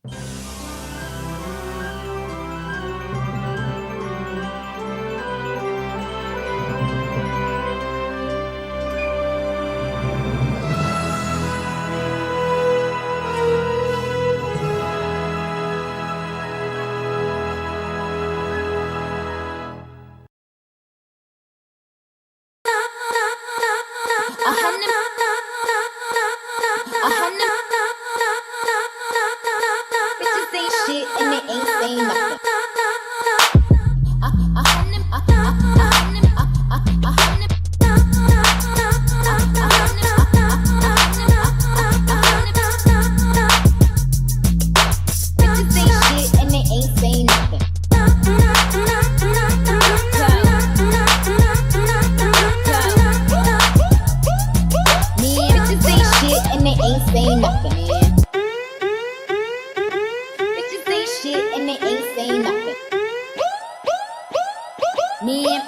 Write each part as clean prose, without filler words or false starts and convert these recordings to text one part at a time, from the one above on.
Bitches ain't shit and they ain't saying nothing. Bitches ain't shit and they ain't saying nothing. Bitches ain't shit and they ain't saying nothing. Bitches ain't shit and they ain't saying nothing. Man.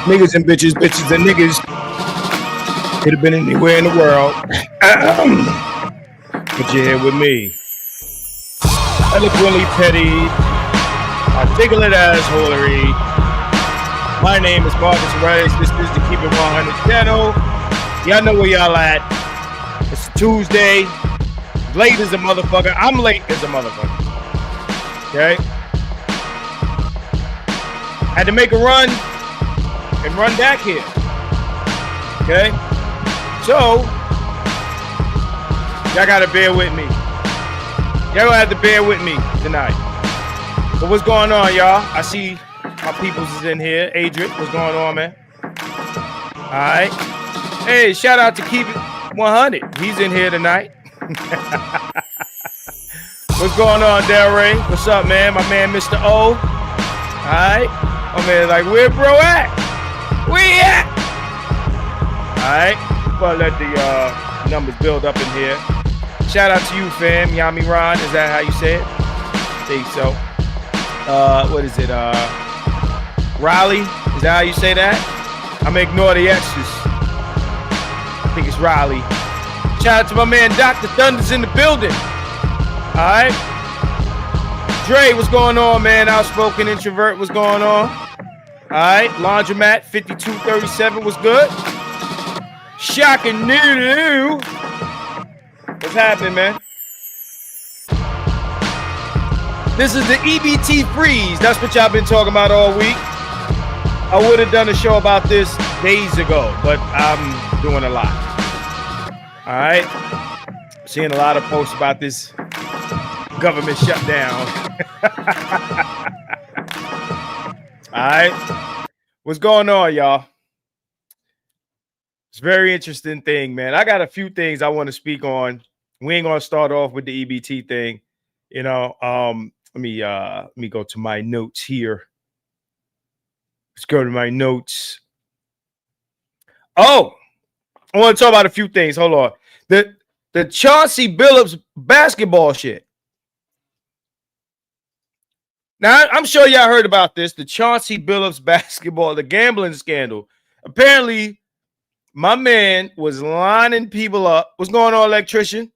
Niggas and bitches, bitches and niggas. Could have been anywhere in the world. But you're here with me. Eloquently petty, articulate assholery. My name is Marcus Rice. This is the Keep It 100 channel. Y'all know where y'all at. It's Tuesday. Late as a motherfucker. I'm late as a motherfucker. Okay? Had to make a run and run back here. Okay? So, y'all gotta bear with me. Y'all gonna have to bear with me tonight. But what's going on, y'all? I see my peoples is in here. Adrian, what's going on, man? Alright. Hey, shout out to KeepItOneHunned. He's in here tonight. What's going on, Del Ray? What's up, man? My man, Mr. O. Alright. My man, like, where bro at? Where he at? Alright. But let the numbers build up in here. Shout out to you, fam. Yami Ron. Is that how you say it? I think so. What is it? Riley? Is that how you say that? I'm gonna ignore the X's. I think it's Riley. Shout out to my man Dr. Thunder's in the building. Alright. Dre, what's going on, man? Outspoken introvert, what's going on? Alright. Laundromat 5237 was good. Shocking new. What's happening, man? This is the EBT Freeze. That's what y'all been talking about all week. I would have done a show about this days ago, but I'm doing a lot. All right. Seeing a lot of posts about this government shutdown. All right. What's going on, y'all? It's a very interesting thing, man. I got a few things I want to speak on. We ain't gonna start off with the EBT thing. You know, let me go to my notes here. Let's go to my notes. Oh, I want to talk about a few things. Hold on. The Chauncey Billups basketball shit. Now, I'm sure y'all heard about this. The Chauncey Billups basketball, the gambling scandal. Apparently, my man was lining people up. What's going on, electrician?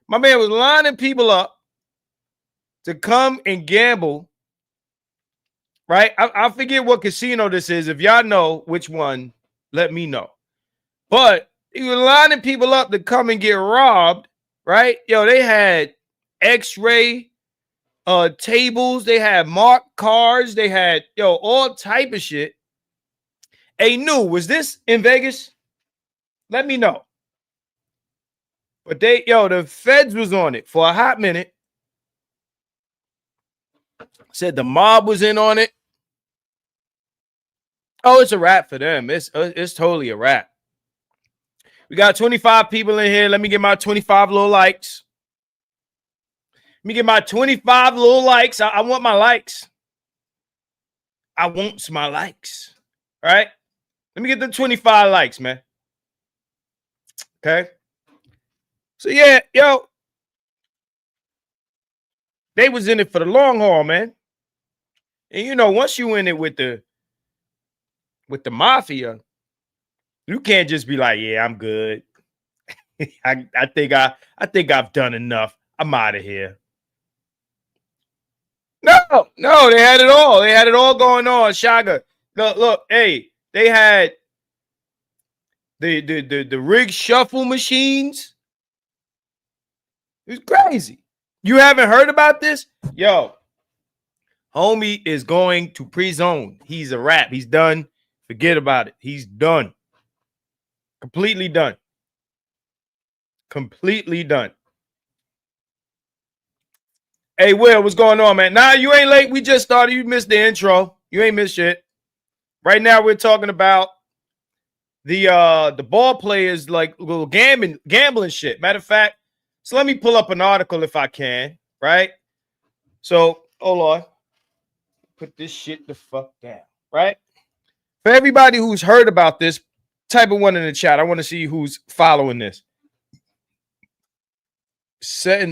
My man was lining people up to come and gamble, right? I forget what casino this is. If y'all know which one, let me know. But he was lining people up to come and get robbed, right? Yo, they had X-ray tables. They had marked cars. They had, all type of shit. Hey, New, was this in Vegas? Let me know. But the feds was on it for a hot minute. Said the mob was in on it. Oh, it's a wrap for them. It's totally a wrap. We got 25 people in here. Let me get my 25 little likes. Let me get my 25 little likes. I want my likes. I want my likes. All right? Let me get the 25 likes, man. Okay? So, yeah, yo. They was in it for the long haul, man. And, you know, once you in it with the mafia, you can't just be like, yeah, I'm good. I think I've done enough. I'm out of here. No, they had it all. They had it all going on. Shaga. Look, hey, they had the rig shuffle machines. It was crazy. You haven't heard about this? Yo, homie is going to pre-zone. He's a wrap. He's done. Forget about it. He's done. Completely done. Completely done. Hey, Will, what's going on, man? Nah, you ain't late. We just started. You missed the intro. You ain't missed shit. Right now, we're talking about the ball players, like little gambling shit. Matter of fact, so let me pull up an article if I can, right? So, hold on. Put this shit the fuck down, right? For everybody who's heard about this, type of one in the chat. I want to see who's following this.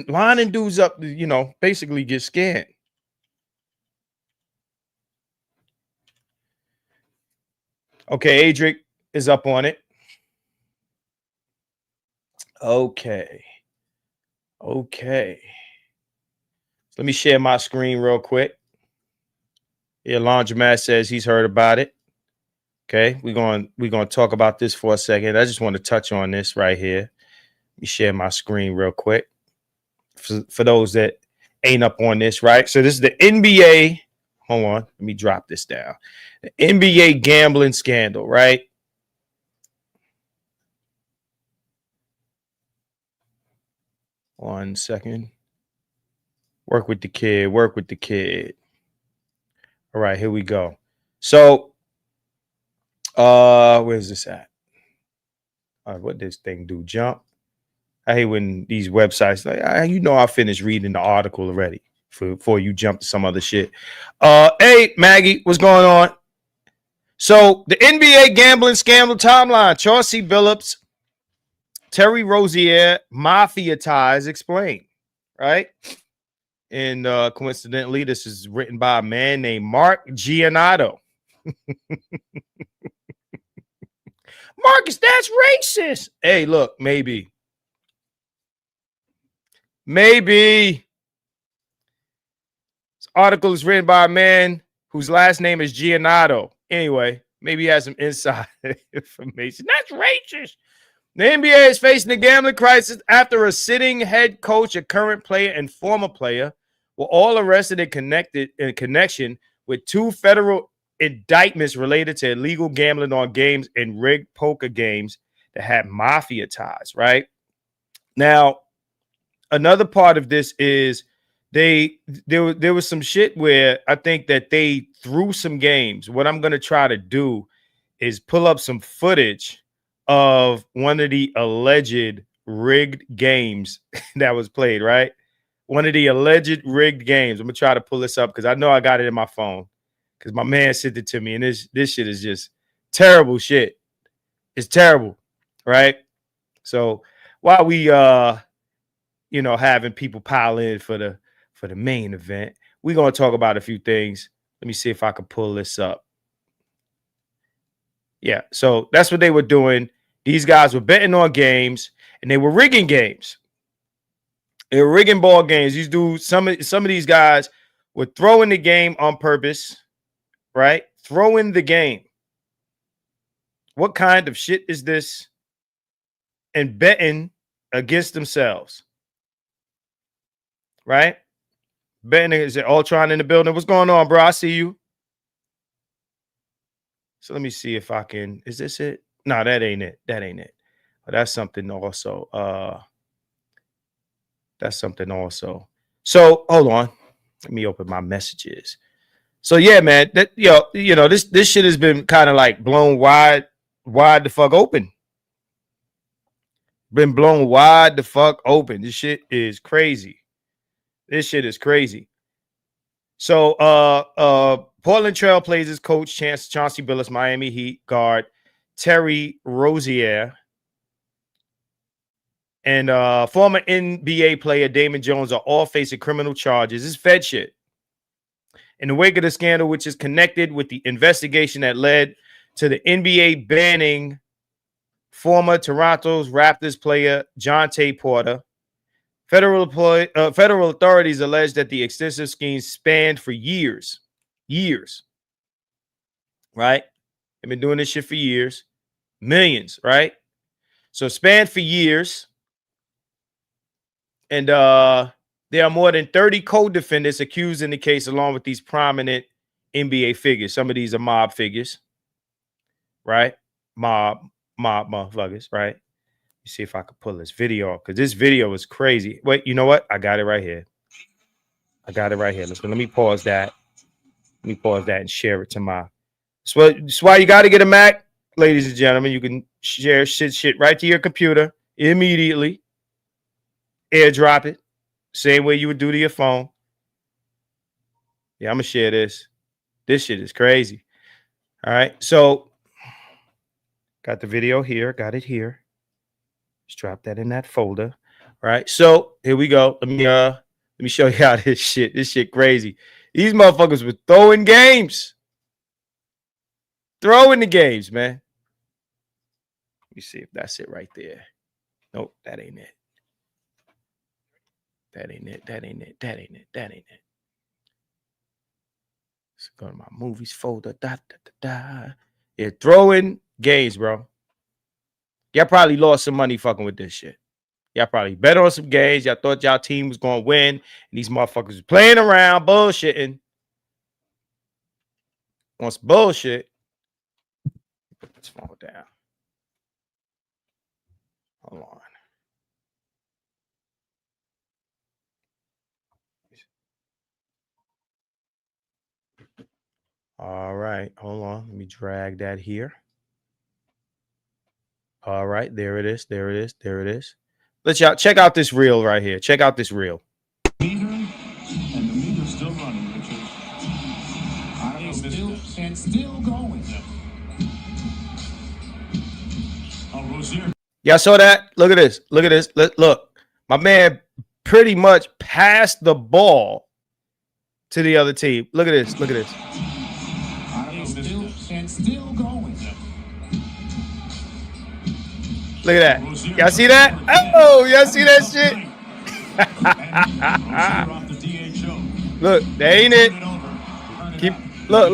Lining dudes up to, you know, basically get scanned. Okay, Adric is up on it. Okay. Let me share my screen real quick. Yeah, Laundromat says he's heard about it. Okay, we're going to talk about this for a second. I just want to touch on this right here. Let me share my screen real quick for those that ain't up on this, right? So this is the NBA. Hold on, let me drop this down. The NBA gambling scandal, right? One second. Work with the kid. All right, here we go. So, where's this at? All right, what this thing do? Jump. I hate when these websites, like, I finished reading the article already before you jump to some other shit. Hey, Maggie, what's going on? So, the NBA gambling scandal timeline. Chauncey Billups, Terry Rozier, mafia ties explained, right? And coincidentally, this is written by a man named Mark Giannotto. Marcus, that's racist. Hey, look, maybe. This article is written by a man whose last name is Giannotto. Anyway, maybe he has some inside information. That's racist. The NBA is facing a gambling crisis after a sitting head coach, a current player, and former player were all arrested in connection with two federal indictments related to illegal gambling on games and rigged poker games that had mafia ties, right? Now, another part of this is there was some shit where I think that they threw some games. What I'm going to try to do is pull up some footage of one of the alleged rigged games that was played, right? One of the alleged rigged games. I'm going to try to pull this up because I know I got it in my phone because my man sent it to me, and this shit is just terrible shit. It's terrible, right? So while we having people pile in for the main event, we're going to talk about a few things. Let me see if I can pull this up. Yeah, so that's what they were doing. These guys were betting on games, and they were rigging games. They were rigging ball games. These dudes, some of these guys were throwing the game on purpose, right? Throwing the game. What kind of shit is this? And betting against themselves, right? Betting, is it Ultron in the building? What's going on, bro? I see you. So let me see if I can. Is this it? No, that ain't it. But that's something also. That's something also. So hold on. Let me open my messages. So yeah, man, that this shit has been kind of like blown wide the fuck open. Been blown wide the fuck open. This shit is crazy. This shit is crazy. So Portland Trailblazers coach Chauncey Billups, Miami Heat guard Terry Rozier, and former NBA player Damon Jones are all facing criminal charges. It's Fed shit. In the wake of the scandal, which is connected with the investigation that led to the NBA banning former Toronto's Raptors player Jonte Porter, federal authorities allege that the extensive scheme spanned for years. Right? They've been doing this shit for years. Millions, right? So spanned for years. And there are more than 30 co-defendants accused in the case, along with these prominent NBA figures. Some of these are mob figures, right? Mob motherfuckers, right? You see if I could pull this video off, because this video is crazy. Wait, you know what? I got it right here. Let me pause that. Let me pause that and share it to my. So that's why you got to get a Mac, ladies and gentlemen. You can share shit right to your computer immediately. AirDrop it. Same way you would do to your phone. Yeah, I'm going to share this. This shit is crazy. All right. So, got the video here. Got it here. Just drop that in that folder. All right. So, here we go. Let me show you how this shit crazy. These motherfuckers were throwing games. Throwing the games, man. Let me see if that's it right there. Nope, that ain't it. That ain't it. Let's go to my movies folder. Yeah, throwing games, bro. Y'all probably lost some money fucking with this shit. Y'all probably bet on some games. Y'all thought y'all team was going to win. And these motherfuckers was playing around, bullshitting. On some bullshit. Put this phone down. Hold on. All right. Hold on. Let me drag that here. All right. There it is. Let's y'all check out this reel right here. Check out this reel. And the meter's still running, Richard. Still going. Oh, Rozier. Y'all saw that? Look at this. Look. My man pretty much passed the ball to the other team. Look at this. Still going. Look at that. Y'all see that? Oh, y'all see that shit? Look, that ain't it. Look.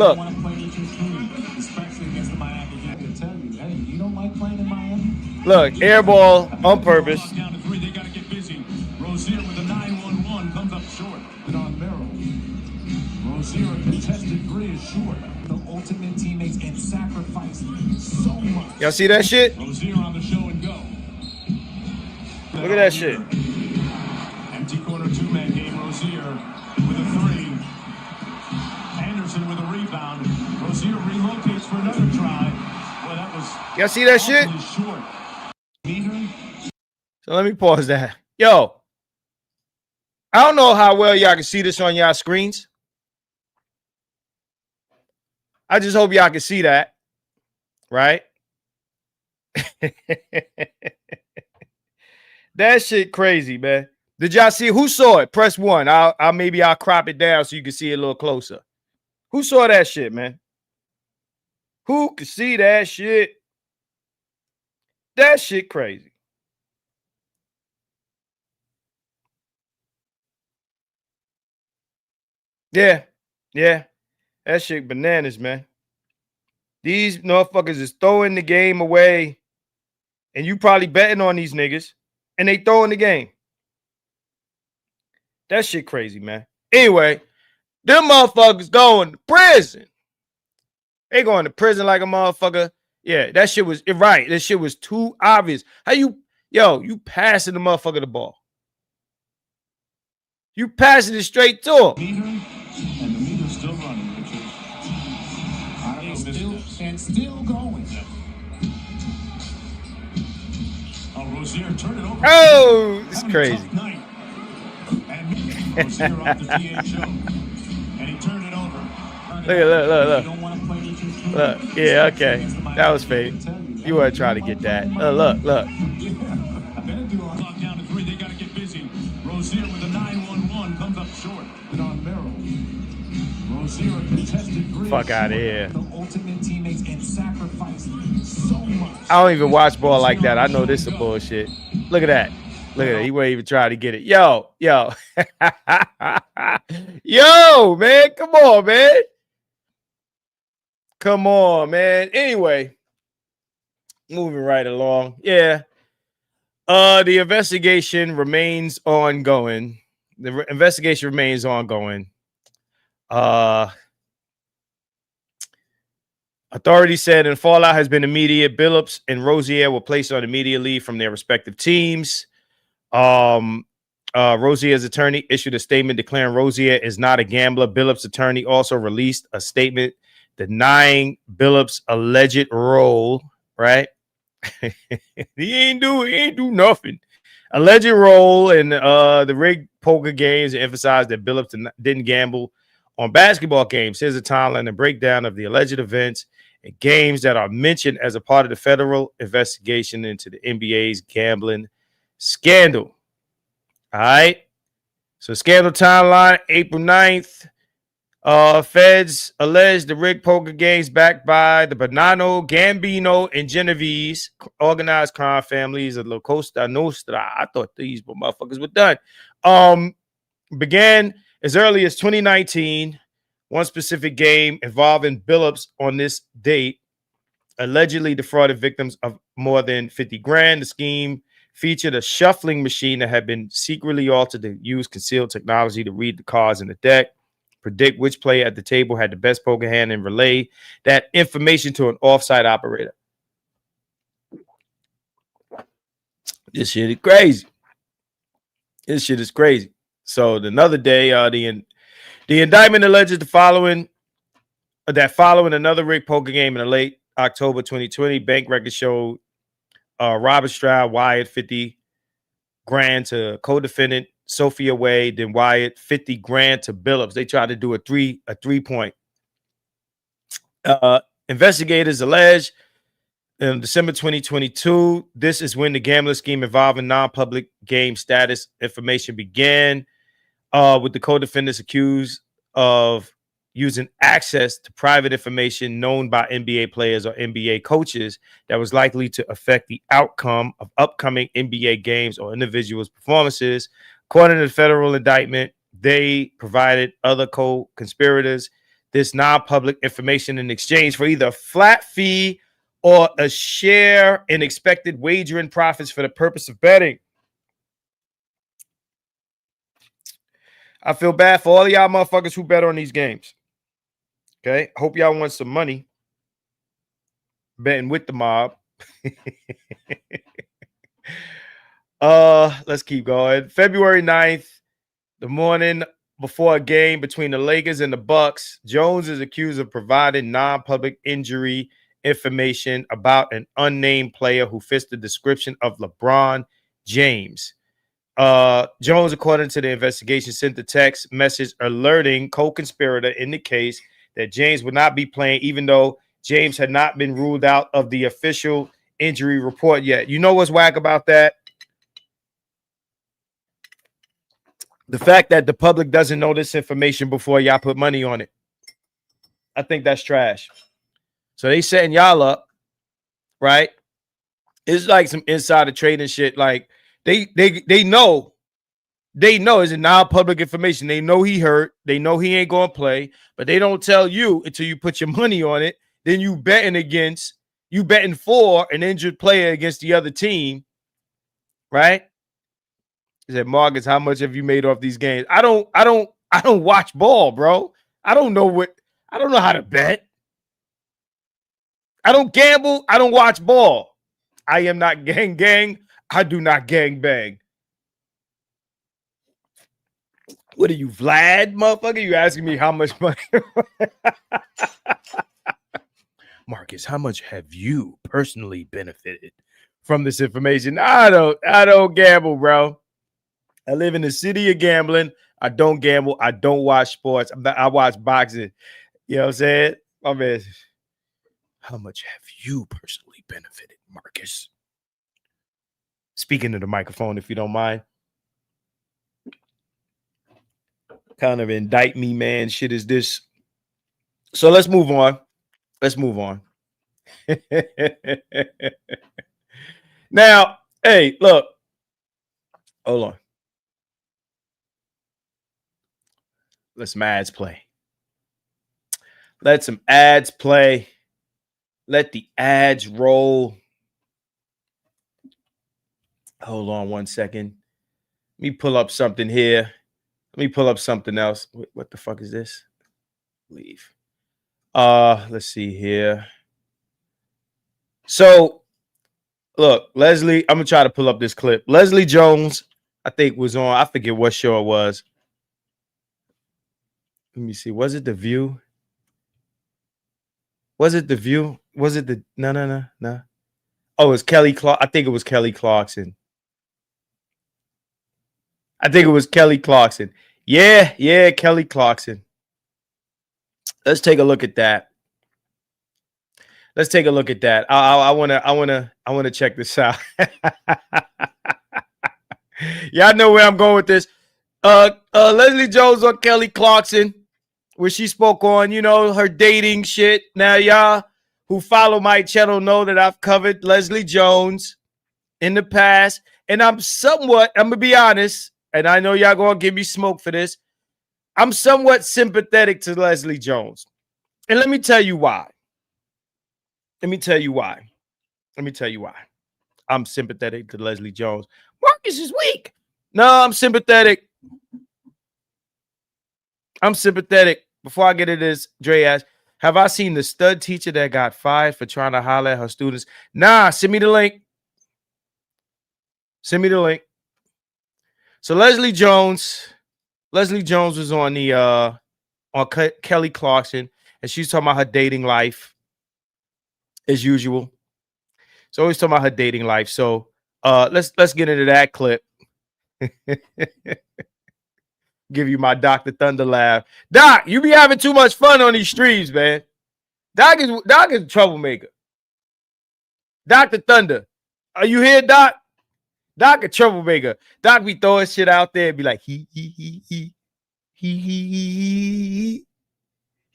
Look, air ball on purpose. They got to get busy. Rozier with a 9-1-1 comes up short. On Merrill. Rozier, a contested three is short. The ultimate teammates and sacrifice so much. Y'all see that shit? Rozier on the show and go. Look at that shit. Empty corner two-man game. Rozier with a three. Anderson with a rebound. Rozier relocates for another try. Well, that was. Y'all see that shit? Short. So let me pause that. Yo, I don't know how well y'all can see this on y'all screens. I just hope y'all can see that. Right? That shit crazy, man. Did y'all see? Who saw it? Press 1. I'll crop it down so you can see it a little closer. Who saw that shit, man? Who could see that shit? That shit crazy. Yeah. That shit bananas, man. These motherfuckers is throwing the game away. And you probably betting on these niggas. And they throwing the game. That shit crazy, man. Anyway, them motherfuckers going to prison. They going to prison like a motherfucker. Yeah, that shit was right. That shit was too obvious. How you passing the motherfucker the ball. You passing it straight to him. And the meter's still running, Richard. Still going. Oh, Rozier turned it over. Oh, it's crazy. And Rozier off the DHO. And he turned it over. Look. Yeah, okay. That was fake. You want to try to get that. Look. Clock down to 3. They got to get busy. Rozier with a 9-1-1 comes up short. And on Merrill. Rozier contested 3. Fuck out of here. The ultimate teammates and sacrificed so much. I don't even watch ball like that. I know this is bullshit. Look at that. Look at that. He wouldn't even try to get it. Yo. Yo, man. Come on, man. Come on, man. Anyway, moving right along. Yeah. The investigation remains ongoing. Authorities said in fallout has been immediate. Billups and Rozier were placed on immediate leave from their respective teams. Rozier's attorney issued a statement declaring Rozier is not a gambler. Billups' attorney also released a statement denying Billups' alleged role, right? he ain't do nothing. Alleged role in the rigged poker games, and emphasized that Billups didn't gamble on basketball games. Here's a timeline and breakdown of the alleged events and games that are mentioned as a part of the federal investigation into the NBA's gambling scandal. All right. So scandal timeline, April 9th. Feds alleged the rigged poker games backed by the Bonanno, Gambino, and Genovese organized crime families of La Costa Nostra. I thought these motherfuckers were done. Began as early as 2019. One specific game involving Billups on this date allegedly defrauded victims of more than 50 grand. The scheme featured a shuffling machine that had been secretly altered to use concealed technology to read the cards in the deck, predict which player at the table had the best poker hand, and relay that information to an offsite operator. This shit is crazy. So another day, the indictment alleges following another rigged poker game in late October 2020, bank records showed Robert Stroud wired 50 grand to co-defendant Sophia Wade, then wired 50 grand to Billups. They tried to do a three-point. Investigators allege in December 2022, this is when the gambling scheme involving non-public game status information began, with the co-defendants accused of using access to private information known by NBA players or NBA coaches that was likely to affect the outcome of upcoming NBA games or individuals' performances. According to the federal indictment, they provided other co-conspirators this non-public information in exchange for either a flat fee or a share in expected wagering profits for the purpose of betting. I feel bad for all of y'all motherfuckers who bet on these games. Okay? Hope y'all want some money betting with the mob. Let's keep going. February 9th, the morning before a game between the Lakers and the Bucks, Jones is accused of providing non-public injury information about an unnamed player who fits the description of LeBron James. Jones, according to the investigation, sent the text message alerting co-conspirator in the case that James would not be playing, even though James had not been ruled out of the official injury report yet. You know what's whack about that? The fact that the public doesn't know this information before y'all put money on it. I think that's trash. So they setting y'all up, right? It's like some insider trading shit. Like they know it's non-public information. They know he hurt. They know he ain't going to play, but they don't tell you until you put your money on it. Then you betting for an injured player against the other team, right? He said, Marcus, how much have you made off these games? I don't watch ball, bro. I don't know how to bet. I don't gamble. I don't watch ball. I am not gang. I do not gang bang. What are you, Vlad, motherfucker? You asking me how much money? Marcus, how much have you personally benefited from this information? I don't gamble, bro. I live in the city of gambling. I don't gamble. I don't watch sports. I watch boxing. You know what I'm saying? My man, how much have you personally benefited, Marcus? Speaking to the microphone, if you don't mind. Kind of indict me, man. Shit is this. So let's move on. Let's move on. Now, hey, look. Hold on. Let some ads play. Let some ads play. Let the ads roll. Hold on one second. Let me pull up something here. Let me pull up something else. What the fuck is this? Leave. Let's see here. So, look, Leslie, I'm gonna try to pull up this clip. Leslie Jones, I think, was on. I forget what show it was. Let me see. Was it The View? Was it The View? Was it the no. Oh, it was Kelly Clark. I think it was Kelly Clarkson. Yeah, Kelly Clarkson. Let's take a look at that. I wanna check this out. Y'all know where I'm going with this. Leslie Jones on Kelly Clarkson, where she spoke on, her dating shit. Now, y'all who follow my channel know that I've covered Leslie Jones in the past, and I'm gonna be honest, and I know y'all gonna give me smoke for this. I'm somewhat sympathetic to Leslie Jones. And let me tell you why. I'm sympathetic to Leslie Jones. Marcus is weak. No, I'm sympathetic. Before I get into this, Dre asked, have I seen the stud teacher that got fired for trying to holler at her students? Nah, send me the link. So Leslie Jones was on the on Kelly Clarkson, and she's talking about her dating life as usual. So always talking about her dating life. So let's get into that clip. Give you my Dr. Thunder laugh. Doc, you be having too much fun on these streams, man. Doc is a troublemaker. Dr. Thunder, are you here, Doc? Doc a troublemaker. Doc be throwing shit out there and be like, he.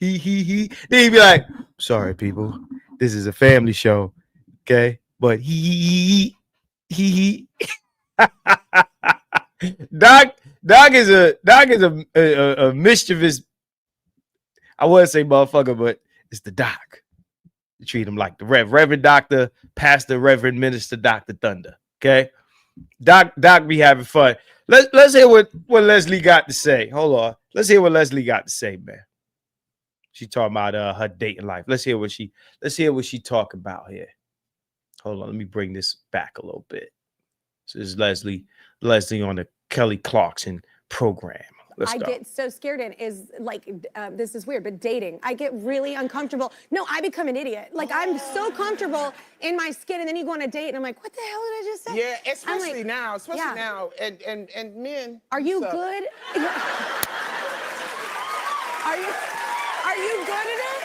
Then he be like, sorry, people. This is a family show. Okay? But he. Doc is a mischievous. I wouldn't say motherfucker, but it's the Doc. You treat him like the Reverend Doctor, Pastor, Reverend Minister, Dr. Thunder. Okay, Doc be having fun. Let's hear what Leslie got to say. Hold on, let's hear what Leslie got to say, man. She talking about her dating life. Let's hear what she talking about here. Hold on, let me bring this back a little bit. This is Leslie on the Kelly Clarkson program. Let's go. Get so scared in is like, this is weird, but dating, I get really uncomfortable. No, I become an idiot. Like, I'm so comfortable in my skin, and then you go on a date, and I'm like, what the hell did I just say? Yeah, especially now, and men. Are you good? Are you good at it?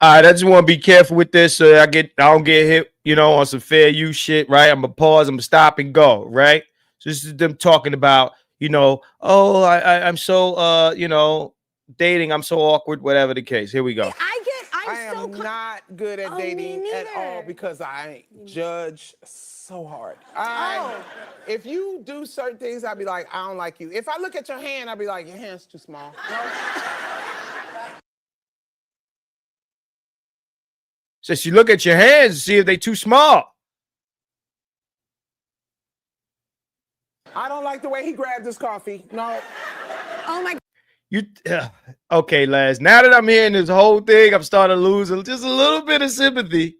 All right, I just want to be careful with this so I don't get hit, on some fair use shit, right? I'm gonna pause, I'm gonna stop and go, right? So this is them talking about, I'm so dating, I'm so awkward, whatever the case. Here we go. I am not good at dating at all because I judge so hard. If you do certain things, I'd be like, I don't like you. If I look at your hand, I'd be like, your hand's too small. So you look at your hands and see if they're too small. I don't like the way he grabbed his coffee. No. Oh my. You okay, Les? Now that I'm hearing this whole thing, I'm starting to lose just a little bit of sympathy.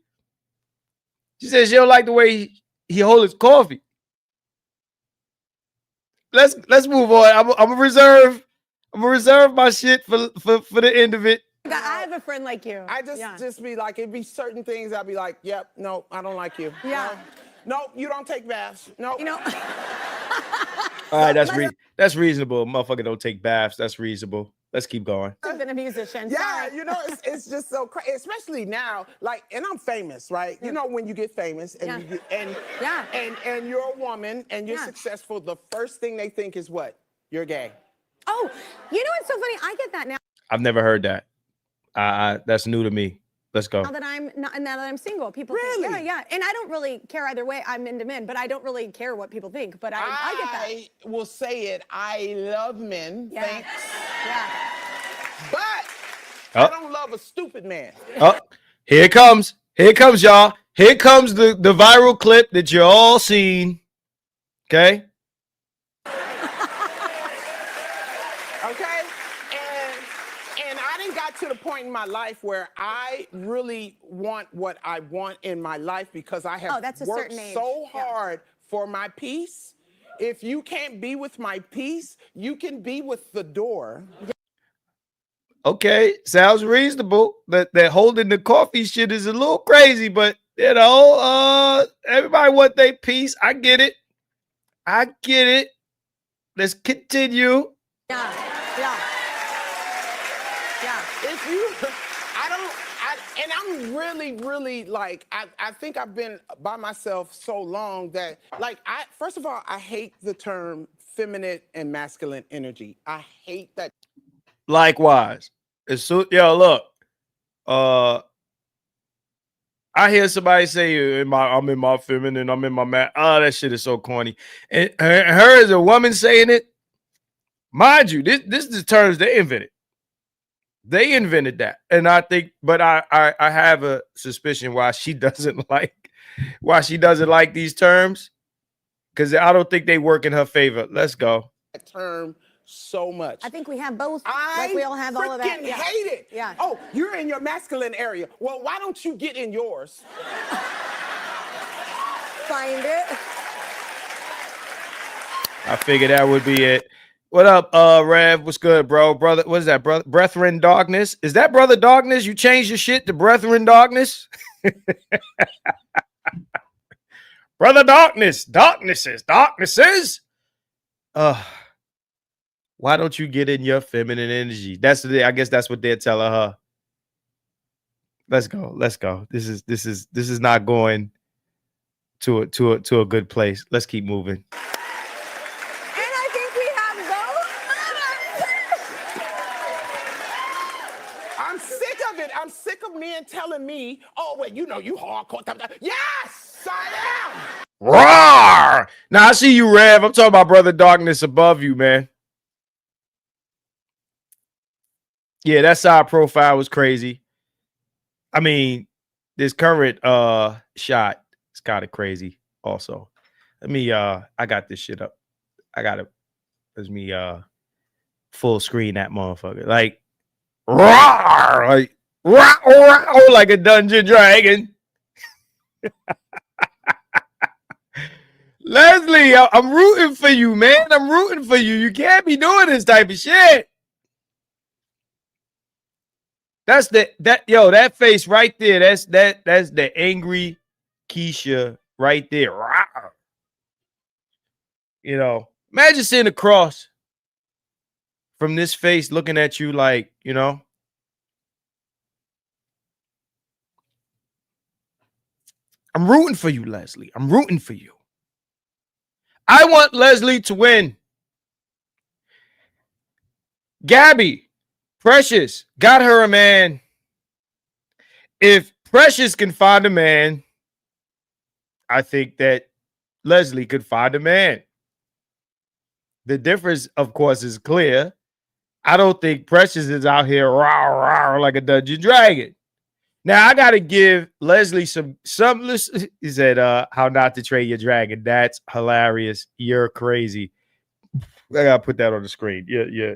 She says she don't like the way he hold his coffee. Let's move on. I'm gonna reserve my shit for the end of it. I have a friend like you. I just be like, it'd be certain things I'd be like, yep, no, I don't like you. Yeah. No, you don't take baths. No. You know. All right, that's reasonable. Motherfucker don't take baths. That's reasonable. Let's keep going. I've been a musician. Yeah, Sorry. you know, it's just so crazy, especially now. Like, and I'm famous, right? You know, when you get famous and you get, and you're a woman and you're successful, the first thing they think is what? You're gay. Oh, you know what's so funny? I get that now. I've never heard that. That's new to me. Let's go. Now that I'm single, people think, yeah. And I don't really care either way. I'm into men, but I don't really care what people think. But I get that. I will say it. I love men. Yeah. Thanks. Yeah. But I don't love a stupid man. Oh, here it comes. Here it comes, y'all. Here comes the viral clip that you all seen. Okay. Okay. And I didn't got to the point in my life where I really want what I want in my life because I have worked so hard for my peace. If you can't be with my peace, you can be with the door. Okay, sounds reasonable. That holding the coffee shit is a little crazy, but you know, everybody want their peace. I get it. Let's continue. Yeah. If you, and I'm really like, I think I've been by myself so long that, like, first of all, I hate the term feminine and masculine energy. I hate that. Likewise. Look, I hear somebody say, I'm in my feminine, I'm in my man. Oh, that shit is so corny. And her as a woman saying it, mind you, this is the terms they invented. They invented that. And I think, but I have a suspicion why she doesn't like these terms. Because I don't think they work in her favor. Let's go. That term so much. I think we have both. We all have all of that. I hate it. Yeah. Oh, you're in your masculine area. Well, why don't you get in yours? Find it. I figured that would be it. What up, Rev? What's good, bro? Brother, what is that, brother? Brethren Darkness? Is that Brother Darkness? You changed your shit to Brethren Darkness? Brother Darkness. Darknesses. Why don't you get in your feminine energy? I guess that's what they're telling her. Let's go. This is not going to a good place. Let's keep moving. I'm sick of men telling me, oh, well, you know, you hardcore. Yes, I am. Roar! Now I see you, Rev. I'm talking about Brother Darkness above you, man. Yeah, that side profile was crazy. I mean, this current shot is kind of crazy also. Let me I got this shit up. Let me full screen that motherfucker. Like roar! Like roar, like a dungeon dragon. Leslie, I'm rooting for you, man. I'm rooting for you. You can't be doing this type of shit. That's that face right there. That's the angry Keisha right there. Rawr. You know, imagine sitting across from this face looking at you like, you know. I'm rooting for you, Leslie. I'm rooting for you. I want Leslie to win. Gabby, Precious, got her a man. If Precious can find a man, I think that Leslie could find a man. The difference, of course, is clear. I don't think Precious is out here rah, rah, like a dungeon dragon. Now, I got to give Leslie some he said, how not to trade your dragon. That's hilarious. You're crazy. I gotta put that on the screen. Yeah.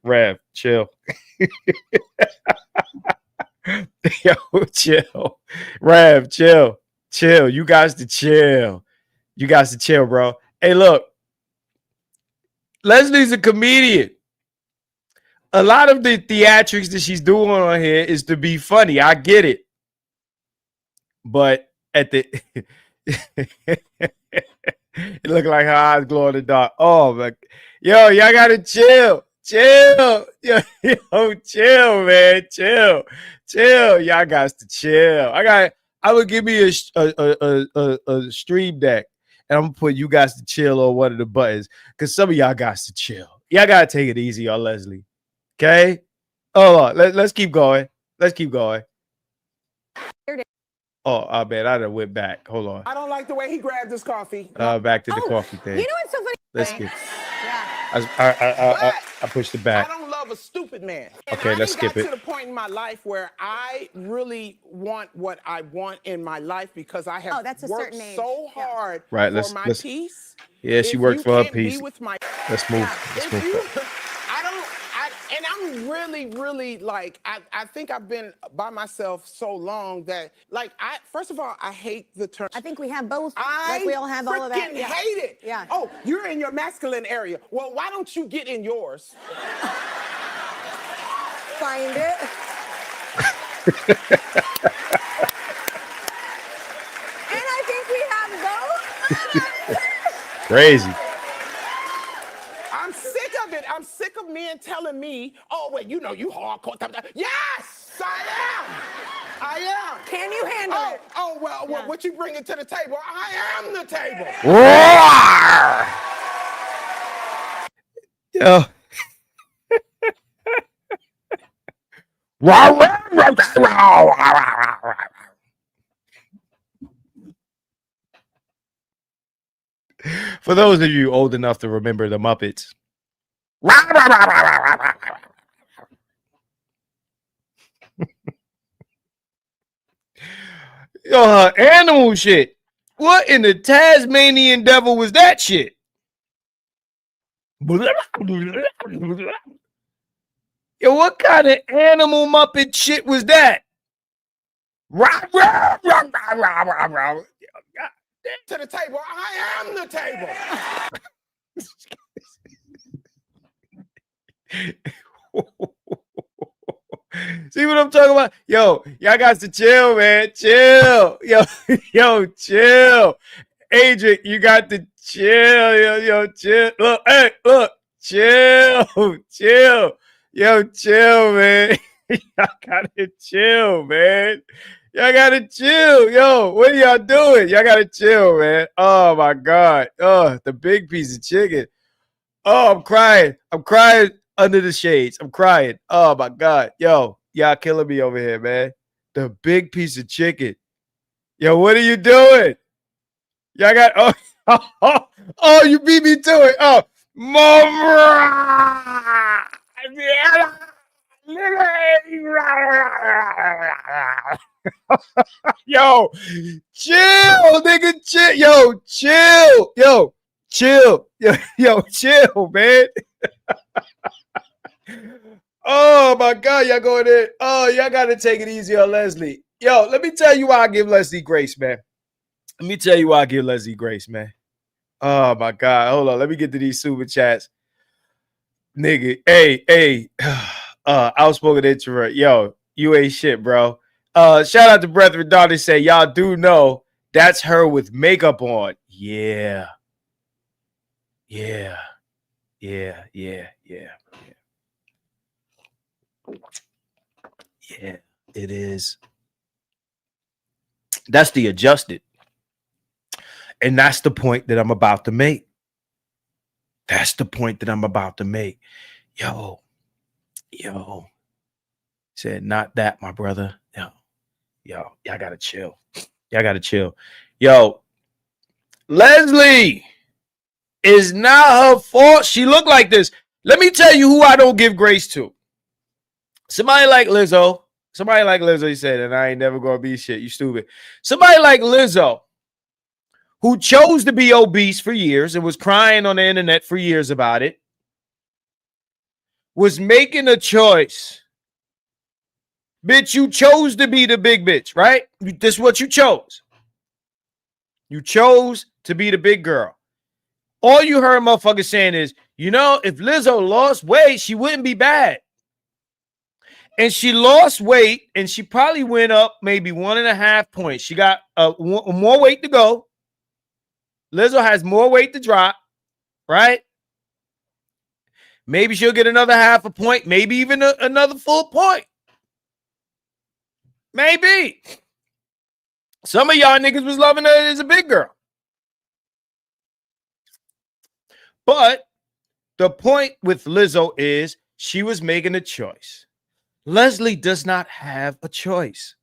Rav, chill. Yo, chill. Rav, chill. You guys to chill. Bro. Hey, look. Leslie's a comedian. A lot of the theatrics that she's doing on here is to be funny. I get it. But at the it looked like her eyes glow in the dark. Oh my, yo, y'all gotta chill. Yo, chill, man. Chill. Y'all got to chill. I would give me a stream deck, and I'm gonna put you guys to chill on one of the buttons, because some of y'all guys to chill. Y'all gotta take it easy on Leslie. Okay? Oh, let's keep going. Oh, man, I done went back. Hold on. I don't like the way he grabbed his coffee. Back to the coffee thing. You know what's so funny? Let's skip. Yeah. I pushed it back. I don't love a stupid man. And Okay, let's skip it. I got to the point in my life where I really want what I want in my life, because I have worked so hard for my peace. Yeah, she worked for her peace. Let's move. And I'm really like, I think I've been by myself so long that, like, first of all, I hate the term. I think we have both. Like we all have all of that. I hate it. Yeah. Oh, you're in your masculine area. Well, why don't you get in yours? Find it. And I think we have both. Crazy. I'm sick of it. I'm sick of men telling me, oh, well, you know, you hardcore. Yes, I am. Can you handle it? Oh, well, what you bringing to the table? I am the table. Yo. For those of you old enough to remember the Muppets. Yo, animal shit. What in the Tasmanian devil was that shit? Yo, what kind of animal Muppet shit was that? To the table. I am the table. See what I'm talking about? Yo, y'all got to chill, man. Chill. Yo, chill. Adrian, you got to chill. Yo, chill. Look, hey, look. Chill. Yo, chill, man. Y'all gotta chill, man. Y'all gotta chill. Yo, what are y'all doing? Y'all gotta chill, man. Oh, my God. Oh, the big piece of chicken. Oh, I'm crying. Under the shades. I'm crying. Oh, my God. Yo, y'all killing me over here, man. The big piece of chicken. Yo, what are you doing? Y'all got... Oh, you beat me to it. Oh, mama. Yo, chill, nigga, chill. Yo, chill. Yo, chill, man. Oh my God, y'all going in. Oh, y'all gotta take it easy on Leslie. Yo, let me tell you why I give Leslie grace, man. Oh my God, hold on. Let me get to these super chats. Nigga, hey, outspoken introvert. Yo, you ain't shit, bro. Shout out to Brethren Daughter, say y'all do know that's her with makeup on. Yeah, it is. That's the adjusted. And that's the point that I'm about to make. Yo. Said, not that, my brother. Yo, y'all gotta chill. Yo, Leslie is not her fault. She looked like this. Let me tell you who I don't give grace to. Somebody like Lizzo. He said, and I ain't never gonna be shit. You stupid. Somebody like Lizzo, who chose to be obese for years and was crying on the internet for years about it. was making a choice. Bitch, you chose to be the big bitch, right? This is what you chose. You chose to be the big girl. All you heard motherfuckers saying is, you know, if Lizzo lost weight, she wouldn't be bad. And she lost weight, and she probably went up maybe 1.5 points. She got more weight to go. Lizzo has more weight to drop, right? Maybe she'll get another 0.5 point, maybe even another full point. Maybe. Some of y'all niggas was loving her as a big girl. But the point with Lizzo is she was making a choice. Leslie does not have a choice.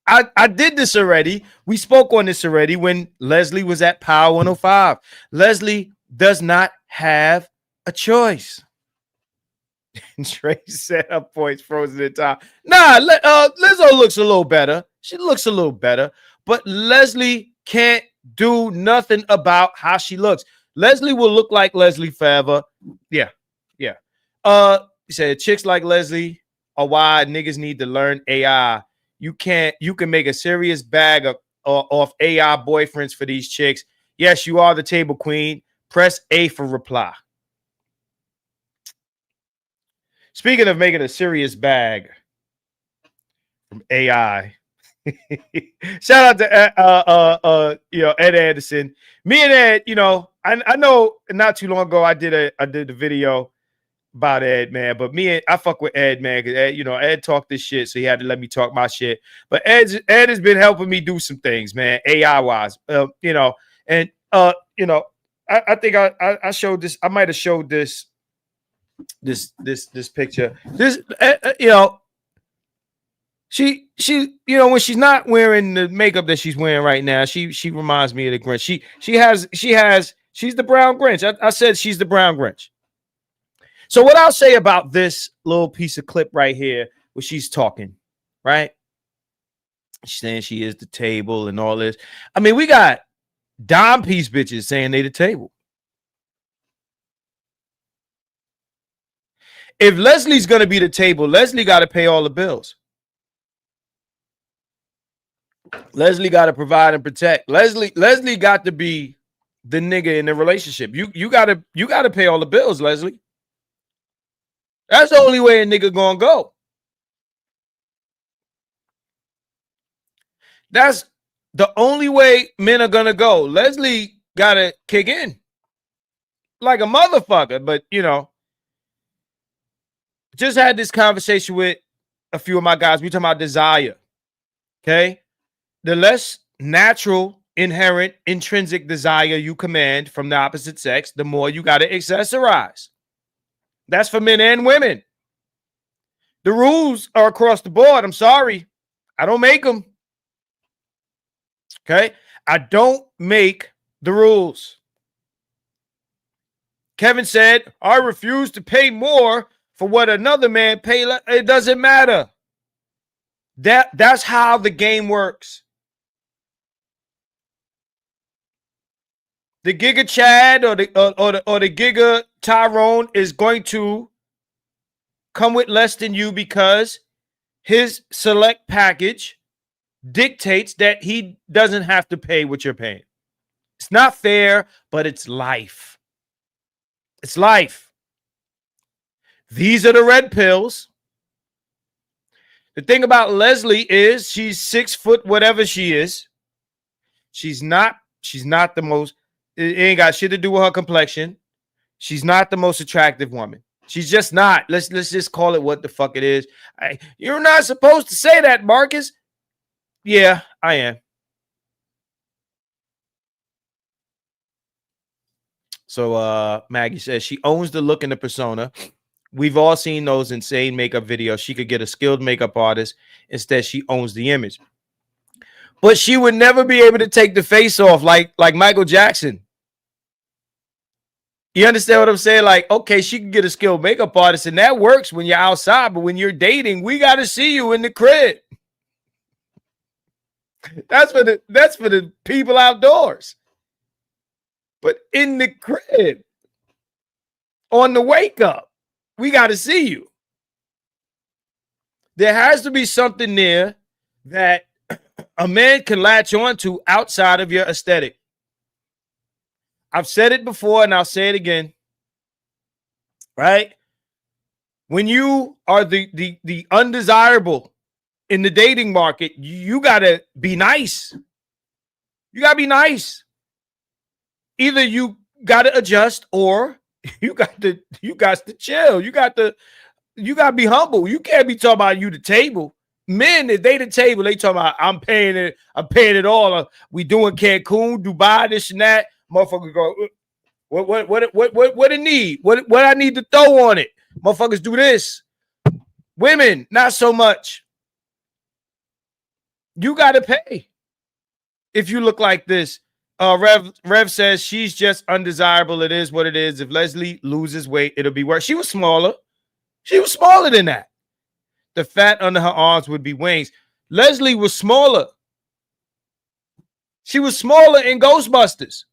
I did this already. We spoke on this already when Leslie was at Power 105. Leslie does not have a choice. Trey said her points frozen in time. Nah, Lizzo looks a little better. She looks a little better. But Leslie can't do nothing about how she looks. Leslie will look like Leslie forever. Yeah. He said chicks like Leslie are why niggas need to learn AI. You can make a serious bag of AI boyfriends for these chicks. Yes, you are the table queen. Press A for reply. Speaking of making a serious bag from AI, shout out to Ed Anderson. Me and Ed, I know not too long ago I did a video about Ed, man. But I fuck with Ed, man, because Ed talked this shit, so he had to let me talk my shit. But Ed has been helping me do some things, man, AI wise. I think I showed this. I might have showed this picture. She when she's not wearing the makeup that she's wearing right now, she reminds me of the Grinch. She's the brown Grinch. I said she's the brown Grinch. So what I'll say about this little piece of clip right here, where she's talking, right? She's saying she is the table and all this. I mean, we got dime piece bitches saying they the table. If Leslie's gonna be the table, Leslie got to pay all the bills. Leslie got to provide and protect. Leslie got to be the nigga in the relationship. You gotta pay all the bills, Leslie. That's the only way a nigga gonna go. That's the only way men are gonna go. Leslie gotta kick in like a motherfucker. But just had this conversation with a few of my guys. We talking about desire. Okay, the less natural, inherent, intrinsic desire you command from the opposite sex, the more you gotta accessorize. That's for men and women. The rules are across the board. I'm sorry. I don't make them. Okay? I don't make the rules. Kevin said, I refuse to pay more for what another man paid. It doesn't matter. That's how the game works. The Giga Chad or the Giga Tyrone is going to come with less than you because his select package dictates that he doesn't have to pay what you're paying. It's not fair, but it's life. It's life. These are the red pills. The thing about Leslie is she's 6 foot, whatever she is. She's not the most. It ain't got shit to do with her complexion. She's not the most attractive woman. She's just not. Let's just call it what the fuck it is. You're not supposed to say that, Marcus. Yeah, I am. So Maggie says she owns the look and the persona. We've all seen those insane makeup videos. She could get a skilled makeup artist. Instead, she owns the image. But she would never be able to take the face off like Michael Jackson. You understand what I'm saying? Like, okay, she can get a skilled makeup artist, and that works when you're outside. But when you're dating, we got to see you in the crib. That's for the people outdoors. But in the crib, on the wake up, we got to see you. There has to be something there that a man can latch on to outside of your aesthetic. I've said it before and I'll say it again. Right? When you are the undesirable in the dating market, you got to be nice. You got to be nice. Either you got to adjust or you got to chill. You got to be humble. You can't be talking about you the table. Men, if they the table, they talking about I'm paying it all. We doing Cancun, Dubai, this and that. Motherfuckers go, what it need? What I need to throw on it? Motherfuckers do this. Women, not so much. You gotta pay if you look like this. Rev says she's just undesirable. It is what it is. If Leslie loses weight, it'll be worse. She was smaller. She was smaller than that. The fat under her arms would be wings. Leslie was smaller. She was smaller in Ghostbusters.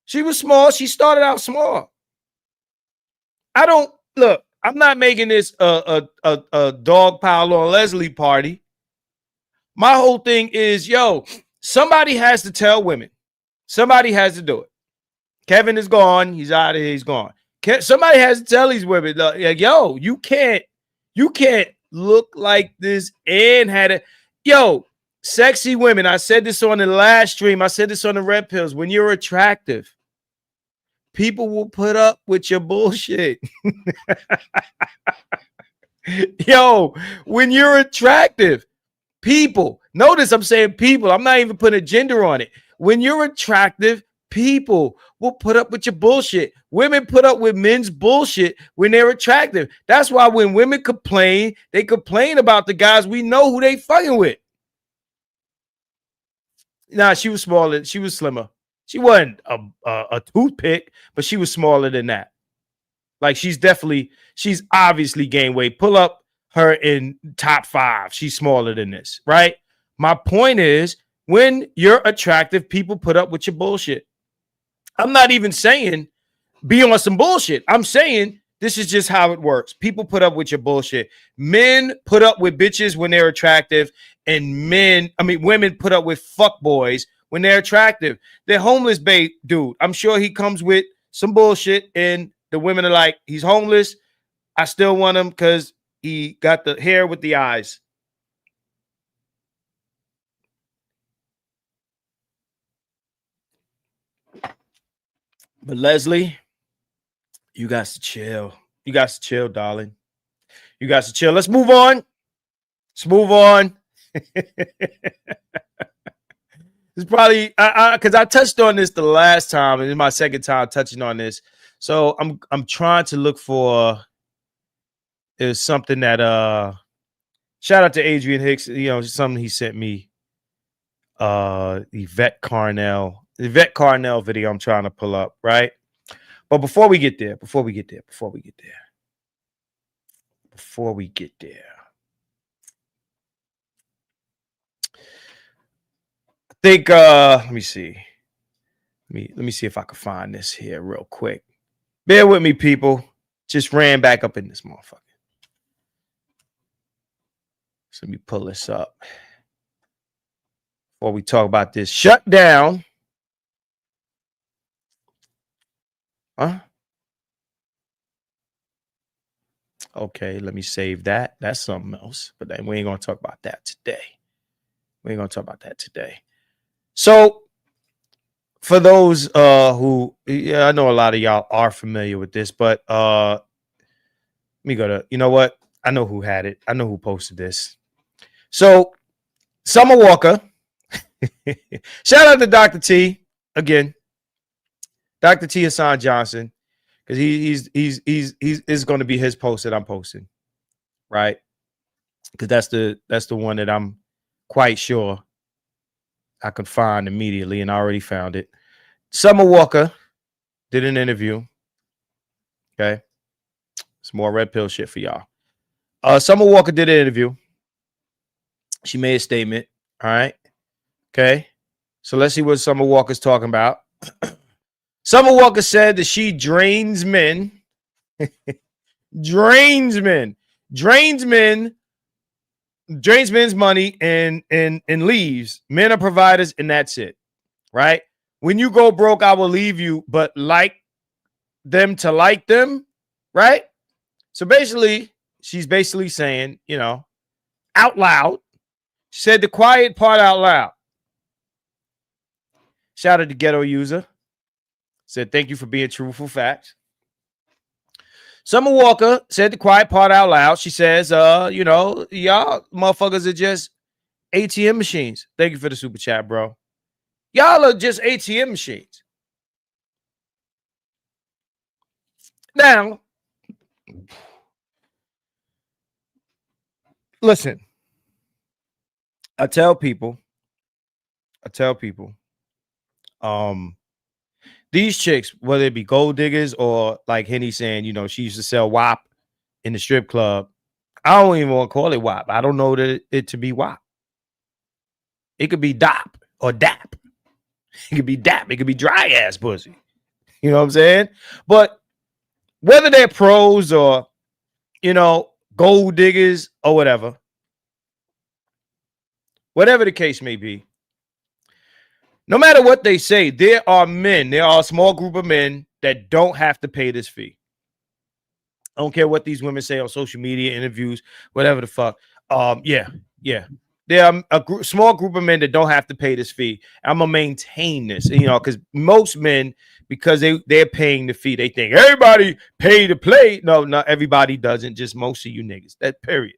She was small. She started out small. I'm not making this a dog pile on Leslie party. My whole thing is, somebody has to tell women. Somebody has to do it. Kevin is gone. He's out of here. He's gone. Somebody has to tell these women, like, you can't look like this and had it. Sexy women. I said this on the last stream. I said this on the Red Pills. When you're attractive, people will put up with your bullshit. When you're attractive, people, notice I'm saying people. I'm not even putting a gender on it. When you're attractive, people will put up with your bullshit. Women put up with men's bullshit when they're attractive. That's why when women complain, they complain about the guys we know who they fucking with. Nah, she was smaller. She was slimmer. She wasn't a toothpick, but she was smaller than that. Like she's obviously gained weight. Pull up her in top 5. She's smaller than this, right? My point is, when you're attractive, people put up with your bullshit. I'm not even saying be on some bullshit. I'm saying this is just how it works. People put up with your bullshit. Men put up with bitches when they're attractive, and women put up with fuck boys when they're attractive. The homeless babe dude, I'm sure he comes with some bullshit, and the women are like, he's homeless. I still want him because he got the hair with the eyes. But Leslie, you got to chill. You got to chill, darling. You got to chill. Let's move on. It's probably because I touched on this the last time, and it's my second time touching on this. So I'm trying to look for something that shout out to Adrian Hicks, something he sent me. Yvette Carnell video I'm trying to pull up, right? But before we get there, I think let me see if I can find this here real quick. Bear with me, people. Just ran back up in this motherfucker. So let me pull this up before we talk about this shutdown. Huh? Okay, let me save that. That's something else. But then we ain't gonna talk about that today. So for those who, I know a lot of y'all are familiar with this, but let me go to, you know what? I know who had it. I know who posted this. So Summer Walker, shout out to Dr. T again, Dr. T Hassan Johnson, because he's going to be his post that I'm posting, right? Because that's the one that I'm quite sure I could find immediately, and I already found it. Summer Walker did an interview. Okay, some more red pill shit for y'all. Summer Walker did an interview. She made a statement. All right. Okay. So let's see what Summer Walker's talking about. Summer Walker said that she drains men drains men, drains men, drains men's money and leaves. Men are providers, and that's it, right? When you go broke, I will leave you, but like them to like them, right? So basically, she's basically saying, you know, out loud, she said the quiet part out loud. Shout out to Ghetto User. Said, thank you for being truthful facts. Summer Walker said the quiet part out loud. She says, you know, y'all motherfuckers are just ATM machines. Thank you for the super chat, bro. Y'all are just ATM machines. Now, listen, I tell people, these chicks, whether it be gold diggers or like Henny saying, you know, she used to sell WAP in the strip club. I don't even want to call it WAP. I don't know that it to be WAP. It could be DOP or DAP. It could be DAP. It could be dry ass pussy. You know what I'm saying? But whether they're pros or, you know, gold diggers or whatever the case may be, no matter what they say, there are a small group of men that don't have to pay this fee. I don't care what these women say on social media, interviews, whatever the fuck. Yeah. There are a small group of men that don't have to pay this fee. I'm gonna maintain this, you know, because most men, because they're paying the fee, they think everybody pay to play. No, not everybody doesn't. Just most of you niggas. That period.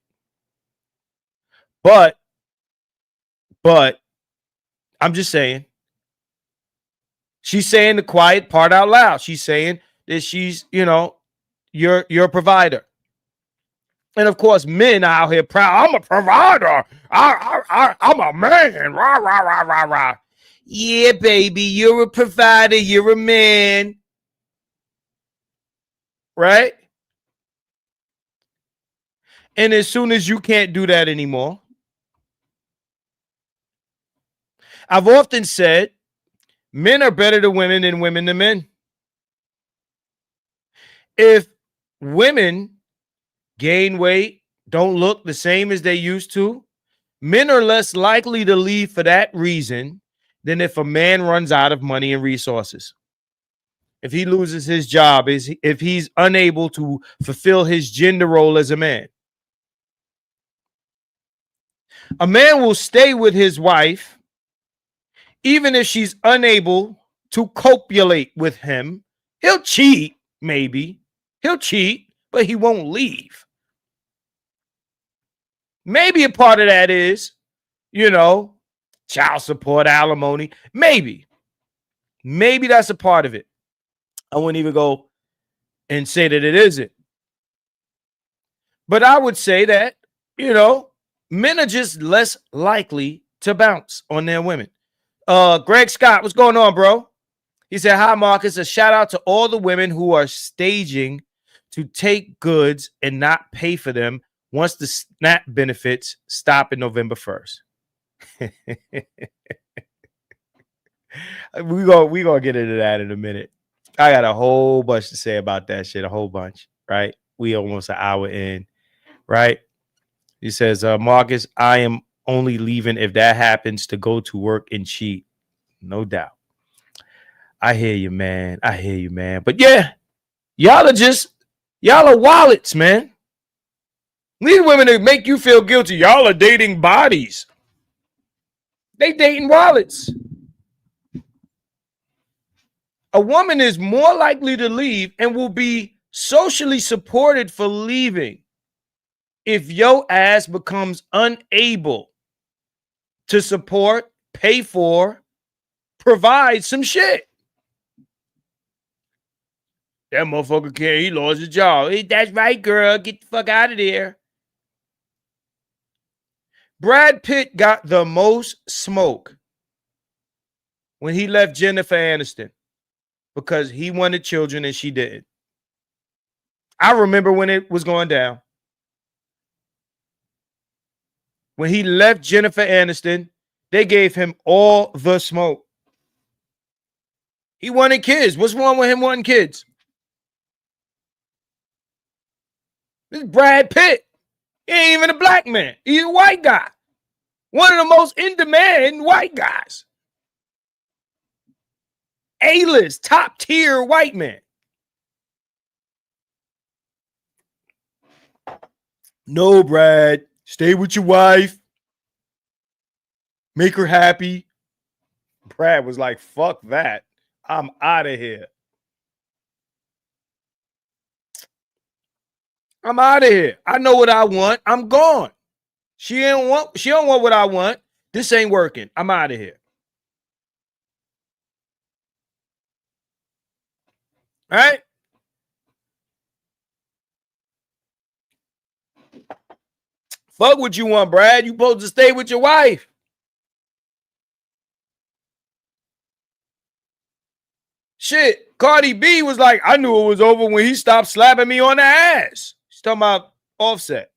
But I'm just saying. She's saying the quiet part out loud. She's saying that she's, you know, you're a provider. And of course, men are out here proud. I'm a provider. I'm a man. Rah, rah, rah, rah, rah. Yeah, baby, you're a provider. You're a man. Right? And as soon as you can't do that anymore, I've often said men are better to women than women to men. If women gain weight, don't look the same as they used to, men are less likely to leave for that reason than if a man runs out of money and resources. If he loses his job, if he's unable to fulfill his gender role as a man. A man will stay with his wife even if she's unable to copulate with him. He'll cheat, maybe. He'll cheat, but he won't leave. Maybe a part of that is, you know, child support, alimony. Maybe that's a part of it. I wouldn't even go and say that it isn't. But I would say that, you know, men are just less likely to bounce on their women. Greg Scott, what's going on, bro? He said, hi, Marcus. A shout out to all the women who are staging to take goods and not pay for them once the SNAP benefits stop in November 1st. we gonna get into that in a minute. I got a whole bunch to say about that shit, a whole bunch, right? We almost an hour in, right? He says, Marcus, I am only leaving if that happens to go to work and cheat. No doubt. I hear you, man. But yeah, y'all are wallets, man. These women that make you feel guilty. Y'all are dating bodies. They dating wallets. A woman is more likely to leave and will be socially supported for leaving if your ass becomes unable to support, pay for, provide some shit. That motherfucker can't. He lost his job. Hey, that's right, girl. Get the fuck out of there. Brad Pitt got the most smoke when he left Jennifer Aniston because he wanted children and she didn't. I remember when it was going down. When he left Jennifer Aniston, they gave him all the smoke. He wanted kids. What's wrong with him wanting kids? This is Brad Pitt. He ain't even a black man. He's a white guy. One of the most in-demand white guys. A-list, top-tier white man. No, Brad. Stay with your wife. Make her happy. Brad was like, fuck that. I'm out of here. I'm out of here. I know what I want. I'm gone. She don't want what I want. This ain't working. I'm out of here. All right? Fuck what you want, Brad. You supposed to stay with your wife. Shit. Cardi B was like, I knew it was over when he stopped slapping me on the ass. She's talking about Offset.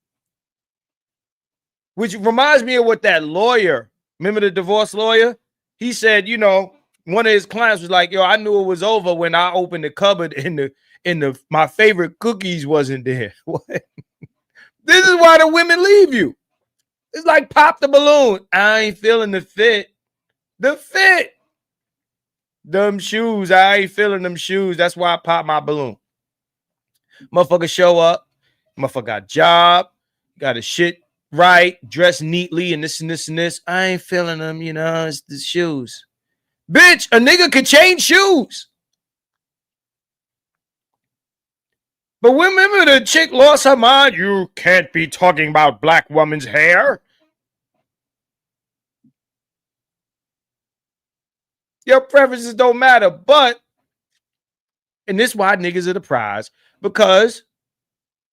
Which reminds me of what that lawyer, remember the divorce lawyer? He said, you know, one of his clients was like, yo, I knew it was over when I opened the cupboard and my favorite cookies wasn't there. What? This is why the women leave you. It's like pop the balloon. I ain't feeling the fit. The fit. Them shoes. I ain't feeling them shoes. That's why I pop my balloon. Motherfucker show up. Motherfucker got a job. Got a shit right. Dressed neatly and this and this and this. I ain't feeling them, you know. It's the shoes. Bitch, a nigga could change shoes. But remember the chick lost her mind? You can't be talking about black woman's hair. Your preferences don't matter. But, and this is why niggas are the prize, because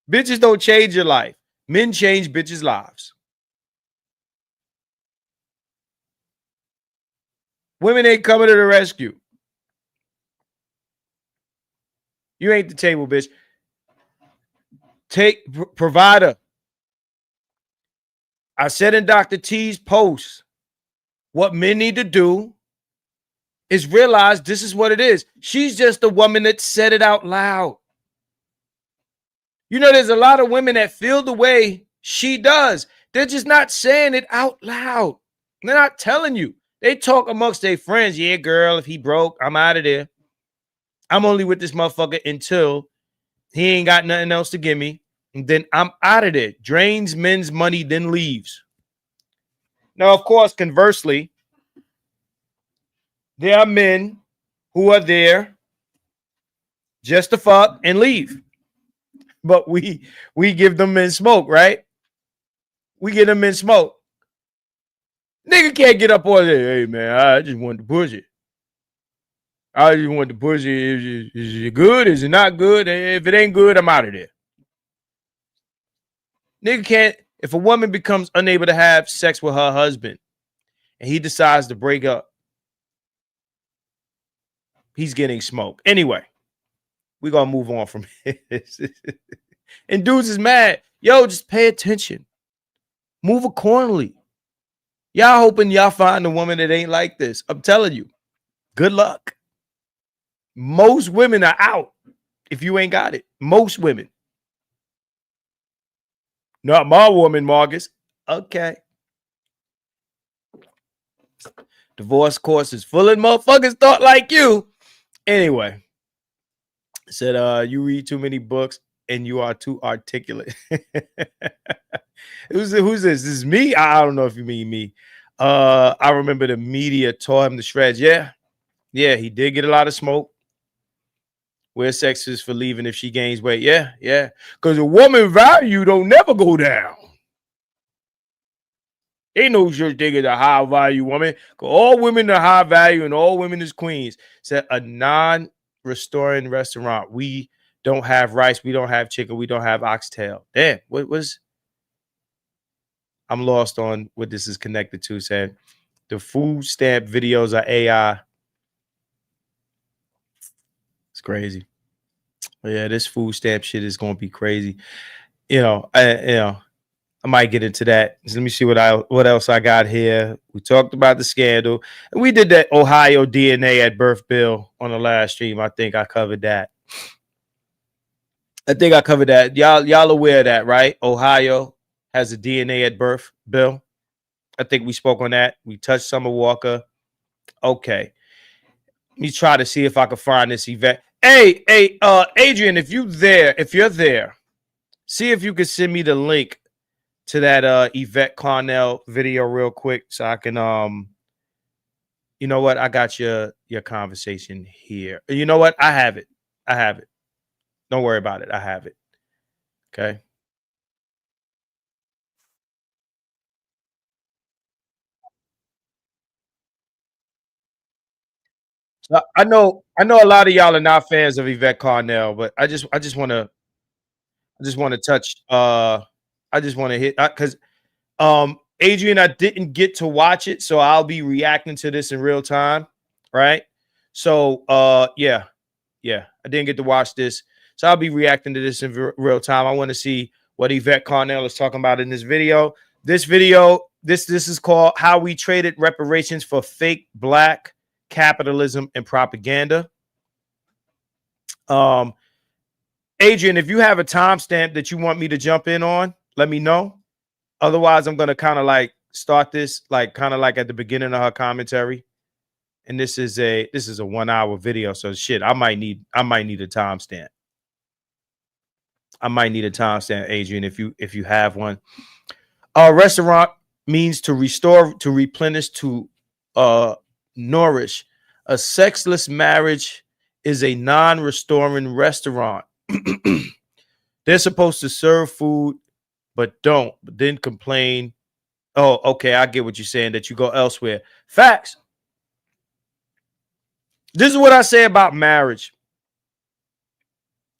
bitches don't change your life. Men change bitches' lives. Women ain't coming to the rescue. You ain't the table, bitch. Take provider. I said in Dr. T's post, what men need to do is realize this is what it is. She's just a woman that said it out loud. You know, there's a lot of women that feel the way she does. They're just not saying it out loud. They're not telling you. They talk amongst their friends. Yeah, girl, if he broke, I'm out of there. I'm only with this motherfucker until he ain't got nothing else to give me. And then I'm out of there. Drains men's money, then leaves. Now, of course, conversely, there are men who are there just to fuck and leave. But we give them men smoke, right? We give them men smoke. Nigga can't get up on there. Hey, man, I just want to push it. I just want to push it. Is it good? Is it not good? If it ain't good, I'm out of there. Nigga can't. If a woman becomes unable to have sex with her husband and he decides to break up, he's getting smoke. Anyway, we're going to move on from this. And dudes is mad. Yo, just pay attention. Move accordingly. Y'all hoping y'all find a woman that ain't like this. I'm telling you, good luck. Most women are out if you ain't got it. Most women. Not my woman, Marcus. Okay. Divorce course is full of motherfuckers thought like you. Anyway. Said, you read too many books and you are too articulate. Who's this? This is me? I don't know if you mean me. I remember the media tore him to shreds. Yeah, he did get a lot of smoke. Where sex is for leaving if she gains weight. Yeah. Because a woman value don't never go down. Ain't no such thing as a high value woman. All women are high value and all women is queens. Said a non-restoring restaurant. We don't have rice. We don't have chicken. We don't have oxtail. Damn. What was... I'm lost on what this is connected to. Said the food stamp videos are AI. It's crazy. But yeah, this food stamp shit is gonna be crazy. I might get into that. So let me see what else I got here. We talked about the scandal, and we did that Ohio DNA at birth bill on the last stream. I think I covered that. I think I covered that. Y'all aware of that, right? Ohio has a DNA at birth bill. I think we spoke on that. We touched Summer Walker. Okay. Let me try to see if I can find this event. Hey, Adrian, if you're there, see if you can send me the link to that Yvette Carnell video real quick so I can you know what? I got your conversation here. You know what? I have it. Don't worry about it. I have it. Okay. I know a lot of y'all are not fans of Yvette Carnell, but I just want to touch I just want to hit because Adrian, I didn't get to watch it, so I'll be reacting to this in real time, right? So yeah, I didn't get to watch this, so I'll be reacting to this in real time. I want to see what Yvette Carnell is talking about in this video. This is called "How We Traded Reparations for Fake Black Capitalism and Propaganda." Adrian, if you have a timestamp that you want me to jump in on, let me know. Otherwise, I'm gonna kind of like start this like kind of like at the beginning of her commentary. And this is a 1 hour video, so shit, I might need a timestamp. I might need a timestamp, Adrian, if you have one. Restaurant means to restore, to replenish, to nourish. A sexless marriage is a non-restoring restaurant. They're supposed to serve food, but don't, but then complain. Oh, okay, I get what you're saying, that you go elsewhere. Facts. This is what I say about marriage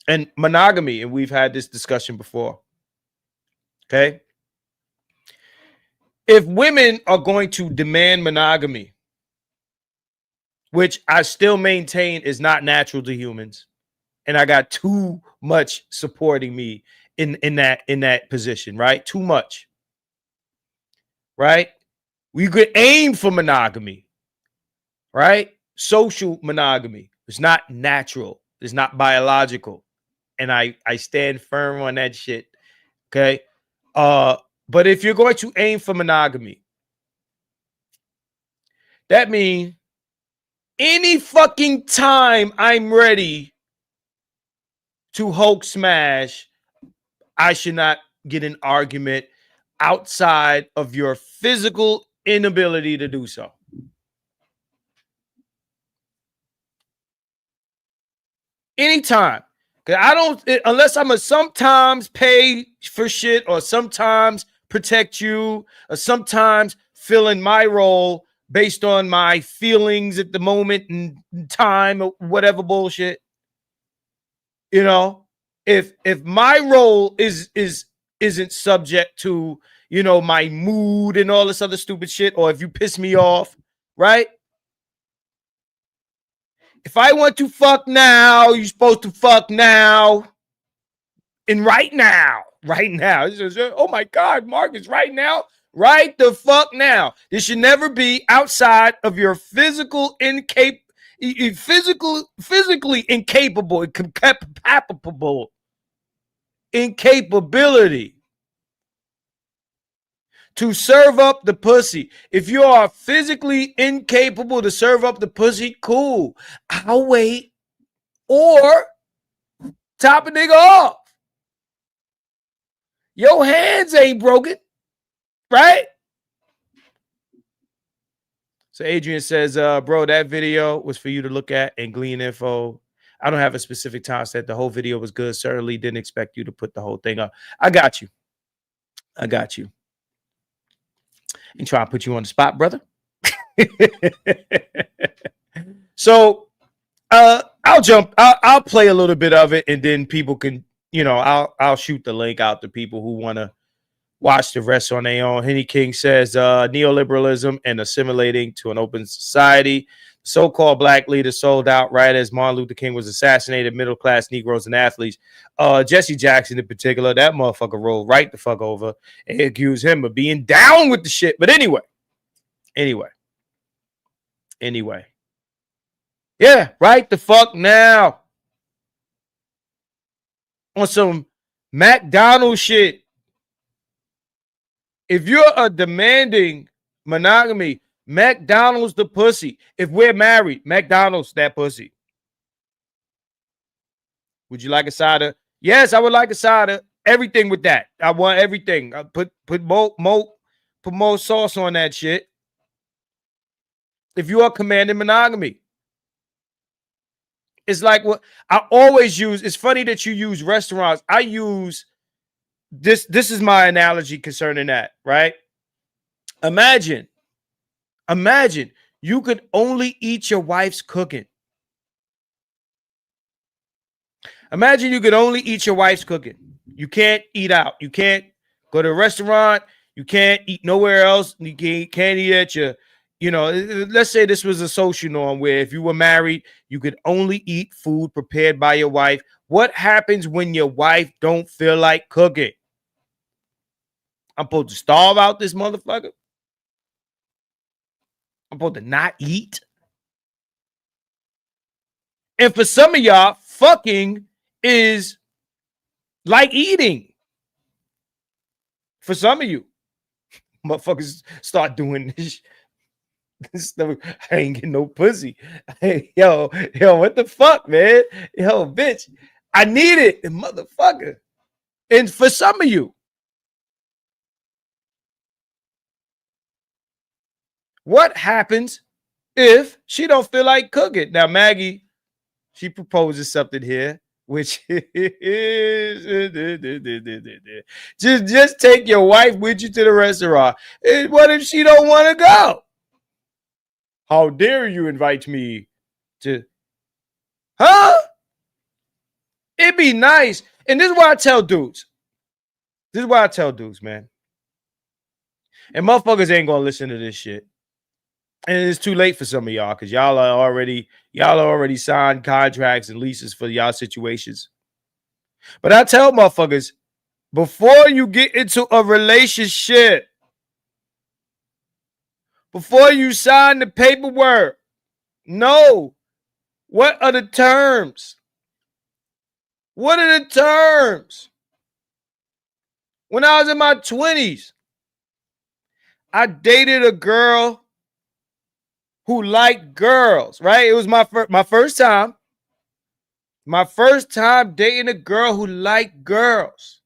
and monogamy, and we've had this discussion before. Okay. If women are going to demand monogamy, which I still maintain is not natural to humans, and I got too much supporting me in that position, right? Too much. Right? We could aim for monogamy, right? Social monogamy. It's not natural. It's not biological. And I stand firm on that shit. Okay. But if you're going to aim for monogamy, that means any fucking time I'm ready to Hulk smash, I should not get an argument outside of your physical inability to do so. Anytime. Cause I don't, unless I'm a sometimes pay for shit or sometimes protect you or sometimes fill in my role based on my feelings at the moment and time or whatever bullshit. You know, if my role isn't subject to, you know, my mood and all this other stupid shit, or if you piss me off, right? If I want to fuck now, you're supposed to fuck now. And right now. Oh my God, Marcus, right now. Right the fuck now. This should never be outside of your physically incapable, incapability to serve up the pussy. If you are physically incapable to serve up the pussy, cool. I'll wait. Or top a nigga off. Your hands ain't broken, right? So Adrian says, bro, that video was for you to look at and glean info. I don't have a specific time set. The whole video was good. Certainly didn't expect you to put the whole thing up. I got you. And try to put you on the spot, brother. So I'll play a little bit of it, and then people can, you know, I'll shoot the link out to people who want to watch the rest on their own. Henny King says neoliberalism and assimilating to an open society. So-called black leaders sold out right as Martin Luther King was assassinated, middle-class Negroes and athletes. Jesse Jackson in particular, that motherfucker rolled right the fuck over and accused him of being down with the shit. But anyway. Yeah, right the fuck now. on some McDonald's shit. If you're a demanding monogamy, McDonald's the pussy. If we're married, McDonald's that pussy. Would you like a side of? Yes, I would like a side of everything with that. I want everything. I put more sauce on that shit. If you are commanding monogamy, it's like what I always use. It's funny that you use restaurants. I use this. This is my analogy concerning that, right? Imagine you could only eat your wife's cooking. Imagine you could only eat your wife's cooking. You can't eat out. You can't go to a restaurant. You can't eat nowhere else. You can't eat at your, let's say this was a social norm where if you were married, you could only eat food prepared by your wife. What happens when your wife don't feel like cooking? I'm supposed to starve out this motherfucker? I'm supposed to not eat? And for some of y'all, fucking is like eating. For some of you, motherfuckers start doing this stuff. I ain't getting no pussy. Hey, yo, what the fuck, man? Yo, bitch, I need it, motherfucker. And for some of you, what happens if she don't feel like cooking? Now, Maggie, she proposes something here, which is just take your wife with you to the restaurant. And what if she don't want to go? How dare you invite me to? Huh? It'd be nice. And this is why I tell dudes. Man. And motherfuckers ain't gonna listen to this shit. And it's too late for some of y'all because y'all are already signed contracts and leases for y'all situations. But I tell motherfuckers, before you get into a relationship, before you sign the paperwork, know what are the terms? What are the terms? When I was in my 20s, I dated a girl who liked girls, right? It was my first time. My first time dating a girl who liked girls.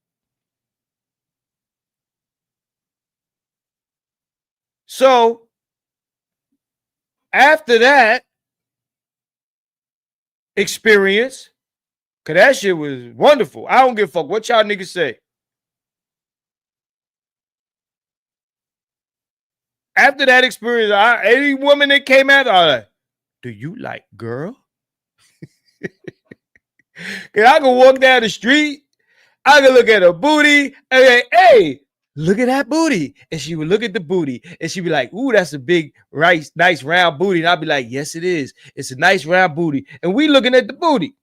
So, after that experience, because that shit was wonderful. I don't give a fuck what y'all niggas say. After that experience, any woman that came out, I like, do you like girl? Cause I can walk down the street, I can look at her booty, and like, hey, look at that booty. And she would look at the booty, and she'd be like, ooh, that's a big, nice round booty. And I'd be like, yes, it is. It's a nice round booty. And we looking at the booty.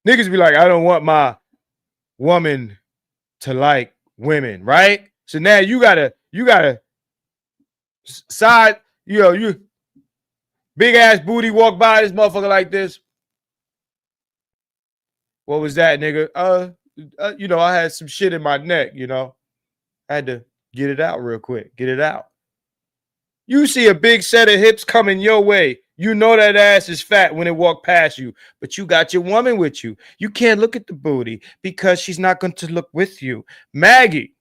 Niggas be like, I don't want my woman to like women, right? So now you gotta side, you big ass booty walk by this motherfucker like this. What was that, nigga? I had some shit in my neck, I had to get it out real quick. Get it out. You see a big set of hips coming your way. You know that ass is fat when it walk past you, but you got your woman with you. You can't look at the booty because she's not going to look with you. Maggie,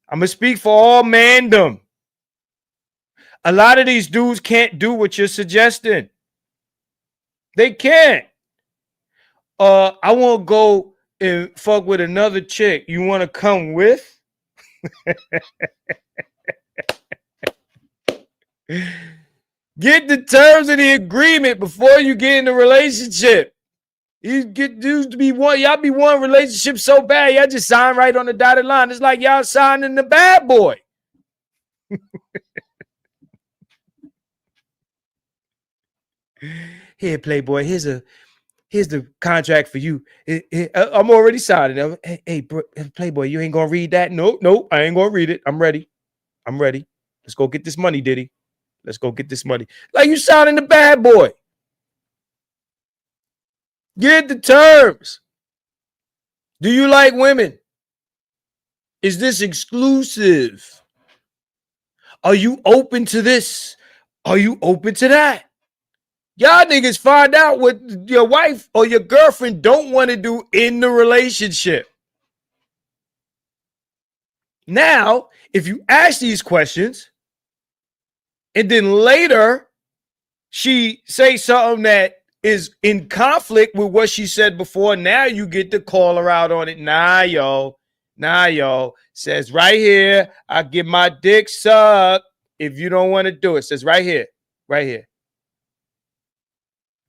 I'm going to speak for all mandom. A lot of these dudes can't do what you're suggesting. They can't. I want to go and fuck with another chick. You want to come with? Get the terms of the agreement before you get in the relationship. You get dudes to be one. Y'all be one relationship so bad, y'all just sign right on the dotted line. It's like y'all signing the bad boy. Here, Playboy. Here's the contract for you. I'm already signing. Hey, Playboy, you ain't gonna read that? Nope, I ain't gonna read it. I'm ready. Let's go get this money, Diddy. Let's go get this money. Like you signing the bad boy. Get the terms. Do you like women? Is this exclusive? Are you open to this? Are you open to that? Y'all niggas find out what your wife or your girlfriend don't want to do in the relationship. Now, if you ask these questions and then later she say something that is in conflict with what she said before, now you get to call her out on it. Nah, yo. Says right here, I get my dick sucked if you don't want to do it. Says right here.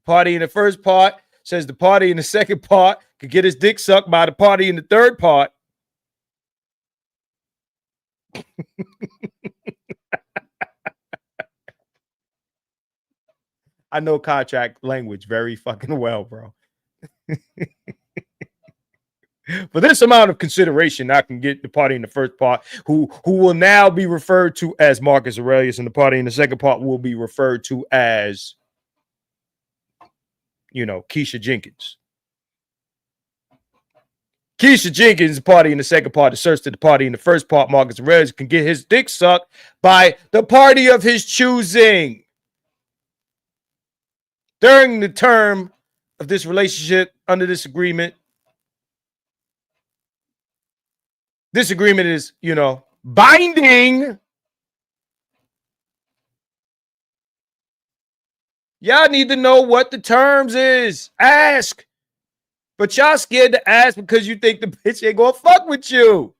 Party in the first part says the party in the second part could get his dick sucked by the party in the third part. I know contract language very fucking well, bro. For this amount of consideration, I can get the party in the first part, who will now be referred to as Marcus Aurelius, and the party in the second part will be referred to as, Keisha Jenkins. Keisha Jenkins, the party in the second part, asserts that the party in the first part, Marcus Aurelius, can get his dick sucked by the party of his choosing. During the term of this relationship, under this agreement is, binding. Y'all need to know what the terms is. Ask. But y'all scared to ask because you think the bitch ain't gonna fuck with you.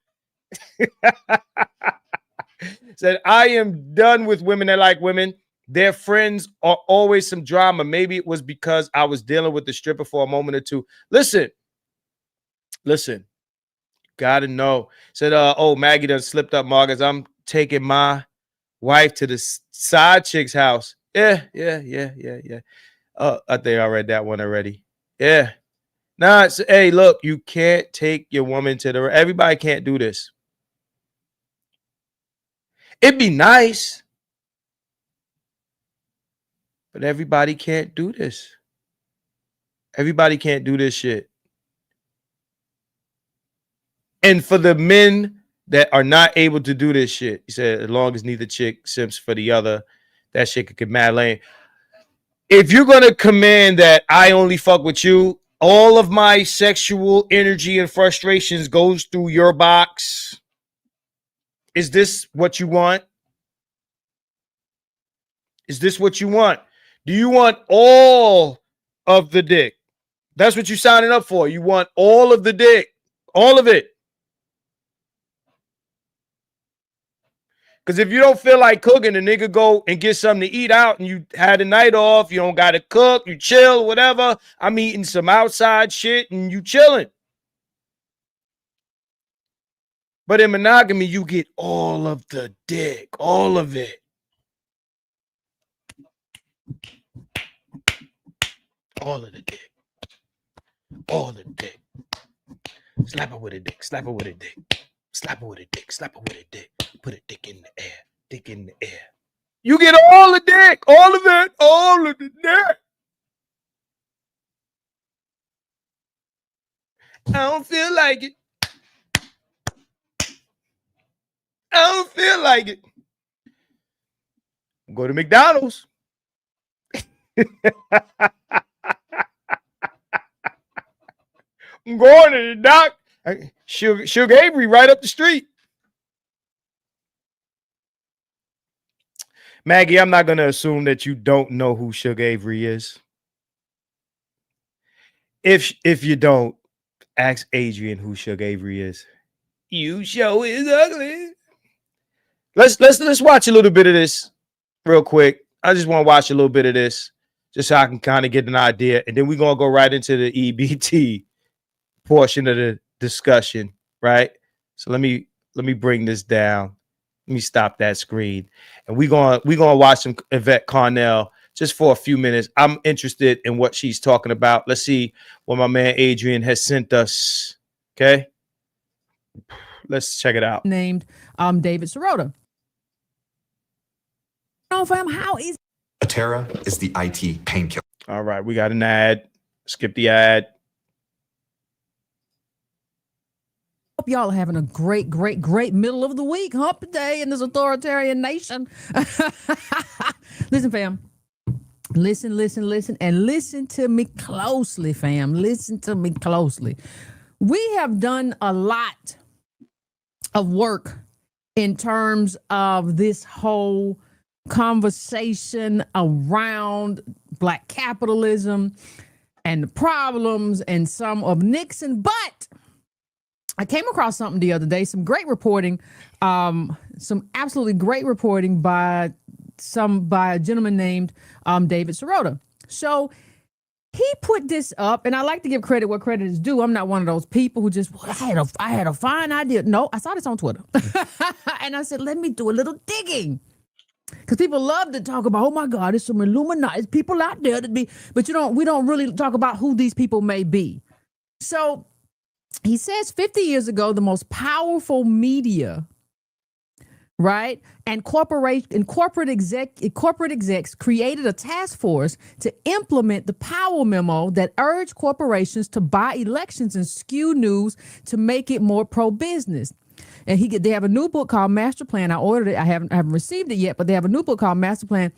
Said, I am done with women that like women. Their friends are always some drama. Maybe it was because I was dealing with the stripper for a moment or two. Listen. Gotta know. Said, Maggie done slipped up, Marcus. I'm taking my wife to the side chick's house. Yeah. I think I read that one already. Yeah. Nah, hey, look, you can't take your woman to everybody can't do this. It'd be nice, but everybody can't do this. Everybody can't do this shit. And for the men that are not able to do this shit, he said, as long as neither chick simps for the other, that shit could get mad lame. If you're going to command that I only fuck with you, all of my sexual energy and frustrations goes through your box. Is this what you want? Is this what you want? Do you want all of the dick? That's what you're signing up for. You want all of the dick. All of it. Because if you don't feel like cooking, the nigga go and get something to eat out and you had a night off, you don't got to cook, you chill, whatever. I'm eating some outside shit and you chilling. But in monogamy, you get all of the dick, all of it. All of the dick. All of the dick. Slap her with a dick, slap her with a dick. Slap her with a dick, slap her with a dick. Put a dick in the air, dick in the air. You get all the dick, all of it, all of the dick. I don't feel like it. I don't feel like it. Go to McDonald's. I'm going to the doc. Sugar Avery right up the street. Maggie, I'm not going to assume that you don't know who Sugar Avery is. If you don't, ask Adrian who Sugar Avery is. You show is ugly. Let's watch a little bit of this real quick. I just want to watch a little bit of this just so I can kind of get an idea. And then we're going to go right into the EBT portion of the discussion, right? So let me bring this down. Let me stop that screen. And we're gonna watch some Yvette Carnell just for a few minutes. I'm interested in what she's talking about. Let's see what my man Adrian has sent us. Okay. Let's check it out. Named David Sirota. Fam, how easy? Atera is the IT painkiller. All right, we got an ad. Skip the ad. Hope y'all are having a great middle of the week hump day in this authoritarian nation. Listen, fam. Listen, and listen to me closely, fam. Listen to me closely. We have done a lot of work in terms of this whole conversation around Black capitalism and the problems and some of Nixon, but I came across something the other day, some great reporting, some absolutely great reporting by a gentleman named David Sirota. So he put this up, and I like to give credit where credit is due. I'm not one of those people who just, well, I had a fine idea. No, I saw this on Twitter. And I said, let me do a little digging. Because people love to talk about, oh my God, there's some Illuminati people out there that be, but we don't really talk about who these people may be. So he says 50 years ago, the most powerful media, right, and corporate execs created a task force to implement the power memo that urged corporations to buy elections and skew news to make it more pro-business. And they have a new book called Master Plan. I ordered it. I haven't received it yet, but they have a new book called Master Plan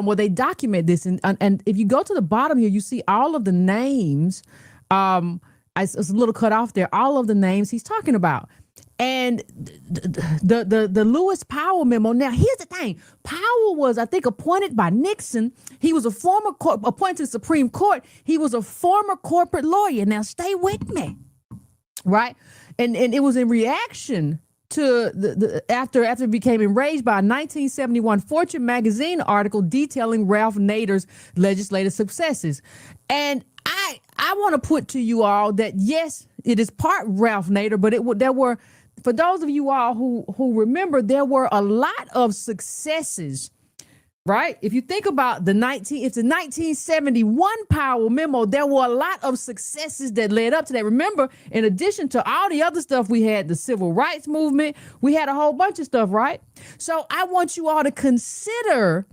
where they document this. And if you go to the bottom here, you see all of the names. It's a little cut off there. All of the names he's talking about. And the Lewis Powell memo. Now, here's the thing. Powell was, I think, appointed by Nixon. He was a former appointed to the Supreme Court. He was a former corporate lawyer. Now, stay with me. Right? And it was in reaction to after it became enraged by a 1971 Fortune magazine article detailing Ralph Nader's legislative successes. And I want to put to you all that, yes, it is part Ralph Nader, but there were, for those of you all who remember, there were a lot of successes, right? If you think about it's a 1971 Powell memo, there were a lot of successes that led up to that. Remember, in addition to all the other stuff, we had the civil rights movement. We had a whole bunch of stuff, right? So I want you all to consider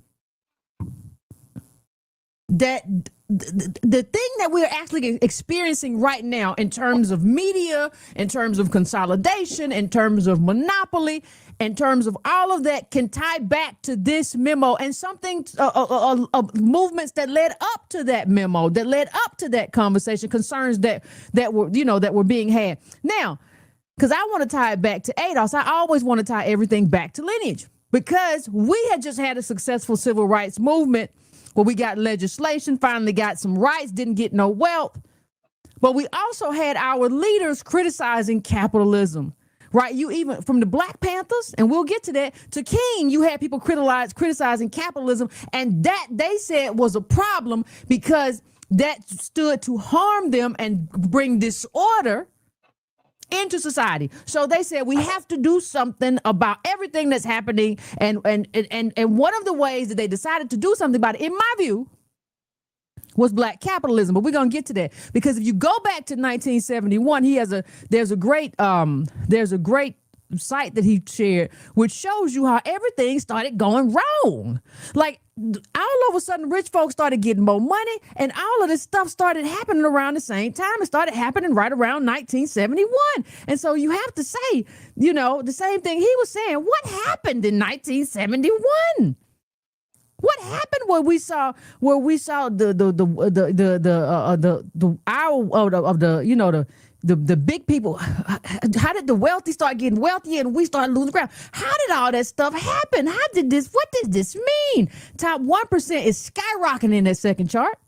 that the thing that we're actually experiencing right now in terms of media, in terms of consolidation, in terms of monopoly, in terms of all of that can tie back to this memo and something movements that led up to that memo, that led up to that conversation, concerns that were being had. Now, because I want to tie it back to ADOS, I always want to tie everything back to lineage, because we had just had a successful civil rights movement where we got legislation, finally got some rights, didn't get no wealth. But we also had our leaders criticizing capitalism, right? You even from the Black Panthers, and we'll get to that, to King, you had people criticizing capitalism, and that they said was a problem because that stood to harm them and bring disorder into society. So they said we have to do something about everything that's happening. And one of the ways that they decided to do something about it, in my view, was Black capitalism. But we're gonna get to that, because if you go back to 1971, there's a great site that he shared, which shows you how everything started going wrong. Like, all of a sudden, rich folks started getting more money, and all of this stuff started happening around the same time. It started happening right around 1971. And so you have to say, the same thing he was saying. What happened in 1971? What happened where we saw the big people? How did the wealthy start getting wealthy and we started losing ground? How did all that stuff happen? What does this mean? Top 1% is skyrocketing in that second chart.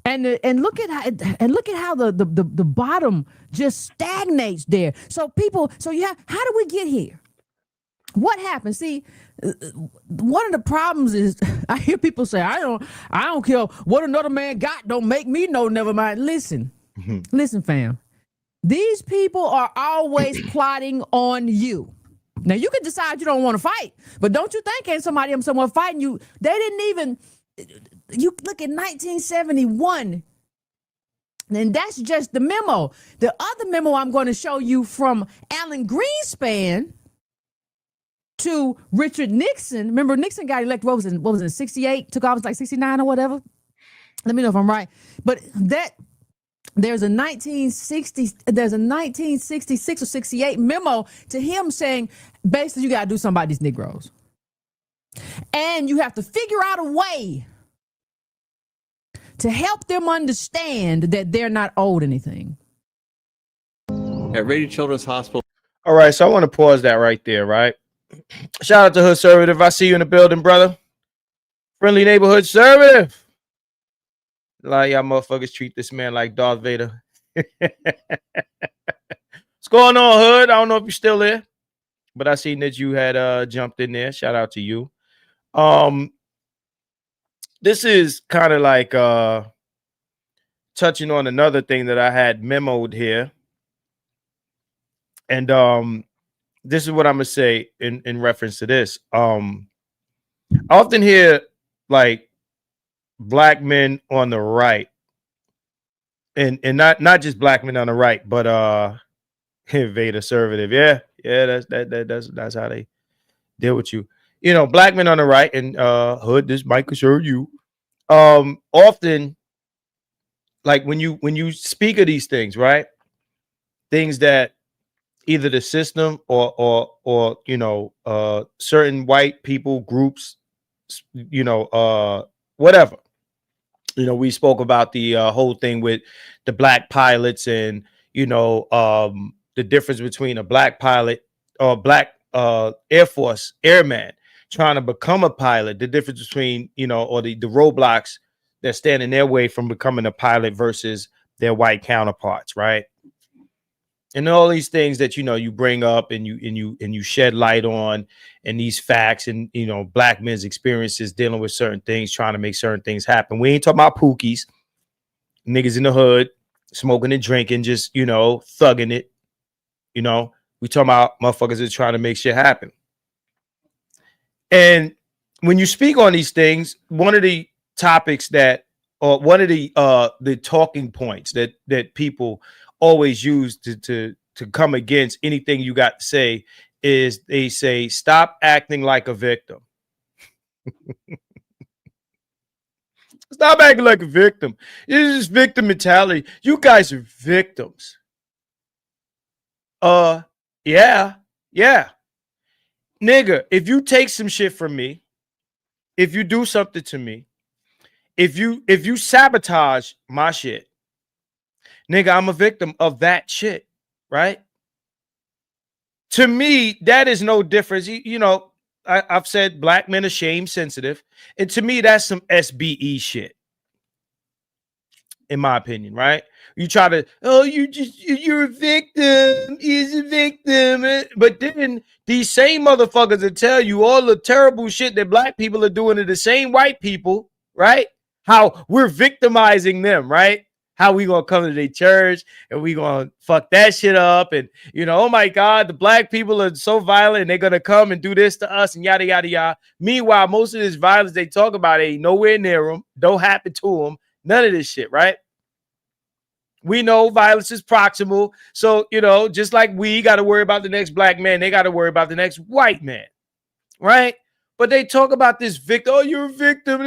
And look at how the bottom just stagnates there. How do we get here? What happened? See, one of the problems is I hear people say, I don't care what another man got, don't make me know, never mind. Listen, fam. These people are always plotting on you. Now, you can decide you don't want to fight, but don't you think ain't someone fighting you? They didn't even, you look at 1971, and that's just the memo. The other memo I'm going to show you from Alan Greenspan to Richard Nixon. Remember, Nixon got elected, what was it, 68? Took office like 69 or whatever. Let me know if I'm right. But that There's a 1966 or 68 memo to him saying, basically, you got to do something about these Negroes. And you have to figure out a way to help them understand that they're not owed anything. At Rady Children's Hospital. All right, so I want to pause that right there, right? Shout out to Hood Servative. I see you in the building, brother. Friendly neighborhood servative. A lot of y'all motherfuckers treat this man like Darth Vader. What's going on, Hood? I don't know if you're still there, but I seen that you had jumped in there. Shout out to you. This is kind of like touching on another thing that I had memoed here. And this is what I'm gonna say in reference to this. I often hear like black men on the right, and not just black men on the right, but Vader conservative. Yeah, that's how they deal with you. You know, black men on the right, and Hood, this might concern you. Often, like when you speak of these things, right? Things that either the system or you know, certain white people groups, you know, whatever. You know, we spoke about the whole thing with the black pilots, and you know, the difference between a black pilot or black Air Force airman trying to become a pilot, the difference between, you know, or the roadblocks that stand in their way from becoming a pilot versus their white counterparts, right? And all these things that, you know, you bring up and you shed light on, and these facts, and you know, black men's experiences dealing with certain things, trying to make certain things happen. We ain't talking about pookies, niggas in the hood smoking and drinking, just, you know, thugging it. You know, we talking about motherfuckers that trying to make shit happen. And when you speak on these things, one of the topics that, or one of the talking points that people always use to come against anything you got to say is they say, stop acting like a victim. Stop acting like a victim. This is victim mentality. You guys are victims. Yeah. Nigga, if you take some shit from me, if you do something to me, if you sabotage my shit, nigga, I'm a victim of that shit, right? To me, that is no difference. You know, I've said black men are shame sensitive, and to me, that's some SBE shit, in my opinion, right? You try to, oh, you're a victim, he's a victim. But then these same motherfuckers will tell you all the terrible shit that black people are doing to the same white people, right? How we're victimizing them, right? How we gonna come to their church and we gonna fuck that shit up, and you know, oh my God, the black people are so violent and they're gonna come and do this to us and yada yada yada. Meanwhile, most of this violence they talk about ain't nowhere near them, don't happen to them, none of this shit, right? We know violence is proximal, so you know, just like we got to worry about the next black man, they got to worry about the next white man, right? But they talk about this victim. Oh, you're a victim.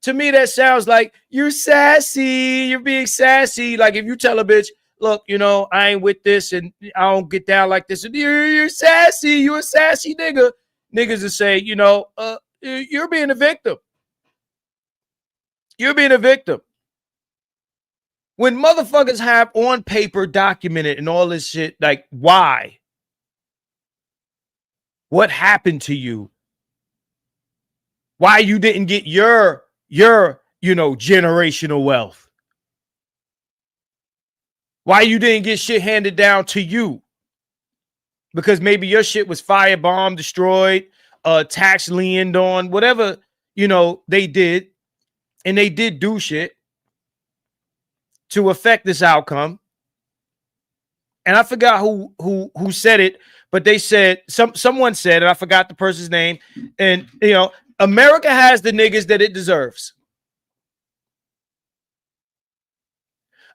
To me, that sounds like you're sassy. You're being sassy. Like if you tell a bitch, look, you know, I ain't with this and I don't get down like this. You're sassy. You're a sassy nigga. Niggas will say, you know, you're being a victim. You're being a victim. When motherfuckers have on paper documented and all this shit, like why? What happened to you? Why you didn't get your you know, generational wealth? Why you didn't get shit handed down to you? Because maybe your shit was firebombed, destroyed, tax liened on, whatever, you know, they did. And they did do shit to affect this outcome. And I forgot who said it, but they said, someone said, and I forgot the person's name, and you know, America has the niggas that it deserves.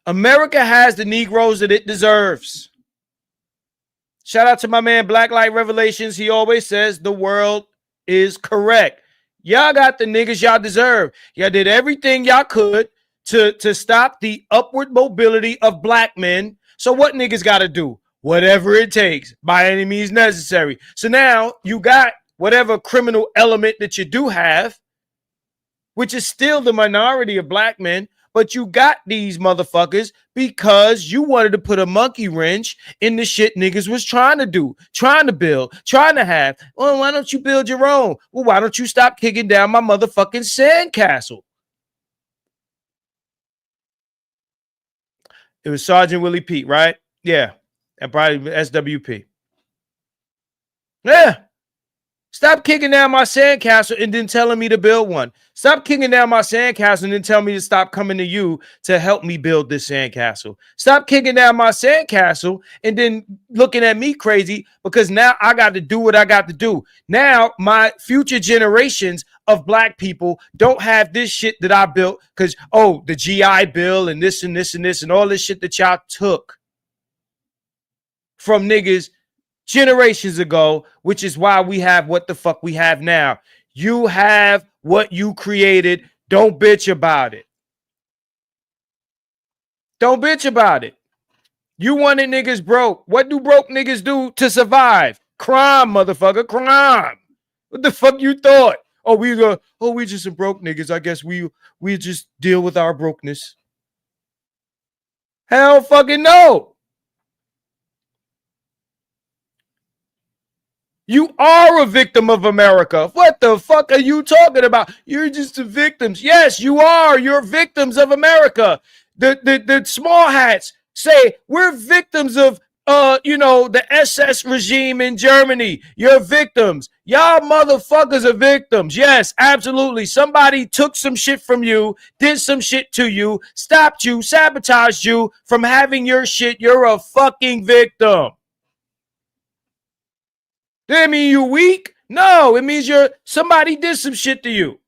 America has the Negroes that it deserves. Shout out to my man Black Light Revelations. He always says the world is correct. Y'all got the niggas y'all deserve. Y'all did everything y'all could to stop the upward mobility of black men. So what niggas got to do? Whatever it takes, by any means necessary. So now you got whatever criminal element that you do have, which is still the minority of black men, but you got these motherfuckers because you wanted to put a monkey wrench in the shit niggas was trying to do, trying to build, trying to have. Well, why don't you build your own? Well, why don't you stop kicking down my motherfucking sandcastle? It was Sergeant Willie Pete, right? Yeah. And probably SWP. Yeah. Stop kicking down my sandcastle and then telling me to build one. Stop kicking down my sandcastle and then tell me to stop coming to you to help me build this sandcastle. Stop kicking down my sandcastle and then looking at me crazy because now I got to do what I got to do. Now my future generations of black people don't have this shit that I built because, oh, the GI Bill and this and this and this and all this shit that y'all took from niggas generations ago, which is why we have what the fuck we have now. You have what you created. Don't bitch about it. Don't bitch about it. You wanted niggas broke. What do broke niggas do to survive? Crime, motherfucker, crime. What the fuck you thought? Oh, we just some broke niggas. I guess we just deal with our brokenness. Hell fucking no. You are a victim of America. What the fuck are you talking about? You're just the victims. Yes, you are. You're victims of America. The small hats say we're victims of the SS regime in Germany. You're victims. Y'all motherfuckers are victims. Yes, absolutely. Somebody took some shit from you, did some shit to you, stopped you, sabotaged you from having your shit. You're a fucking victim. That mean you weak? No, it means somebody did some shit to you.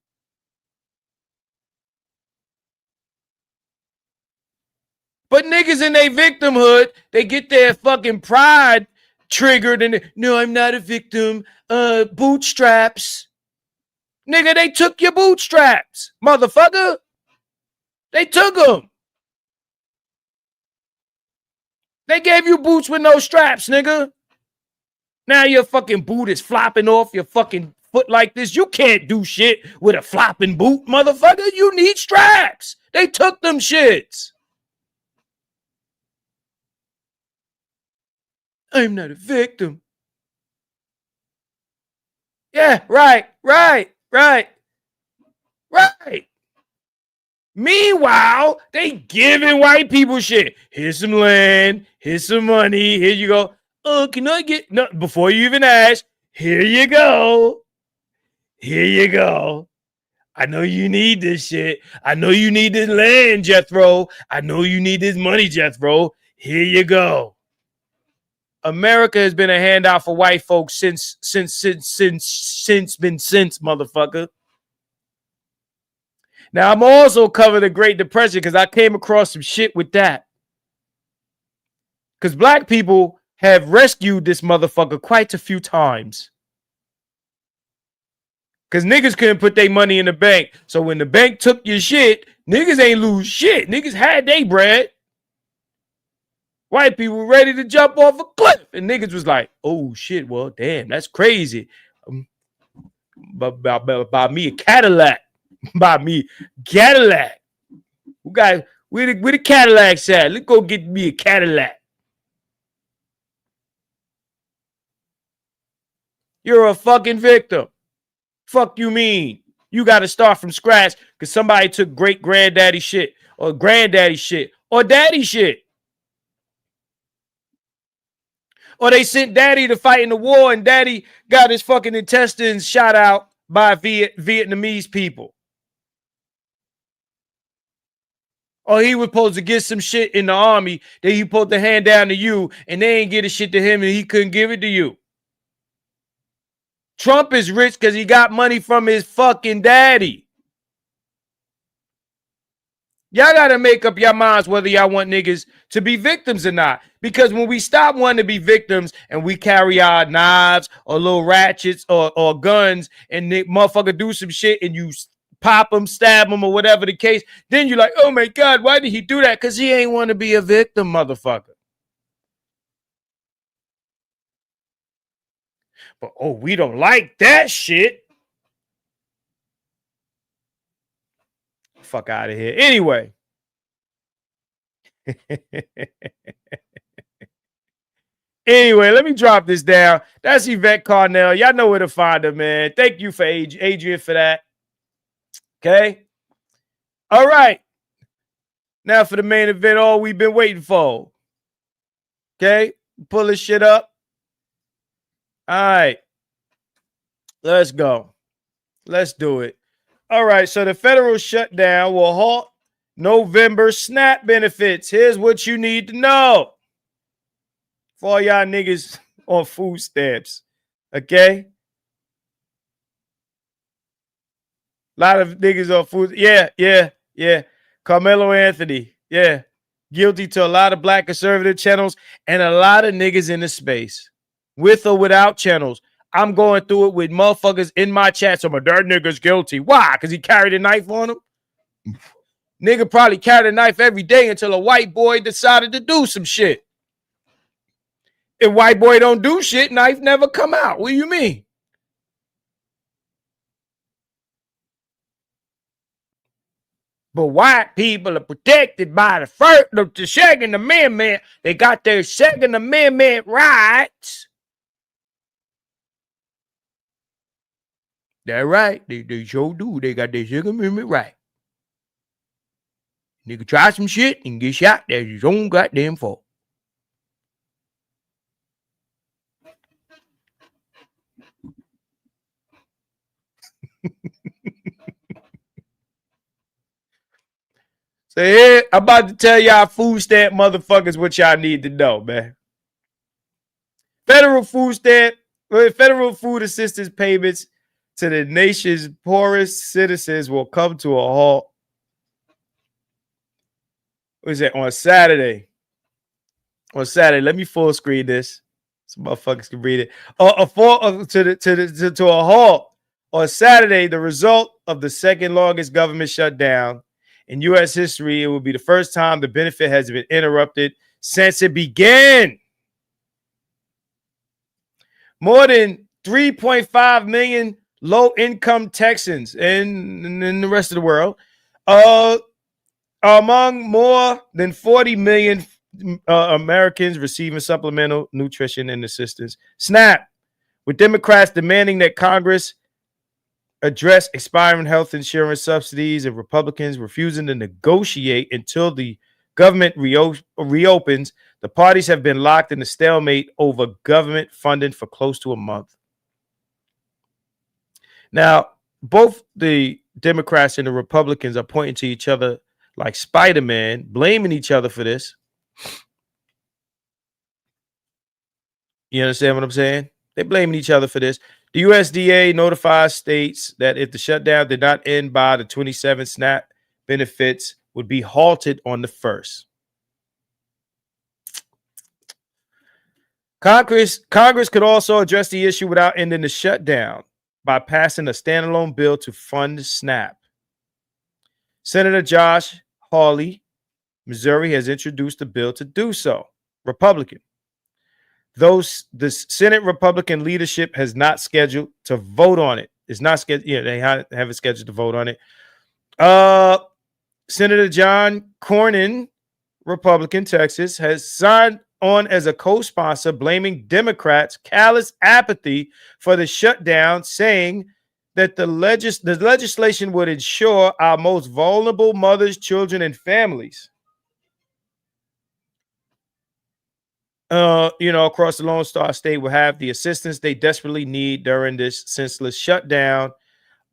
But niggas in their victimhood, they get their fucking pride triggered and no, I'm not a victim. Bootstraps. Nigga, they took your bootstraps, motherfucker. They took them. They gave you boots with no straps, nigga. Now your fucking boot is flopping off your fucking foot like this. You can't do shit with a flopping boot, motherfucker. You need straps. They took them shits. I'm not a victim. Yeah, right. Meanwhile, they giving white people shit. Here's some land. Here's some money. Here you go. Oh, can I get... No, before you even ask, here you go. Here you go. I know you need this shit. I know you need this land, Jethro. I know you need this money, Jethro. Here you go. America has been a handout for white folks since, motherfucker. Now, I'm also covering the Great Depression because I came across some shit with that. Because black people have rescued this motherfucker quite a few times. Because niggas couldn't put their money in the bank. So when the bank took your shit, niggas ain't lose shit. Niggas had their bread. White people were ready to jump off a cliff. And niggas was like, oh shit, well, damn, that's crazy. Buy me a Cadillac. Buy me Cadillac. Where the Cadillacs at? Let's go get me a Cadillac. You're a fucking victim. Fuck you mean? You got to start from scratch because somebody took great granddaddy shit or granddaddy shit or daddy shit. Or they sent daddy to fight in the war and daddy got his fucking intestines shot out by Vietnamese people. Or he was supposed to get some shit in the army that he supposed to hand down to you and they ain't get a shit to him and he couldn't give it to you. Trump is rich because he got money from his fucking daddy. Y'all got to make up your minds whether y'all want niggas to be victims or not. Because when we stop wanting to be victims and we carry our knives or little ratchets or guns and the motherfucker do some shit and you pop him, stab him, or whatever the case. Then you're like, oh my God, why did he do that? Because he ain't want to be a victim, motherfucker. But, oh, we don't like that shit. Fuck out of here. Anyway. Anyway, let me drop this down. That's Yvette Carnell. Y'all know where to find her, man. Thank you for Adrian for that. Okay. All right. Now for the main event, all we've been waiting for. Okay. Pull this shit up. All right. Let's go. Let's do it. All right. So the federal shutdown will halt November SNAP benefits. Here's what you need to know. For all y'all niggas on food stamps. Okay? A lot of niggas on food. Yeah. Carmelo Anthony. Yeah. Guilty to a lot of black conservative channels and a lot of niggas in the space. With or without channels. I'm going through it with motherfuckers in my chat. So my that nigga's guilty. Why? Because he carried a knife on him? Nigga probably carried a knife every day until a white boy decided to do some shit. If white boy don't do shit, knife never come out. What do you mean? But white people are protected by the Second Amendment. They got their Second Amendment rights. That's right. They sure do. They got their Second Amendment right. Nigga try some shit and get shot. That's his own goddamn fault. So here, I'm about to tell y'all food stamp motherfuckers what y'all need to know, man. Federal food assistance payments to the nation's poorest citizens will come to a halt. What is that? On Saturday. Let me full screen this. Some motherfuckers can read it. To a halt on Saturday, the result of the second longest government shutdown in U.S. history. It will be the first time the benefit has been interrupted since it began. More than 3.5 million low-income Texans and in the rest of the world among more than 40 million Americans receiving supplemental nutrition and assistance. SNAP, with Democrats demanding that Congress address expiring health insurance subsidies and Republicans refusing to negotiate until the government reopens. The parties have been locked in a stalemate over government funding for close to a month. Now, both the Democrats and the Republicans are pointing to each other like Spider-Man, blaming each other for this. You understand what I'm saying? They're blaming each other for this. The USDA notifies states that if the shutdown did not end by the 27th, SNAP benefits would be halted on the 1st. Congress could also address the issue without ending the shutdown by passing a standalone bill to fund SNAP. Senator Josh Hawley, Missouri, has introduced a bill to do so. Republican. Though the Senate Republican leadership has not scheduled to vote on it. It's not scheduled. Yeah, they haven't scheduled to vote on it. Senator John Cornyn, Republican, Texas, has signed on as a co-sponsor, blaming Democrats' callous apathy for the shutdown, saying that the legislation would ensure our most vulnerable mothers, children, and families, across the Lone Star State will have the assistance they desperately need during this senseless shutdown.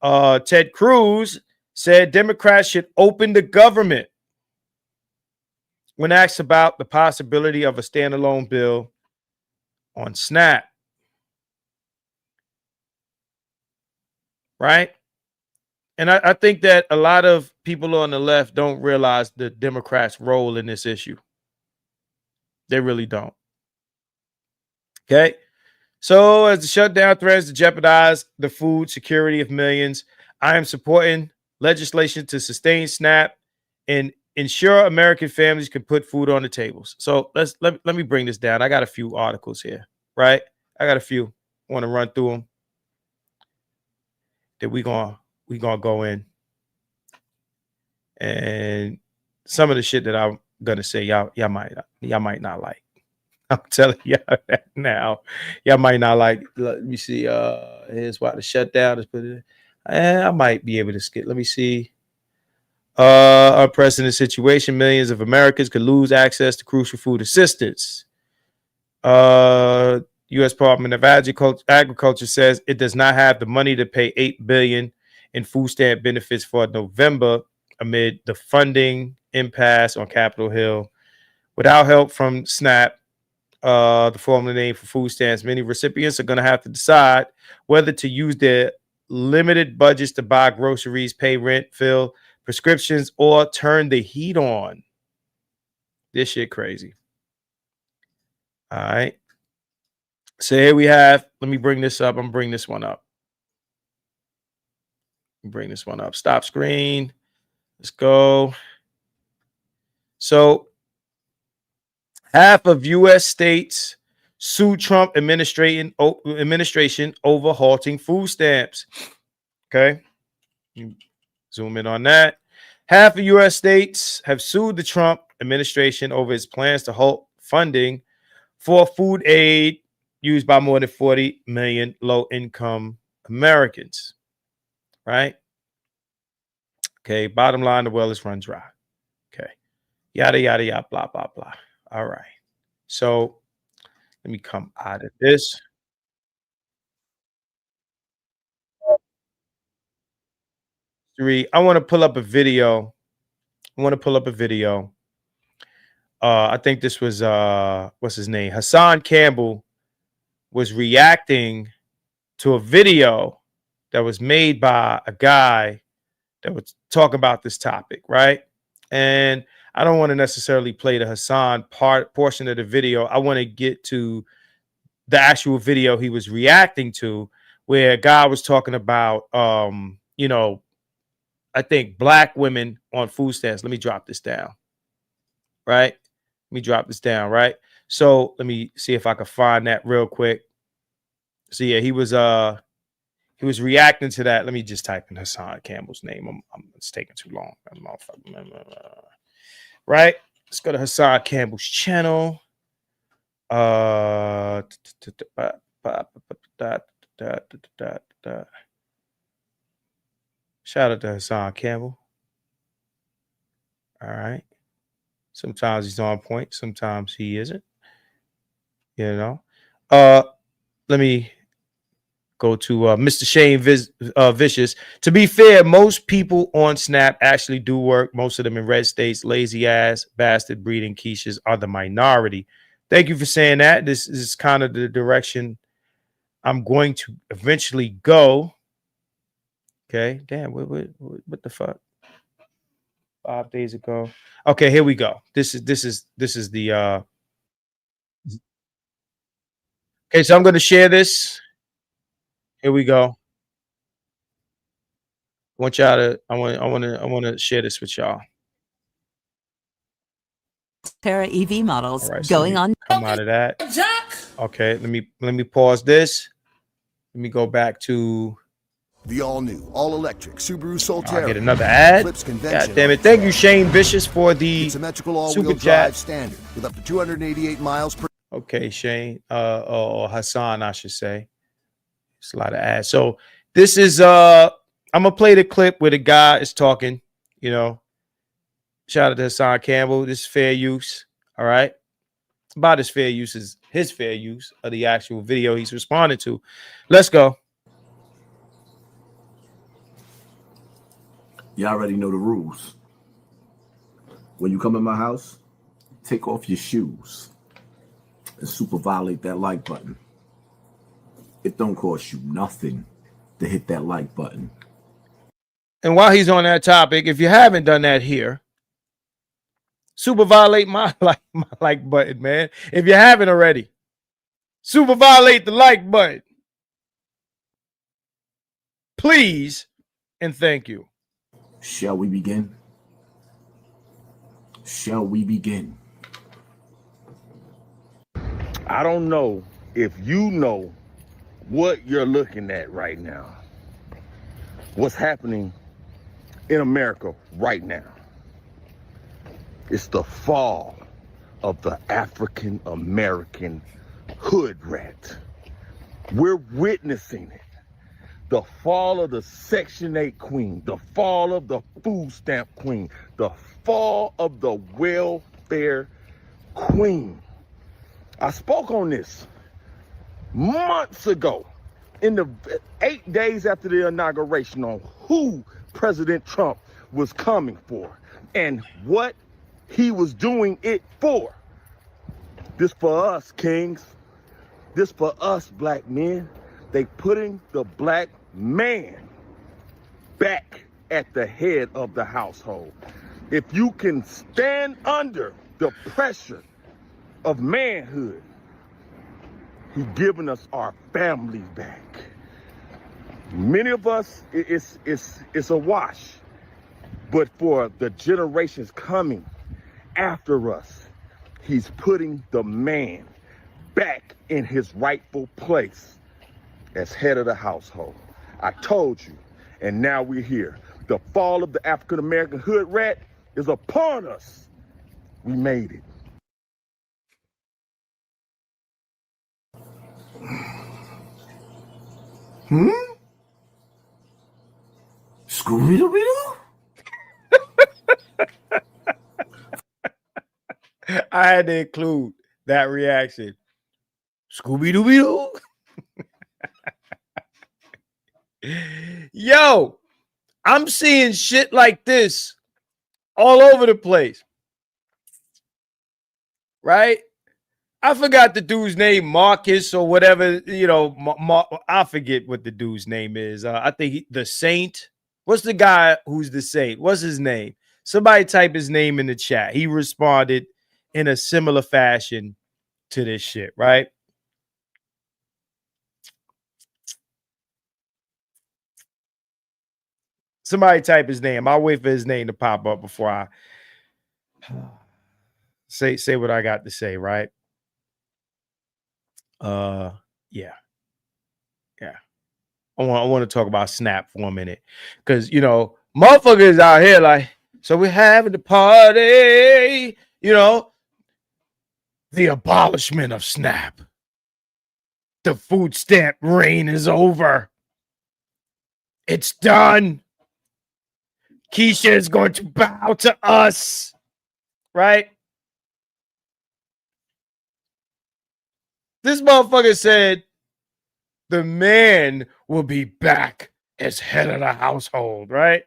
Ted Cruz said Democrats should open the government when asked about the possibility of a standalone bill on SNAP. Right? And I think that a lot of people on the left don't realize the Democrats' role in this issue. They really don't. Okay? So as the shutdown threatens to jeopardize the food security of millions, I am supporting legislation to sustain SNAP and ensure American families can put food on the tables. So let me bring this down. I got a few articles here, right? I got a few. I want to run through them. That we gonna go in, and some of the shit that I'm gonna say y'all might not like. I'm telling y'all that now. Y'all might not like. Let me see. Here's why the shutdown is put in. I might be able to skip. Let me see. Unprecedented situation. Millions of Americans could lose access to crucial food assistance. U.S. Department of Agriculture says it does not have the money to pay $8 billion in food stamp benefits for November amid the funding impasse on Capitol Hill. Without help from SNAP, the formula name for food stamps, many recipients are going to have to decide whether to use their limited budgets to buy groceries, pay rent, fill prescriptions, or turn the heat on. This shit crazy. All right. So here we have, let me bring this up. I'm gonna bring this one up. Stop screen. Let's go. So half of U.S. states sue Trump administration over halting food stamps. Okay. Zoom in on that. Half of U.S. states have sued the Trump administration over its plans to halt funding for food aid used by more than 40 million low-income Americans, right? Okay, bottom line, the well is run dry. Okay, yada, yada, yada, blah, blah, blah. All right, so let me come out of this. I want to pull up a video. I think this was, what's his name? Hassan Campbell was reacting to a video that was made by a guy that would talk about this topic, right? And I don't want to necessarily play the Hassan portion of the video. I want to get to the actual video he was reacting to, where a guy was talking about, you know, I think black women on food stamps. Let me drop this down, right? Right? So let me see if I can find that real quick. So yeah, he was reacting to that. Let me just type in Hassan Campbell's name. It's taking too long. Right? Let's go to Hassan Campbell's channel. Shout out to Hassan Campbell. All right. Sometimes he's on point, sometimes he isn't. You know. Let me go to Mr. Shane Vicious. To be fair, most people on SNAP actually do work. Most of them in red states. Lazy ass, bastard breeding quiches are the minority. Thank you for saying that. This is kind of the direction I'm going to eventually go. Okay. Damn, what the fuck? 5 days ago. Okay, here we go. This is the okay, so I'm going to share this. Here we go. I want to share this with y'all. Terra EV models All right, so going on. Come out of that. Okay, let me pause this. Let me go back to the all-new, all-electric Subaru Solterra. I'll get another ad. God damn it. Thank you, Shane Vicious, for the symmetrical all-wheel super drive chat. standard with up to 288 miles per. Okay, Shane, or Hassan, I should say. It's a lot of ads. So this is I'm gonna play the clip where the guy is talking, you know. Shout out to Hassan Campbell. This is fair use. All right. About as fair use as his fair use of the actual video he's responding to. Let's go. You already know the rules. When you come in my house, take off your shoes and super violate that like button. It don't cost you nothing to hit that like button. And while he's on that topic, if you haven't done that here, super violate my like button, man. If you haven't already, super violate the like button. Please and thank you. Shall we begin? Shall we begin? I don't know if you know what you're looking at right now. What's happening in America right now? It's the fall of the African American hood rat. We're witnessing it. The fall of the Section 8 queen, the fall of the food stamp queen, the fall of the welfare queen. I spoke on this months ago, in the 8 days after the inauguration, on who President Trump was coming for and what he was doing it for. This for us, kings. This for us, black men. They putting the black man back at the head of the household. If you can stand under the pressure of manhood, he's giving us our families back. Many of us, it's a wash. But for the generations coming after us, he's putting the man back in his rightful place as head of the household. I told you, and now we're here. The fall of the African American hood rat is upon us. We made it. Scooby-Doo? I had to include that reaction. Scooby-Doo. Yo, I'm seeing shit like this all over the place. Right? I forgot the dude's name, Marcus or whatever, you know, I forget what the dude's name is. I think the Saint. What's the guy who's the Saint? What's his name? Somebody type his name in the chat. He responded in a similar fashion to this shit, right? Somebody type his name. I'll wait for his name to pop up before I say what I got to say, right? Yeah. I want to talk about Snap for a minute. Because, you know, motherfuckers out here like, so we're having the party, you know, the abolishment of Snap. The food stamp reign is over. It's done. Keisha is going to bow to us. Right? This motherfucker said the man will be back as head of the household, right?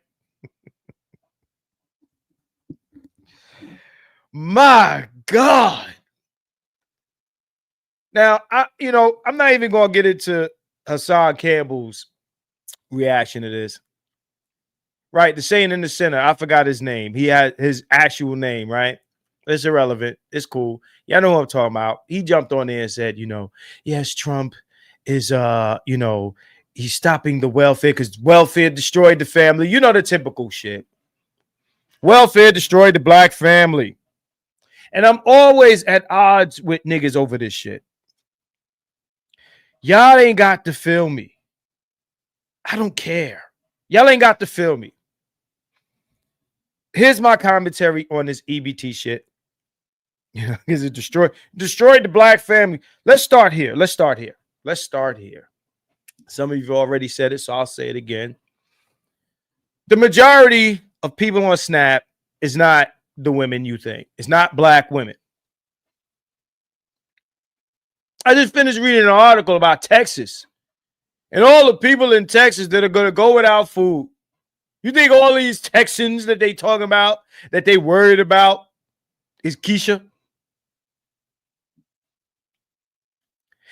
My God. Now, I'm not even going to get into Hassan Campbell's reaction to this. Right? The saying in the center, I forgot his name. He had his actual name, right? It's irrelevant. It's cool. Y'all know what I'm talking about. He jumped on there and said, yes, Trump is, he's stopping the welfare because welfare destroyed the family. You know, the typical shit. Welfare destroyed the black family. And I'm always at odds with niggas over this shit. Y'all ain't got to feel me. I don't care. Y'all ain't got to feel me. Here's my commentary on this EBT shit. Is it destroyed the black family? Let's start here. Some of you already said it, so I'll say it again. The majority of people on Snap is not the women you think. It's not black women. I just finished reading an article about Texas and all the people in Texas that are going to go without food. You think all these Texans that they talking about, that they worried about, is Keisha?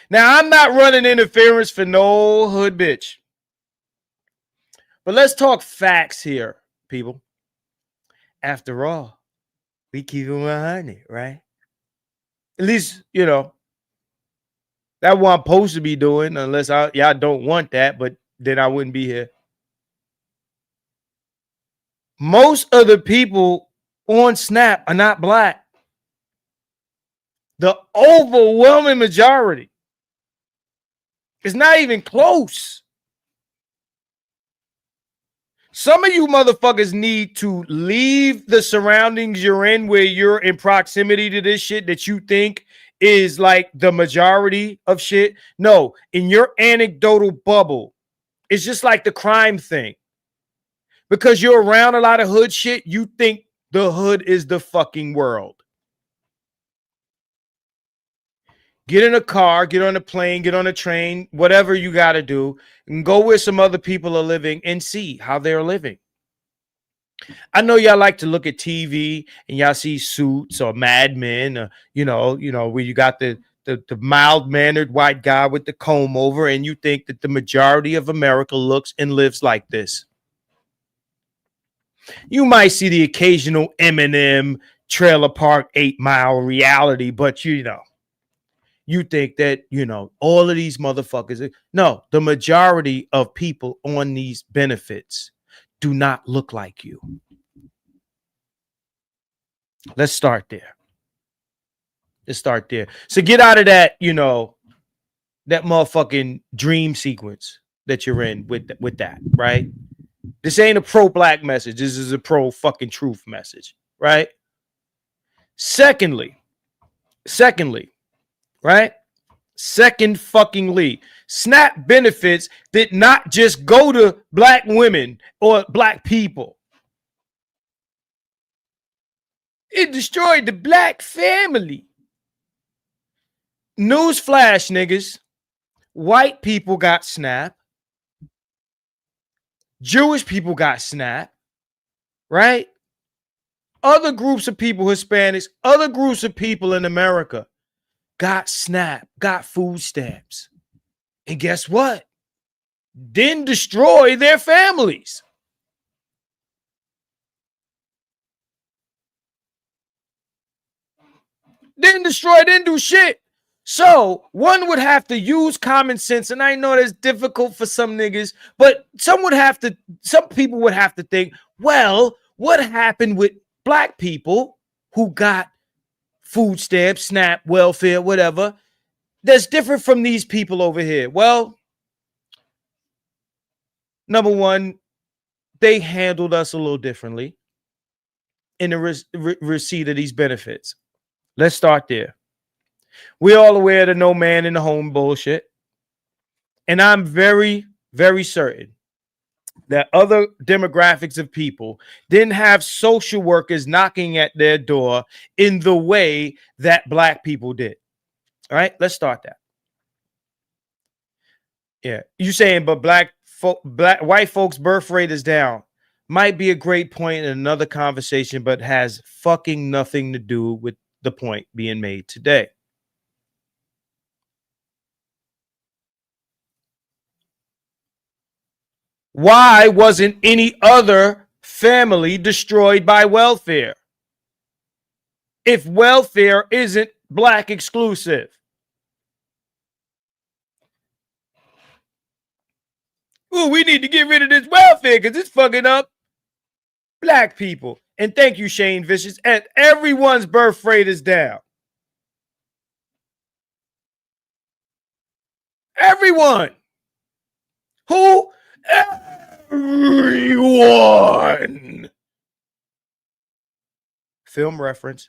Now, I'm not running interference for no hood bitch. But let's talk facts here, people. After all, we keep it 100, right? At least, that's what I'm supposed to be doing, unless y'all don't want that, but then I wouldn't be here. most of the people on Snap are not black. The overwhelming majority. It's not even close. Some of you motherfuckers need to leave the surroundings you're in where you're in proximity to this shit that you think is like the majority of shit. No, in your anecdotal bubble, it's just like the crime thing. Because you're around a lot of hood shit, you think the hood is the fucking world. Get in a car, get on a plane, get on a train, whatever you got to do, and go where some other people are living and see how they're living. I know y'all like to look at TV and y'all see Suits or Mad Men, you know, where you got the mild-mannered white guy with the comb over, and you think that the majority of America looks and lives like this. You might see the occasional Eminem Trailer Park 8 Mile reality, but you think that, all of these motherfuckers. No, the majority of people on these benefits do not look like you. Let's start there. So get out of that, that motherfucking dream sequence that you're in with that, right? This ain't a pro-black message. This is a pro-fucking truth message, right? Secondly, right? Second fucking lead. SNAP benefits did not just go to black women or black people. It destroyed the black family. Newsflash, niggas. White people got SNAP. Jewish people got SNAP. Right? Other groups of people, Hispanics, other groups of people in America got SNAP, got food stamps. And guess what? Didn't destroy their families. Didn't do shit. So one would have to use common sense, and I know that's difficult for some niggas, but some people would have to think, well, what happened with black people who got food stamps, SNAP, welfare, whatever, that's different from these people over here? Well, number one, they handled us a little differently in the receipt of these benefits. Let's start there. We're all aware of the no man in the home bullshit. And I'm very, very certain that other demographics of people didn't have social workers knocking at their door in the way that black people did. All right, let's start that. Yeah, you saying, but white folks' birth rate is down. Might be a great point in another conversation, but has fucking nothing to do with the point being made today. Why wasn't any other family destroyed by welfare? If welfare isn't black exclusive. Ooh, we need to get rid of this welfare because it's fucking up black people. And thank you, Shane Vicious. And everyone's birth rate is down. Everyone. Who? Everyone. Film reference.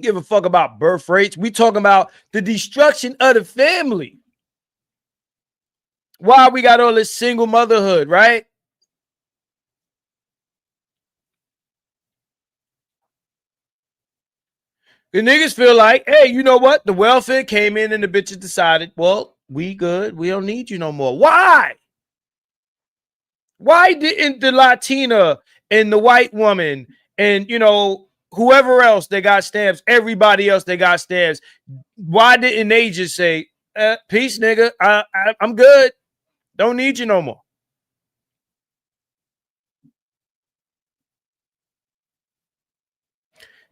Give a fuck about birth rates. We talking about the destruction of the family. Why we got all this single motherhood, right? The niggas feel like, hey, you know what? The welfare came in and the bitches decided, well, we good. We don't need you no more. Why? Why didn't the Latina and the white woman and, whoever else they got stamps, everybody else they got stamps, why didn't they just say, peace, nigga, I'm good. Don't need you no more.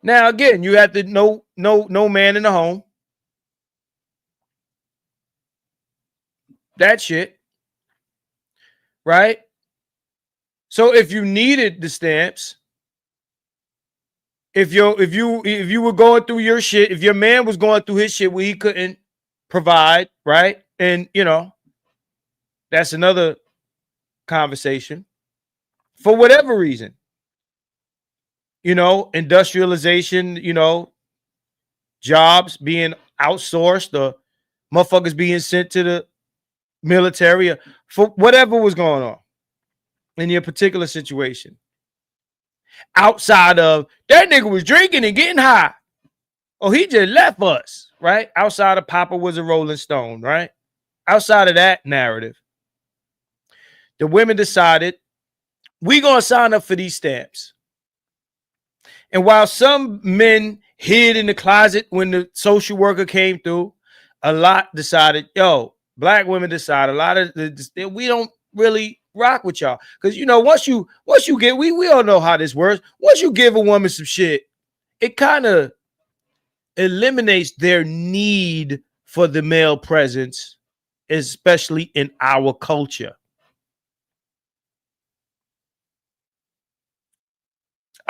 Now, again, you have to no man in the home. that shit. Right? So if you needed the stamps, if you were going through your shit, if your man was going through his shit where he couldn't provide, right? And that's another conversation. For whatever reason, industrialization, jobs being outsourced, or motherfuckers being sent to the military, or for whatever was going on in your particular situation. Outside of that nigga was drinking and getting high. Oh, he just left us, right? Outside of Papa was a Rolling Stone, right? Outside of that narrative, the women decided we gonna sign up for these stamps. And while some men hid in the closet when the social worker came through, a lot decided, black women decided, a lot of we don't really rock with y'all. Because once you get, we all know how this works. Once you give a woman some shit, it kind of eliminates their need for the male presence, especially in our culture.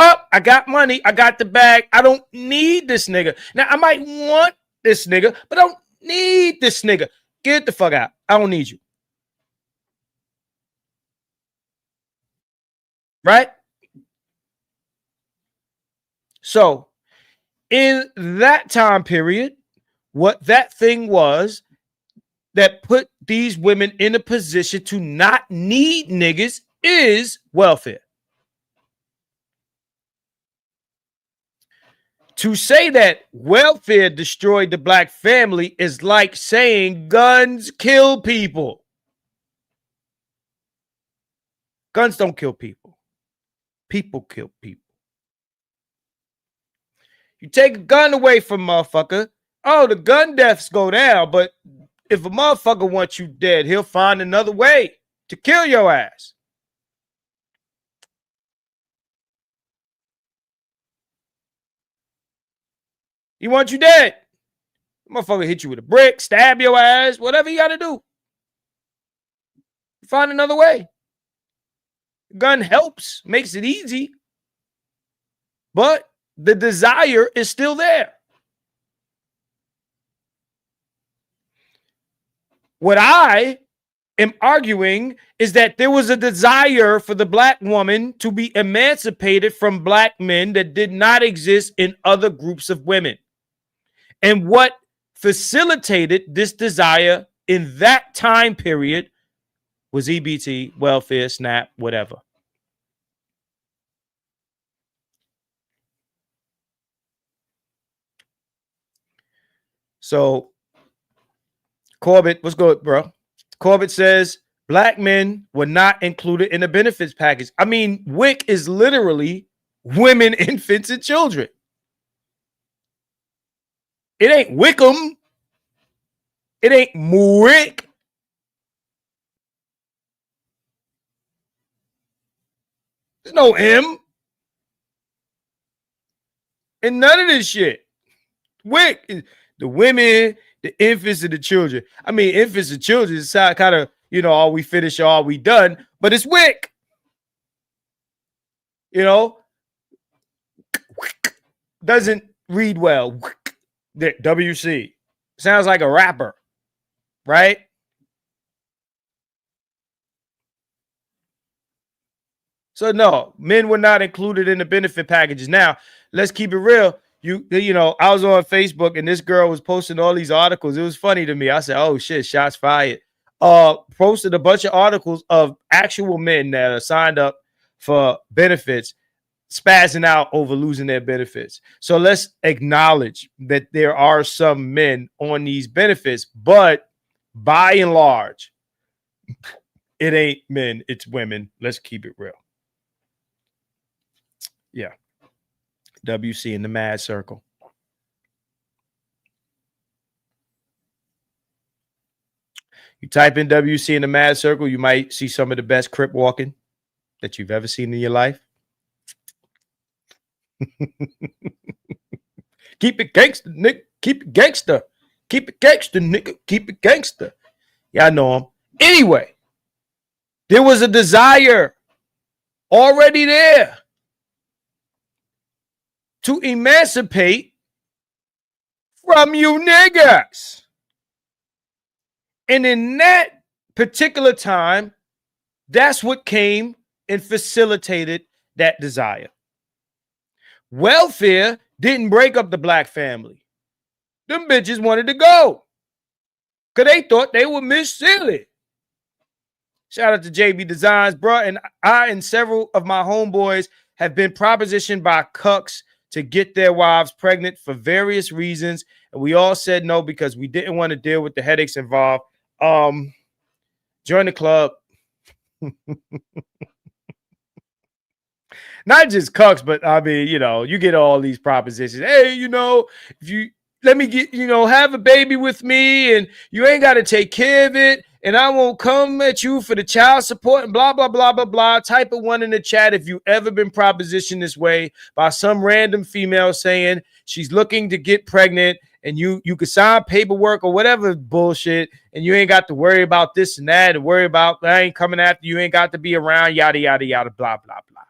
Oh, I got money. I got the bag. I don't need this nigga. Now, I might want this nigga, but I don't need this nigga. Get the fuck out. I don't need you. Right? So, in that time period, what that thing was that put these women in a position to not need niggas is welfare. To say that welfare destroyed the black family is like saying guns kill people. Guns don't kill people. People kill people. You take a gun away from a motherfucker, the gun deaths go down. But if a motherfucker wants you dead, he'll find another way to kill your ass. He wants you dead. Motherfucker hit you with a brick, stab your ass, whatever you got to do. Find another way. Gun helps, makes it easy. But the desire is still there. What I am arguing is that there was a desire for the black woman to be emancipated from black men that did not exist in other groups of women. And what facilitated this desire in that time period was EBT, welfare, SNAP, whatever. So, Corbett, what's good, bro? Corbett says black men were not included in the benefits package. I mean, WIC is literally women, infants, and children. It ain't Wickham. It ain't Wick. There's no M. And none of this shit. WIC is the women, the infants, and the children. I mean, infants and children is kind of, are we finished or are we done? But it's WIC. Doesn't read well. WC. Sounds like a rapper, right? So no, men were not included in the benefit packages. Now, let's keep it real. I was on Facebook and this girl was posting all these articles. It was funny to me. I said, oh shit, shots fired. Posted a bunch of articles of actual men that are signed up for benefits, spazzing out over losing their benefits. So let's acknowledge that there are some men on these benefits, but by and large, it ain't men, it's women. Let's keep it real. Yeah. WC in the mad circle. You type in WC in the mad circle, you might see some of the best crip walking that you've ever seen in your life. Keep it gangster, nigga. Keep it gangster. Keep it gangster, nigga. Keep it gangster. Yeah, I know him. Anyway, there was a desire already there to emancipate from you niggas. And in that particular time, that's what came and facilitated that desire. Welfare didn't break up the black family. Them bitches wanted to go because they thought they were Miss Silly. Shout out to JB Designs, bro. And I and several of my homeboys have been propositioned by cucks to get their wives pregnant for various reasons. And we all said no because we didn't want to deal with the headaches involved. Join the club. Not just cucks, but I mean, you get all these propositions. Hey, if you let me get, have a baby with me and you ain't got to take care of it and I won't come at you for the child support and blah, blah, blah, blah, blah. Type of one in the chat if you ever been propositioned this way by some random female saying she's looking to get pregnant and you could sign paperwork or whatever bullshit and you ain't got to worry about this and that and worry about I ain't coming after you, ain't got to be around, yada, yada, yada, blah, blah, blah.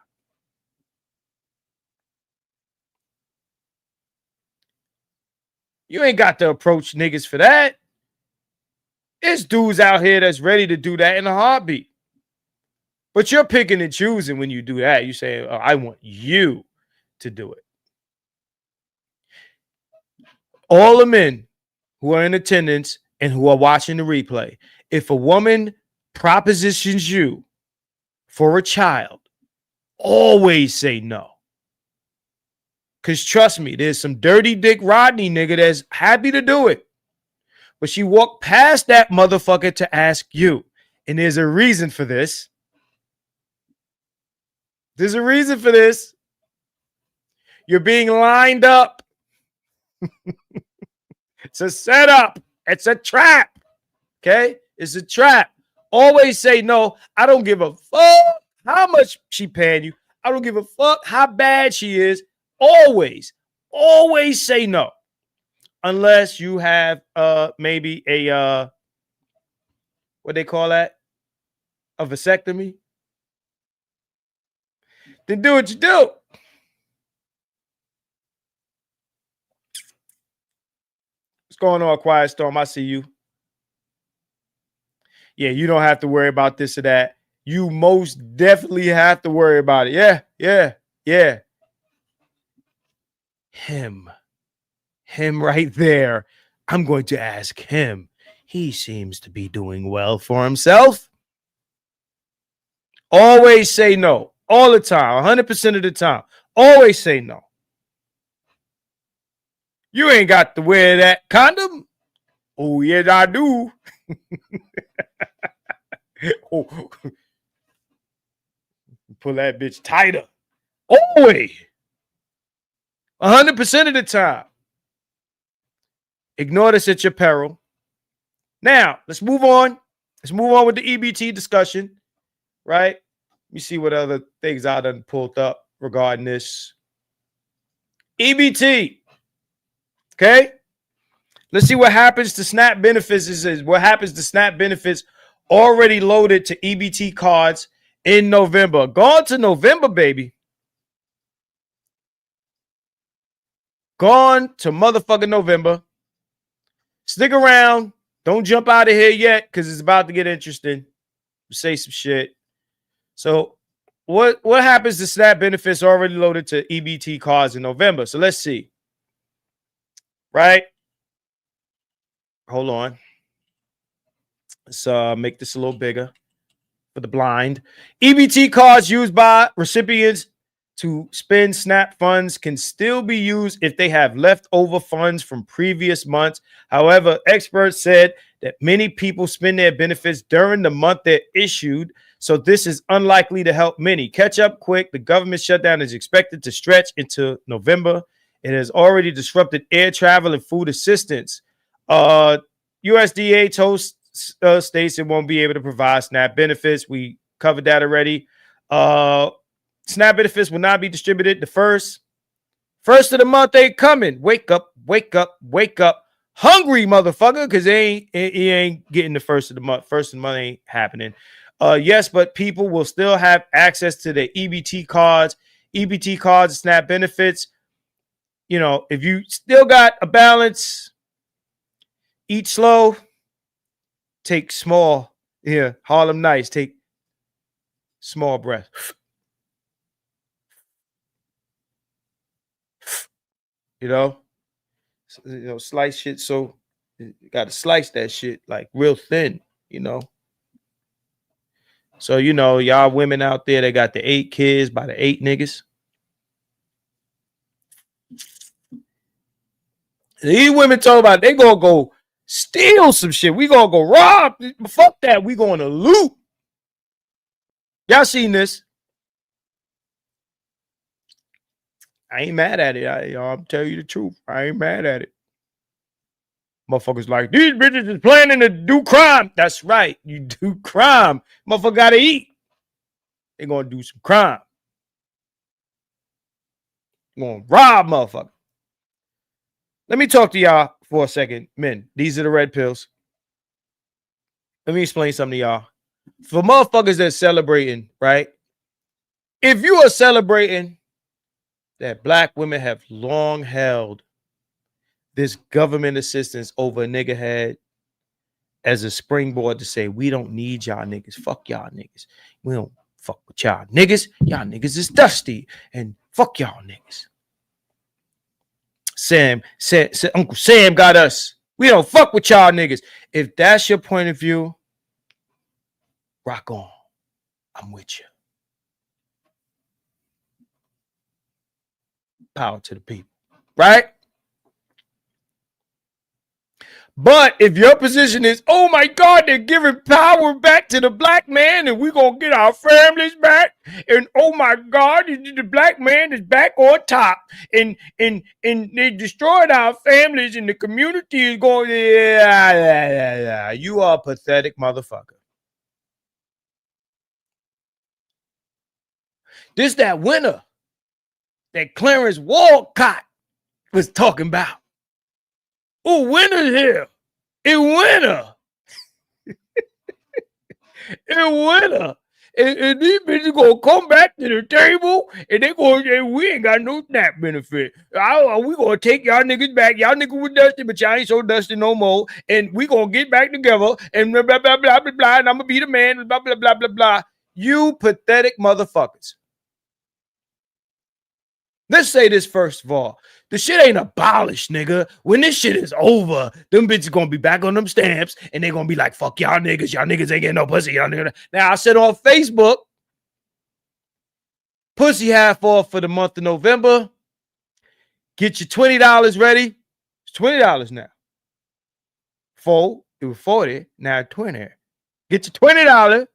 You ain't got to approach niggas for that. There's dudes out here that's ready to do that in a heartbeat. But you're picking and choosing when you do that. You say, oh, I want you to do it. All the men who are in attendance and who are watching the replay, if a woman propositions you for a child, always say no. Because trust me, there's some dirty dick Rodney nigga that's happy to do it. But she walked past that motherfucker to ask you. And there's a reason for this. There's a reason for this. You're being lined up. It's a setup. It's a trap. Okay? It's a trap. Always say no. I don't give a fuck how much she paying you. I don't give a fuck how bad she is. Always say no. Unless you have maybe a what they call that? A vasectomy. Then do what you do. What's going on, Quiet Storm? I see you. Yeah, you don't have to worry about this or that. You most definitely have to worry about it. Yeah. Him right there. I'm going to ask him. He seems to be doing well for himself. Always say no. All the time. 100% of the time. Always say no. You ain't got to wear that condom. Oh, yes, I do. Oh. Pull that bitch tighter. Always. 100% of the time. Ignore this at your peril. Now, let's move on. Let's move on with the EBT discussion, right? Let me see what other things I done pulled up regarding this. EBT. Okay? Let's see what happens to SNAP benefits. This is what happens to SNAP benefits already loaded to EBT cards in November. Gone to November, baby. Gone to motherfucking November. Stick around. Don't jump out of here yet because it's about to get interesting. Say some shit. So what happens to SNAP benefits already loaded to EBT cards in November? So let's see. Right? Hold on. Let's make this a little bigger for the blind. EBT cards used by recipients to spend SNAP funds can still be used if they have leftover funds from previous months. However, experts said that many people spend their benefits during the month they're issued, so this is unlikely to help many. Catch up quick. The government shutdown is expected to stretch into November. It has already disrupted air travel and food assistance. USDA told states it won't be able to provide SNAP benefits. We covered that already. SNAP benefits will not be distributed the first of the month. They coming. Wake up, wake up, wake up. hungry motherfucker, because he ain't getting the first of the month. First of the month ain't happening. Yes, but people will still have access to the EBT cards. EBT cards, SNAP benefits. You know, if you still got a balance, eat slow, take small. Here, Harlem Nights, take small breath. You know, slice shit. So you got to slice that shit like real thin, you know. So, you know, y'all women out there, they got the 8 kids by the 8 niggas. These women talk about they gonna go steal some shit. We gonna go rob. Fuck that. We gonna loot. Y'all seen this? I ain't mad at it. I'll tell you the truth. I ain't mad at it. Motherfuckers like, these bitches is planning to do crime. That's right. You do crime. Motherfucker gotta eat. They gonna do some crime. Gonna rob motherfucker. Let me talk to y'all for a second. Men, these are the red pills. Let me explain something to y'all. For motherfuckers that's celebrating, right? If you are celebrating that black women have long held this government assistance over a nigga head as a springboard to say, we don't need y'all niggas. Fuck y'all niggas. We don't fuck with y'all niggas. Y'all niggas is dusty. And fuck y'all niggas. Uncle Sam got us. We don't fuck with y'all niggas. If that's your point of view, rock on. I'm with you. Power to the people. Right? But if your position is, oh my God, they're giving power back to the black man and we're going to get our families back. And oh my God, the black man is back on top. And they destroyed our families and the community is going, yeah. You are a pathetic motherfucker. This that winner that Clarence Walcott was talking about. Oh, winner here. It winner. It winner. And these bitches gonna come back to the table and they gonna say, we ain't got no SNAP benefit. We gonna take y'all niggas back. Y'all niggas were dusty, but y'all ain't so dusty no more. And we gonna get back together and blah, blah, blah, blah, blah, blah. And I'm gonna be the man, blah, blah, blah, blah, blah. You pathetic motherfuckers. Let's say this first of all. The shit ain't abolished, nigga. When this shit is over, them bitches gonna be back on them stamps and they gonna be like, fuck y'all niggas. Y'all niggas ain't getting no pussy. Y'all niggas. Now, I said on Facebook, pussy half off for the month of November. Get your $20 ready. It's $20 now. It was 40. Now 20. Get your $20.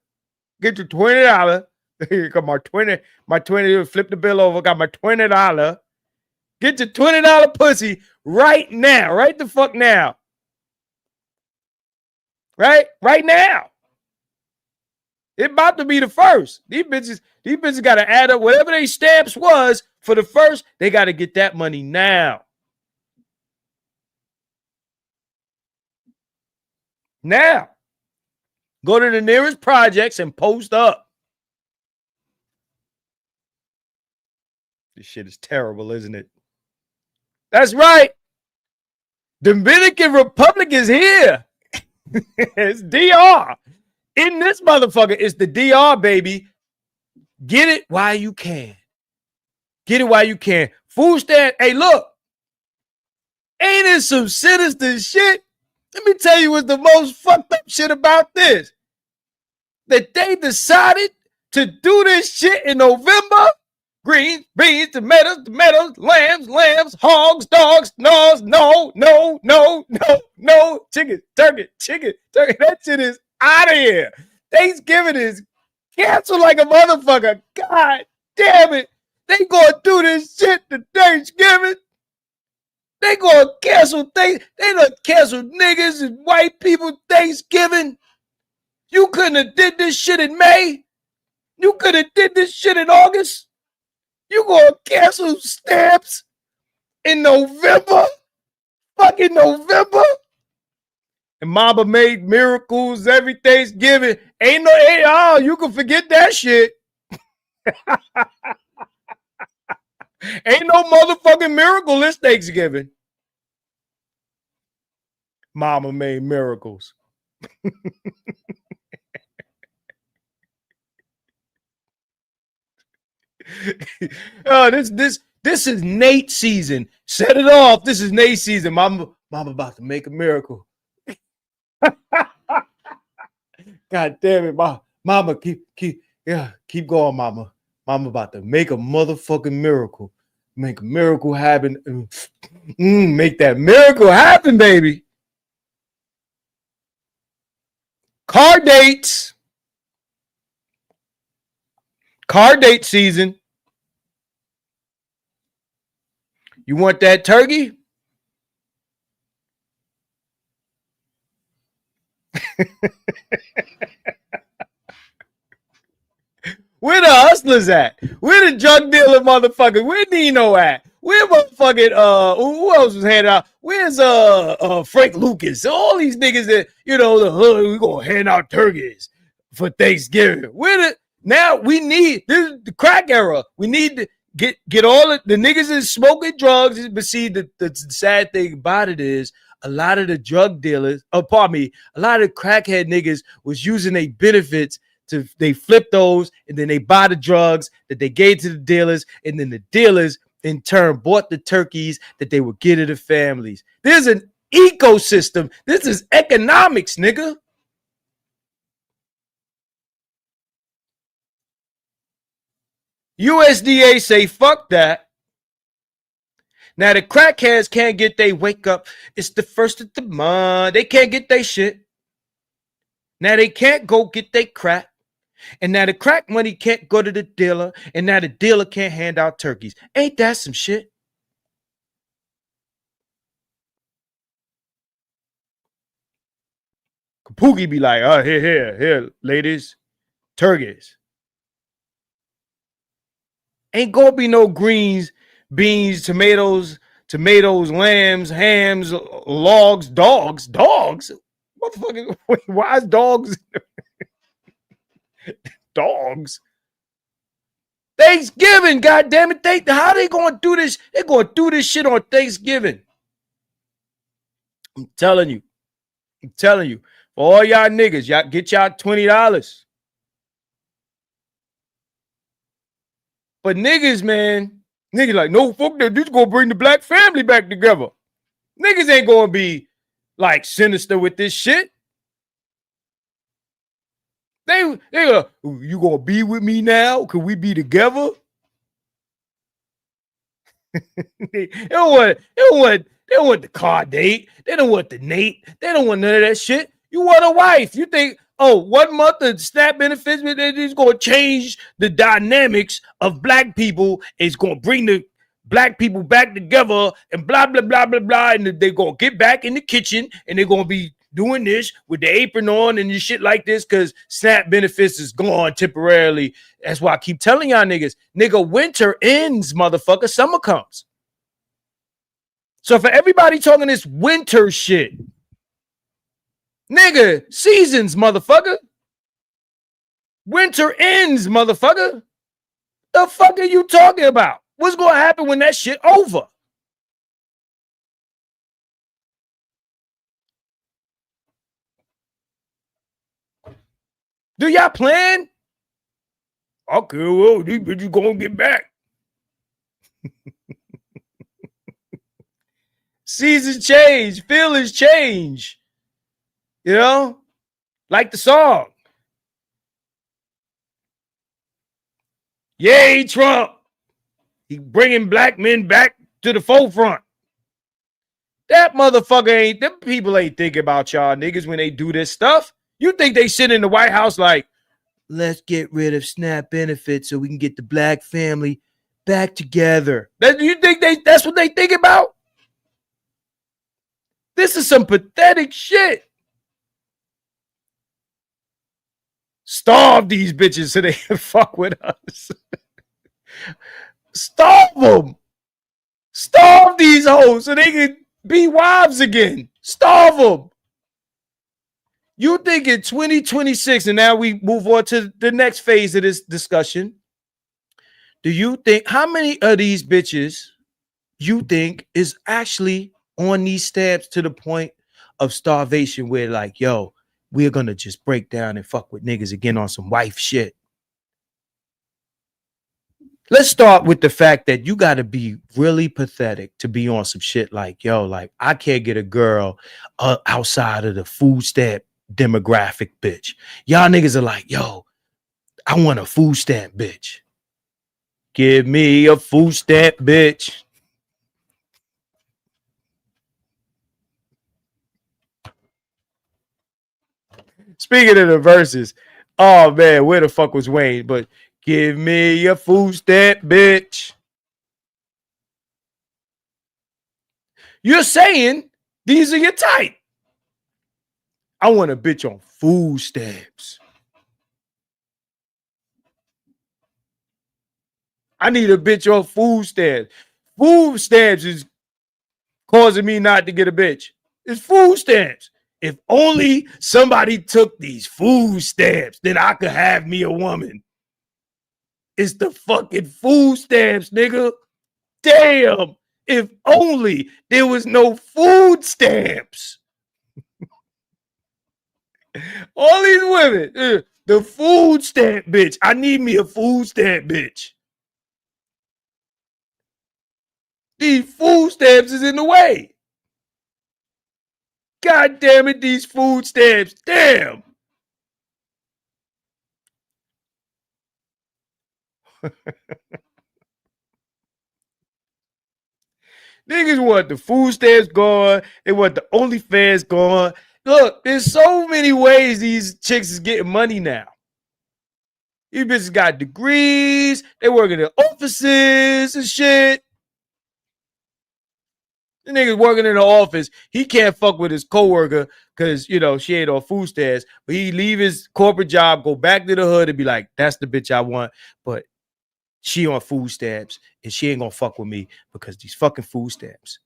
Get your $20. Here come my 20. My 20, flip the bill over. Got my $20. Get your $20 pussy right now. Right the fuck now. Right now. It about to be the first. These bitches got to add up whatever they stamps was for the first. They got to get that money now. Now. Go to the nearest projects and post up. This shit is terrible, isn't it? That's right. Dominican Republic is here. It's DR. In this motherfucker, it's the DR, baby. Get it while you can. Get it while you can. Food stand. Hey, look. Ain't it some sinister shit? Let me tell you what's the most fucked up shit about this. That they decided to do this shit in November. Greens, beans, tomatoes, lambs, hogs, dogs, no, chicken, turkey. That shit is out of here. Thanksgiving is canceled like a motherfucker. God damn it. They gonna do this shit to Thanksgiving. They gonna cancel things. They done canceled niggas and white people Thanksgiving. You couldn't have did this shit in May. You could have did this shit in August. You gonna cancel stamps in November? fucking November. And Mama made miracles every Thanksgiving. You can forget that shit. Ain't no motherfucking miracle this Thanksgiving. Mama made miracles. This is Nate season. Set it off. This is Nate season. Mama about to make a miracle. God damn it, Mama, keep going, Mama. Mama about to make a motherfucking miracle. Make a miracle happen. Make that miracle happen, baby. Car dates. Car date season. You want that turkey? Where the hustlers at? Where the drug dealer motherfuckers? Where Nino at? Where motherfucking who else was handing out? Where's Frank Lucas? All these niggas that, you know, the hood, we gonna hand out turkeys for Thanksgiving. Now we need this is the crack era. We need to get all the niggas is smoking drugs. But see, the sad thing about it is a lot of the drug dealers, a lot of crackhead niggas was using their benefits they flip those and then they buy the drugs that they gave to the dealers, and then the dealers in turn bought the turkeys that they would give to the families. There's an ecosystem. This is economics, nigga. USDA say fuck that. Now the crackheads can't get they wake up. It's the first of the month. They can't get they shit. Now they can't go get they crack. And now the crack money can't go to the dealer. And now the dealer can't hand out turkeys. Ain't that some shit? Kapuki be like, oh, here, ladies, turkeys. Ain't gonna be no greens, beans, tomatoes, lambs, hams, logs, dogs. Motherfucker, why is dogs? Dogs. Thanksgiving, goddamn it! How they gonna do this? They're gonna do this shit on Thanksgiving. I'm telling you. For all y'all niggas, y'all get y'all $20. But niggas, man, niggas like, no, fuck that. This gonna bring the black family back together. Niggas ain't gonna be like sinister with this shit. They you gonna be with me now? Can we be together? They don't want the car date. They don't want the Nate. They don't want none of that shit. You want a wife. You think, 1 month of SNAP benefits is gonna change the dynamics of black people. It's gonna bring the black people back together and blah, blah, blah, blah, blah. And they're gonna get back in the kitchen and they're gonna be doing this with the apron on and shit like this because SNAP benefits is gone temporarily. That's why I keep telling y'all niggas, nigga, winter ends, motherfucker. Summer comes. So for everybody talking this winter shit, nigga, seasons, motherfucker. Winter ends, motherfucker. The fuck are you talking about? What's going to happen when that shit over? Do y'all plan? Okay, well, these bitches gonna get back. Seasons change, feelings change. You know, like the song. Yay, Trump. He bringing black men back to the forefront. That motherfucker them people ain't thinking about y'all niggas when they do this stuff. You think they sit in the White House like, let's get rid of SNAP benefits so we can get the black family back together. You think that's what they think about? This is some pathetic shit. Starve these bitches so they can fuck with us. Starve them. Starve these hoes so they can Be wives again. Starve them. You think in 2026, and now we move on to the next phase of this discussion. Do you think how many of these bitches you think is actually on these stamps to the point of starvation where like, yo, we're gonna just break down and fuck with niggas again on some wife shit? Let's start with the fact that you got to be really pathetic to be on some shit like, yo, like I can't get a girl outside of the food stamp demographic, bitch. Y'all niggas are like, yo, I want a food stamp bitch. Give me a food stamp bitch. Speaking of the verses, oh man, where the fuck was Wayne? But give me a food stamp bitch. You're saying these are your type. I want a bitch on food stamps. I need a bitch on food stamps. Food stamps is causing me not to get a bitch. It's food stamps. If only somebody took these food stamps, then I could have me a woman. It's the fucking food stamps, nigga. Damn. If only there was no food stamps. All these women, the food stamp bitch. I need me a food stamp bitch. These food stamps is in the way. God damn it, these food stamps. Damn. Niggas want the food stamps gone. They want the OnlyFans gone. Look, there's so many ways these chicks is getting money now. These bitches got degrees. They work in the offices and shit. The nigga's working in the office. He can't fuck with his coworker because, you know, she ain't on food stamps. But he leave his corporate job, go back to the hood and be like, that's the bitch I want. But she on food stamps and she ain't gonna fuck with me because these fucking food stamps.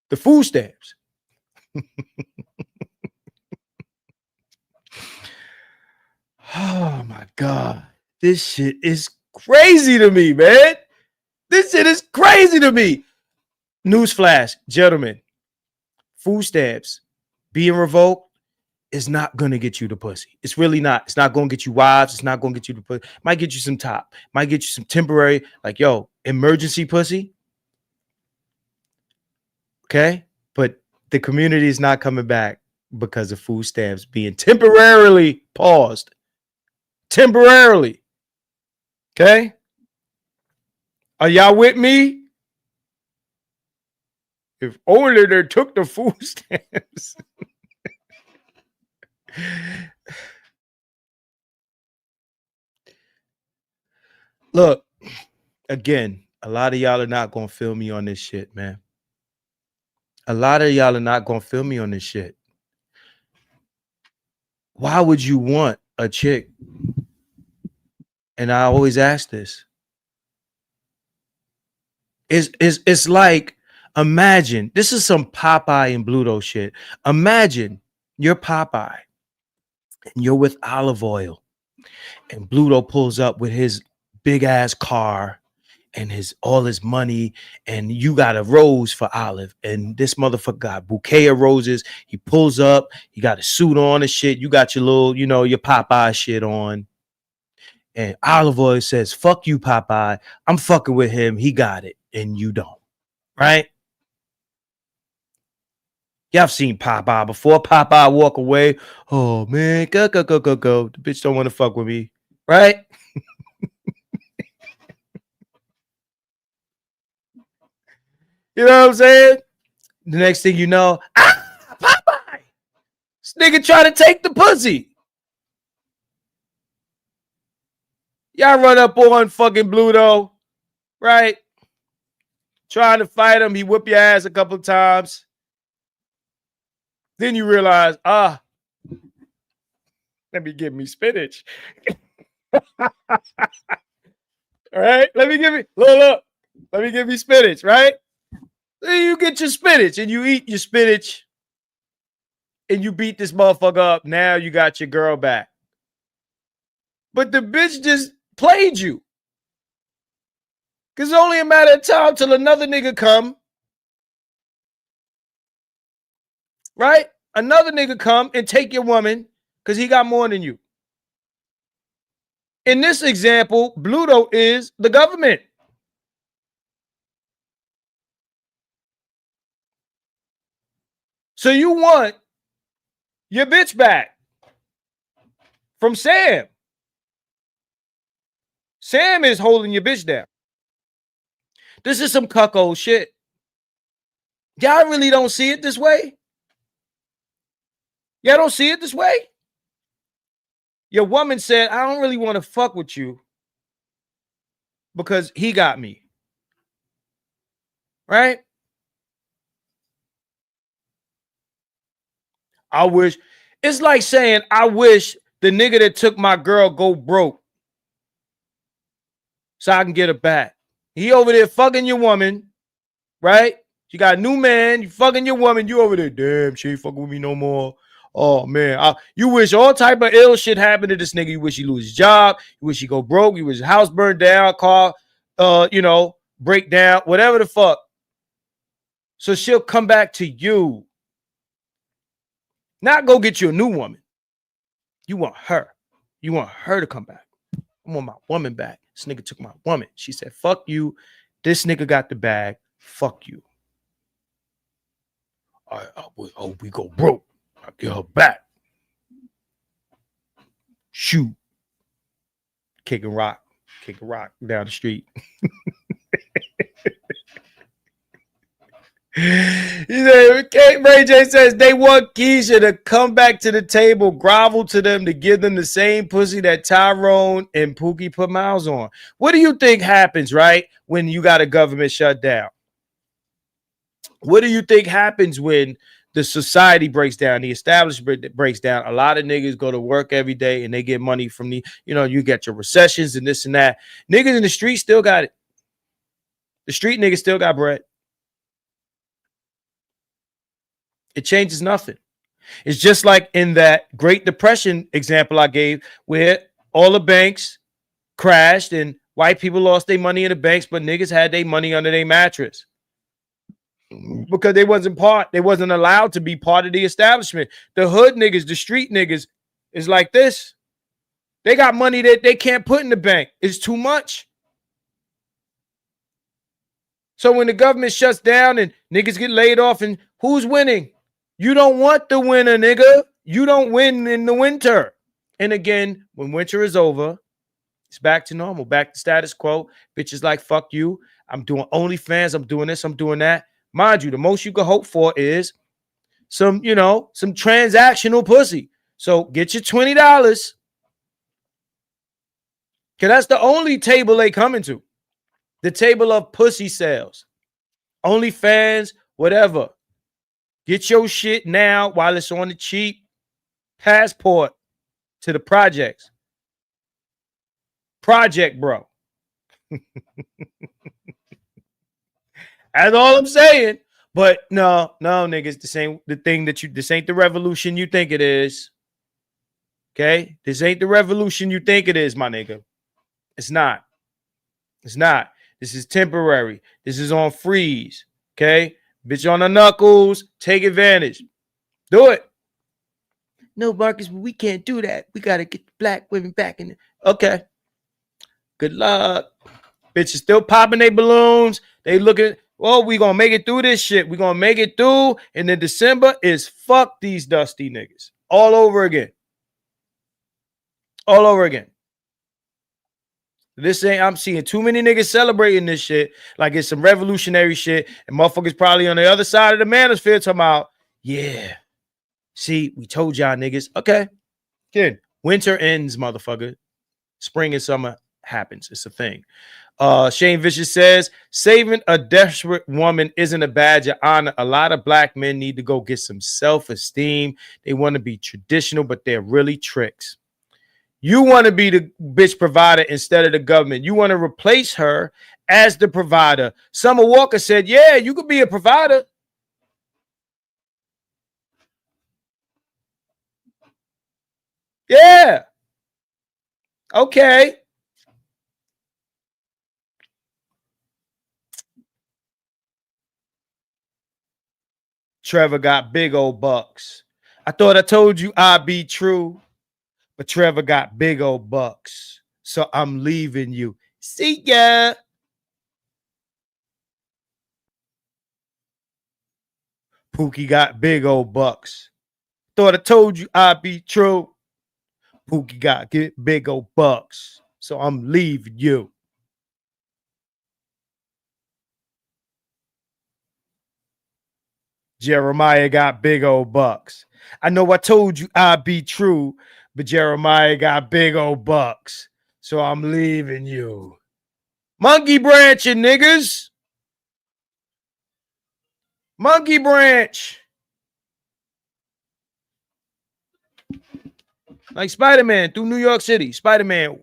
The food stamps. Oh my God. This shit is crazy to me, man. This shit is crazy to me. Newsflash, gentlemen. Food stamps being revoked is not going to get you the pussy. It's really not. It's not going to get you wives. It's not going to get you the pussy. Might get you some top. Might get you some temporary, like, yo, emergency pussy. Okay? But the community is not coming back because of food stamps being temporarily paused. Temporarily. Okay? Are y'all with me? If only they took the food stamps. Look, again, a lot of y'all are not going to feel me on this shit, man. A lot of y'all are not going to feel me on this shit. Why would you want a chick? And I always ask this. It's like, imagine, this is some Popeye and Bluto shit. Imagine you're Popeye and you're with Olive Oil and Bluto pulls up with his big ass car and all his money, and you got a rose for Olive, and this motherfucker got a bouquet of roses. He pulls up, he got a suit on and shit. You got your little, you know, your Popeye shit on. And Olive Oil says, fuck you, Popeye. I'm fucking with him. He got it. And you don't. Right? Y'all have seen Popeye before. Popeye walk away. Oh, man. Go. The bitch don't want to fuck with me. Right? You know what I'm saying? The next thing you know, Popeye! This nigga trying to take the pussy. Y'all run up on fucking Bluto, right? Trying to fight him. He whip your ass a couple of times. Then you realize, Let me give me spinach. All right, let me give me look. Let me give you spinach, right? Then you get your spinach and you eat your spinach and you beat this motherfucker up. Now you got your girl back. But the bitch just played you. Cause it's only a matter of time till another nigga come. Right? Another nigga come and take your woman because he got more than you. In this example, Bluto is the government. So you want your bitch back from Sam. Sam is holding your bitch down. This is some cuckold shit. Y'all really don't see it this way? Y'all don't see it this way? Your woman said, I don't really want to fuck with you because he got me. Right? I wish. It's like saying, I wish the nigga that took my girl go broke so I can get her back. He over there fucking your woman, right? You got a new man, you fucking your woman, you over there, damn, she ain't fucking with me no more. Oh, man. You wish all type of ill shit happened to this nigga. You wish he lose his job. You wish he go broke. You wish his house burned down, car, break down, whatever the fuck. So she'll come back to you. Not go get you a new woman. You want her. You want her to come back. I want my woman back. This nigga took my woman. She said, fuck you. This nigga got the bag. Fuck you. We go broke. I'll get her back. Shoot. Kicking rock down the street. Ray J says they want Keisha to come back to the table, grovel to them to give them the same pussy that Tyrone and Pookie put mouths on. What do you think happens, right, when you got a government shutdown? What do you think happens when the society breaks down, the establishment breaks down? A lot of niggas go to work every day and they get money from you get your recessions and this and that. Niggas in the street still got it. The street niggas still got bread. It changes nothing. It's just like in that Great Depression example I gave where all the banks crashed and white people lost their money in the banks, but niggas had their money under their mattress because they wasn't allowed to be part of the establishment. The hood niggas, the street niggas is like this. They got money that they can't put in the bank. It's too much. So when the government shuts down and niggas get laid off, and who's winning? You don't want the winner, nigga. You don't win in the winter. And again, when winter is over, it's back to normal, back to status quo. Bitches like, fuck you. I'm doing OnlyFans. I'm doing this. I'm doing that. Mind you, the most you could hope for is some transactional pussy. So get your $20. Because that's the only table they coming to. The table of pussy sales. OnlyFans, whatever. Get your shit now while it's on the cheap. Passport to the projects. Project, bro. That's all I'm saying. But no, niggas, this ain't the revolution you think it is. Okay? This ain't the revolution you think it is, my nigga. It's not. It's not. This is temporary. This is on freeze. Okay? Bitch on the knuckles. Take advantage. Do it. No, Marcus, we can't do that. We got to get the black women back in. Okay. Good luck. Bitches still popping their balloons. They looking, we going to make it through this shit. We going to make it through. And then December is fuck these dusty niggas. All over again. All over again. I'm seeing too many niggas celebrating this shit like it's some revolutionary shit, and motherfuckers probably on the other side of the manosphere talking about, yeah, see, we told y'all niggas. Okay, good. Winter ends, motherfucker. Spring and summer happens. It's a thing. Shane Vicious says, saving a desperate woman isn't a badge of honor. A lot of black men need to go get some self-esteem. They want to be traditional, but they're really tricks. You want to be the bitch provider instead of the government. You want to replace her as the provider. Summer Walker said, yeah, you could be a provider. Yeah. Okay. Trevor got big old bucks. I thought I told you I'd be true, but Trevor got big old bucks. So I'm leaving you. See ya. Pookie got big old bucks. Thought I told you I'd be true. Pookie got big old bucks. So I'm leaving you. Jeremiah got big old bucks. I know I told you I'd be true, but Jeremiah got big old bucks. So I'm leaving you. Monkey branching, niggas. Monkey branch. Like Spider-Man through New York City. Spider-Man.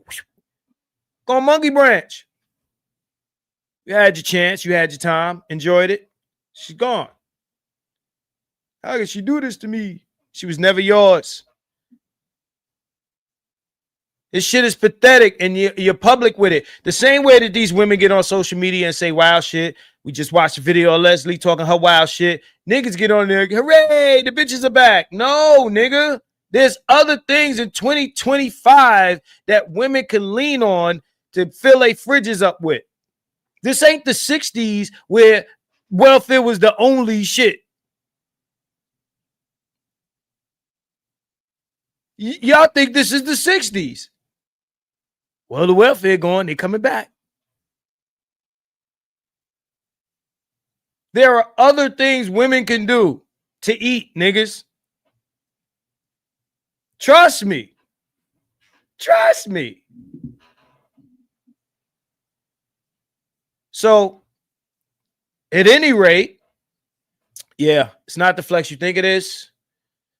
Go on monkey branch. You had your chance. You had your time. Enjoyed it. She's gone. How could she do this to me? She was never yours. This shit is pathetic, and you're public with it. The same way that these women get on social media and say wild shit. We just watched a video of Leslie talking her wild shit. Niggas get on there, hooray, the bitches are back. No, nigga. There's other things in 2025 that women can lean on to fill their fridges up with. This ain't the 60s where welfare was the only shit. Y'all think this is the 60s. Well, the welfare gone, they coming back. There are other things women can do to eat, niggas. Trust me. Trust me. So, at any rate, yeah, it's not the flex you think it is.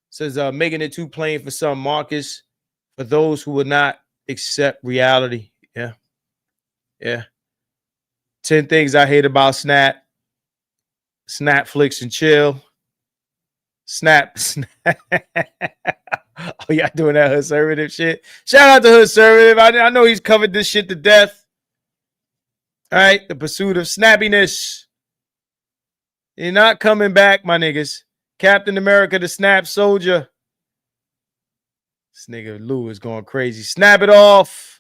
It says making it too plain for some, Marcus, for those who would not accept reality. Yeah. Yeah. 10 things I hate about Snap. Snapflix and chill. Snap. Oh, y'all doing that conservative shit? Shout out to conservative. I know he's covered this shit to death. All right. The pursuit of snappiness. You're not coming back, my niggas. Captain America, the Snap Soldier. This nigga Lou is going crazy. Snap it off.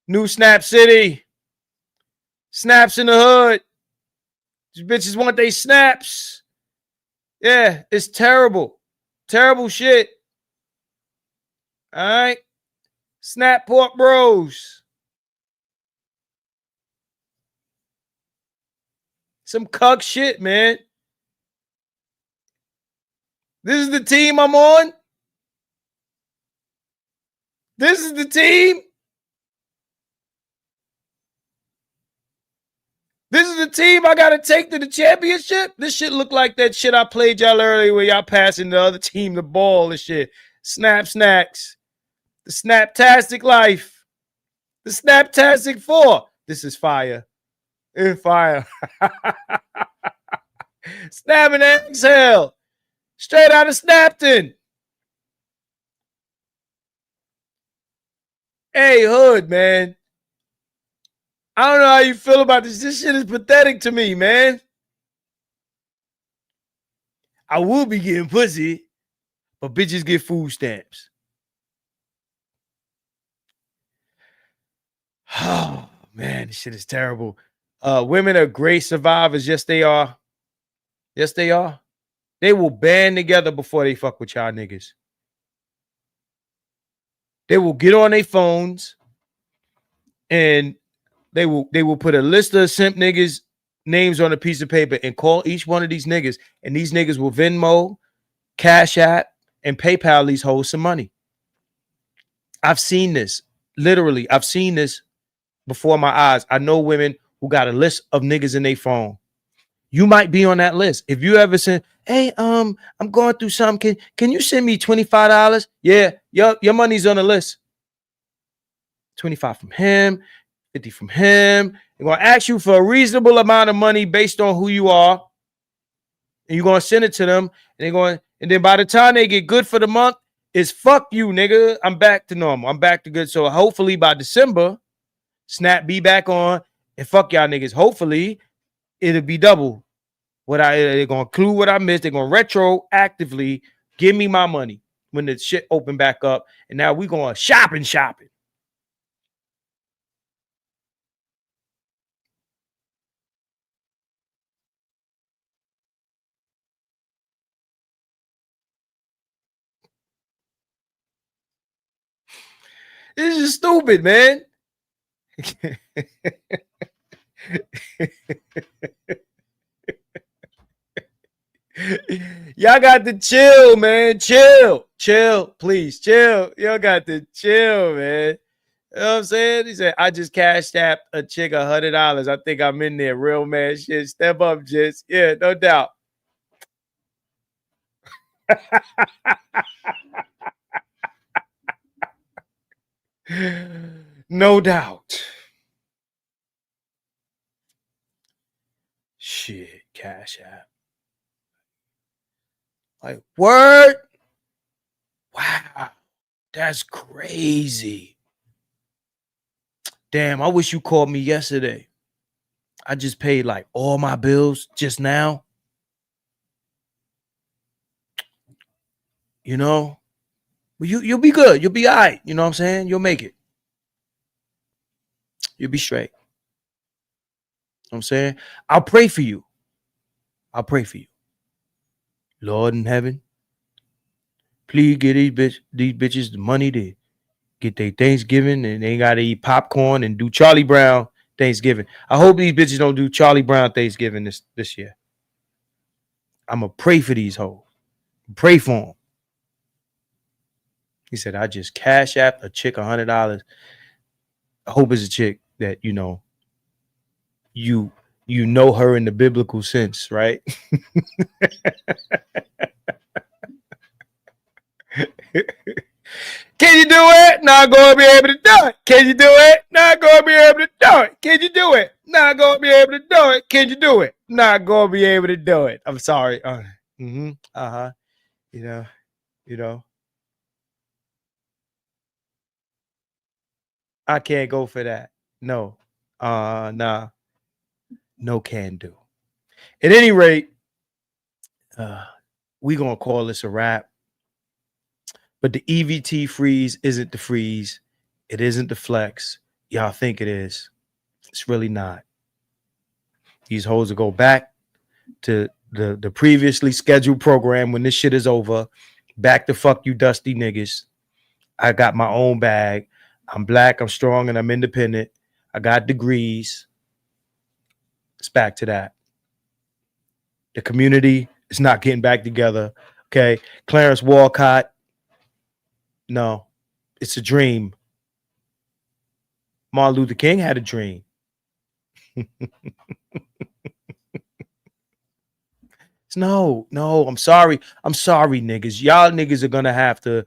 New Snap City. Snaps in the hood. These bitches want they snaps. Yeah, it's terrible. Terrible shit. All right. Snap Pork Bros. Some cuck shit, man. This is the team I'm on. This is the team. This is the team I got to take to the championship. This shit look like that shit I played y'all earlier where y'all passing the other team the ball and shit. Snap snacks. The Snaptastic life. The Snaptastic 4. This is fire. It's fire. Snap and exhale. Straight out of Snapton. Hey, hood, man. I don't know how you feel about this. This shit is pathetic to me, man. I will be getting pussy, but bitches get food stamps. Oh, man, this shit is terrible. Women are great survivors. Yes, they are. Yes, they are. They will band together before they fuck with y'all niggas. They will get on their phones and they will put a list of simp niggas names on a piece of paper and call each one of these niggas, and these niggas will Venmo, Cash App, and PayPal these hoes some money. I've seen this. Literally, I've seen this before my eyes. I know women who got a list of niggas in their phone. You might be on that list. If you ever said, hey, I'm going through something. Can you send me $25? Yeah, your money's on the list. 25 from him, 50 from him. They're going to ask you for a reasonable amount of money based on who you are. And you're going to send it to them. And then by the time they get good for the month, it's fuck you, nigga. I'm back to normal. I'm back to good. So hopefully by December, Snap be back on. And fuck y'all niggas. Hopefully it'll be double. They're going to include what I missed. They're going to retroactively give me my money when the shit open back up. And now we going shopping. This is stupid, man. Y'all got to chill, man. Chill, please, chill. Y'all got to chill, man. You know what I'm saying? He said, I just cashed out a chick $100. I think I'm in there. Real man shit. Step up, just. Yeah, no doubt. No doubt. Shit, cash app. Like, word? Wow, that's crazy. Damn, I wish you called me yesterday. I just paid like all my bills just now. You know? Well, you'll be good. You'll be all right. You know what I'm saying? You'll make it. You'll be straight. You know what I'm saying? I'll pray for you. I'll pray for you. Lord in heaven, please get these bitches the money to get their Thanksgiving, and they got to eat popcorn and do Charlie Brown Thanksgiving. I hope these bitches don't do Charlie Brown Thanksgiving this year. I'm going to pray for these hoes. Pray for them. He said, I just cash app a chick $100. I hope it's a chick that, you know her in the biblical sense, right? Can you do it? Not gonna be able to do it. Can you do it? Not gonna be able to do it. Can you do it? Not gonna be able to do it. Can you do it? Not gonna be able to do it. I'm sorry. You know. I can't go for that. No. Nah. No can do. At any rate, we gonna call this a wrap. But the EBT freeze isn't the freeze. It isn't the flex. Y'all think it is. It's really not. These hoes will go back to the previously scheduled program when this shit is over. Back to fuck you dusty niggas. I got my own bag. I'm black, I'm strong, and I'm independent. I got degrees. It's back to that. The community is not getting back together. Okay. Clarence Walcott. No, it's a dream. Martin Luther King had a dream. No, I'm sorry. I'm sorry, niggas. Y'all niggas are gonna have to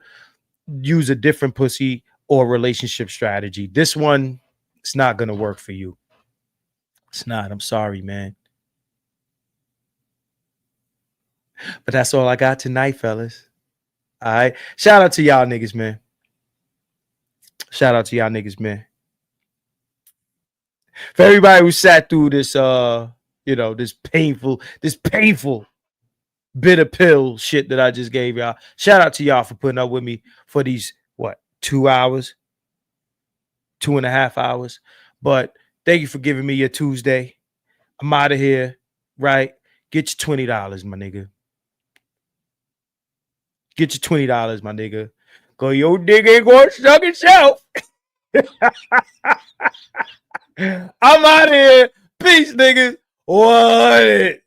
use a different pussy or relationship strategy. This one, it's not gonna work for you. It's not. I'm sorry, man. But that's all I got tonight, fellas. All right. Shout out to y'all niggas, man. Shout out to y'all niggas, man. For everybody who sat through this this painful bitter pill shit that I just gave y'all. Shout out to y'all for putting up with me for these 2 hours, 2.5 hours. But thank you for giving me your Tuesday. I'm out of here, right? Get your $20, my nigga. Get your $20, my nigga. Go, your dick ain't going to suck itself. I'm out of here. Peace, niggas. What?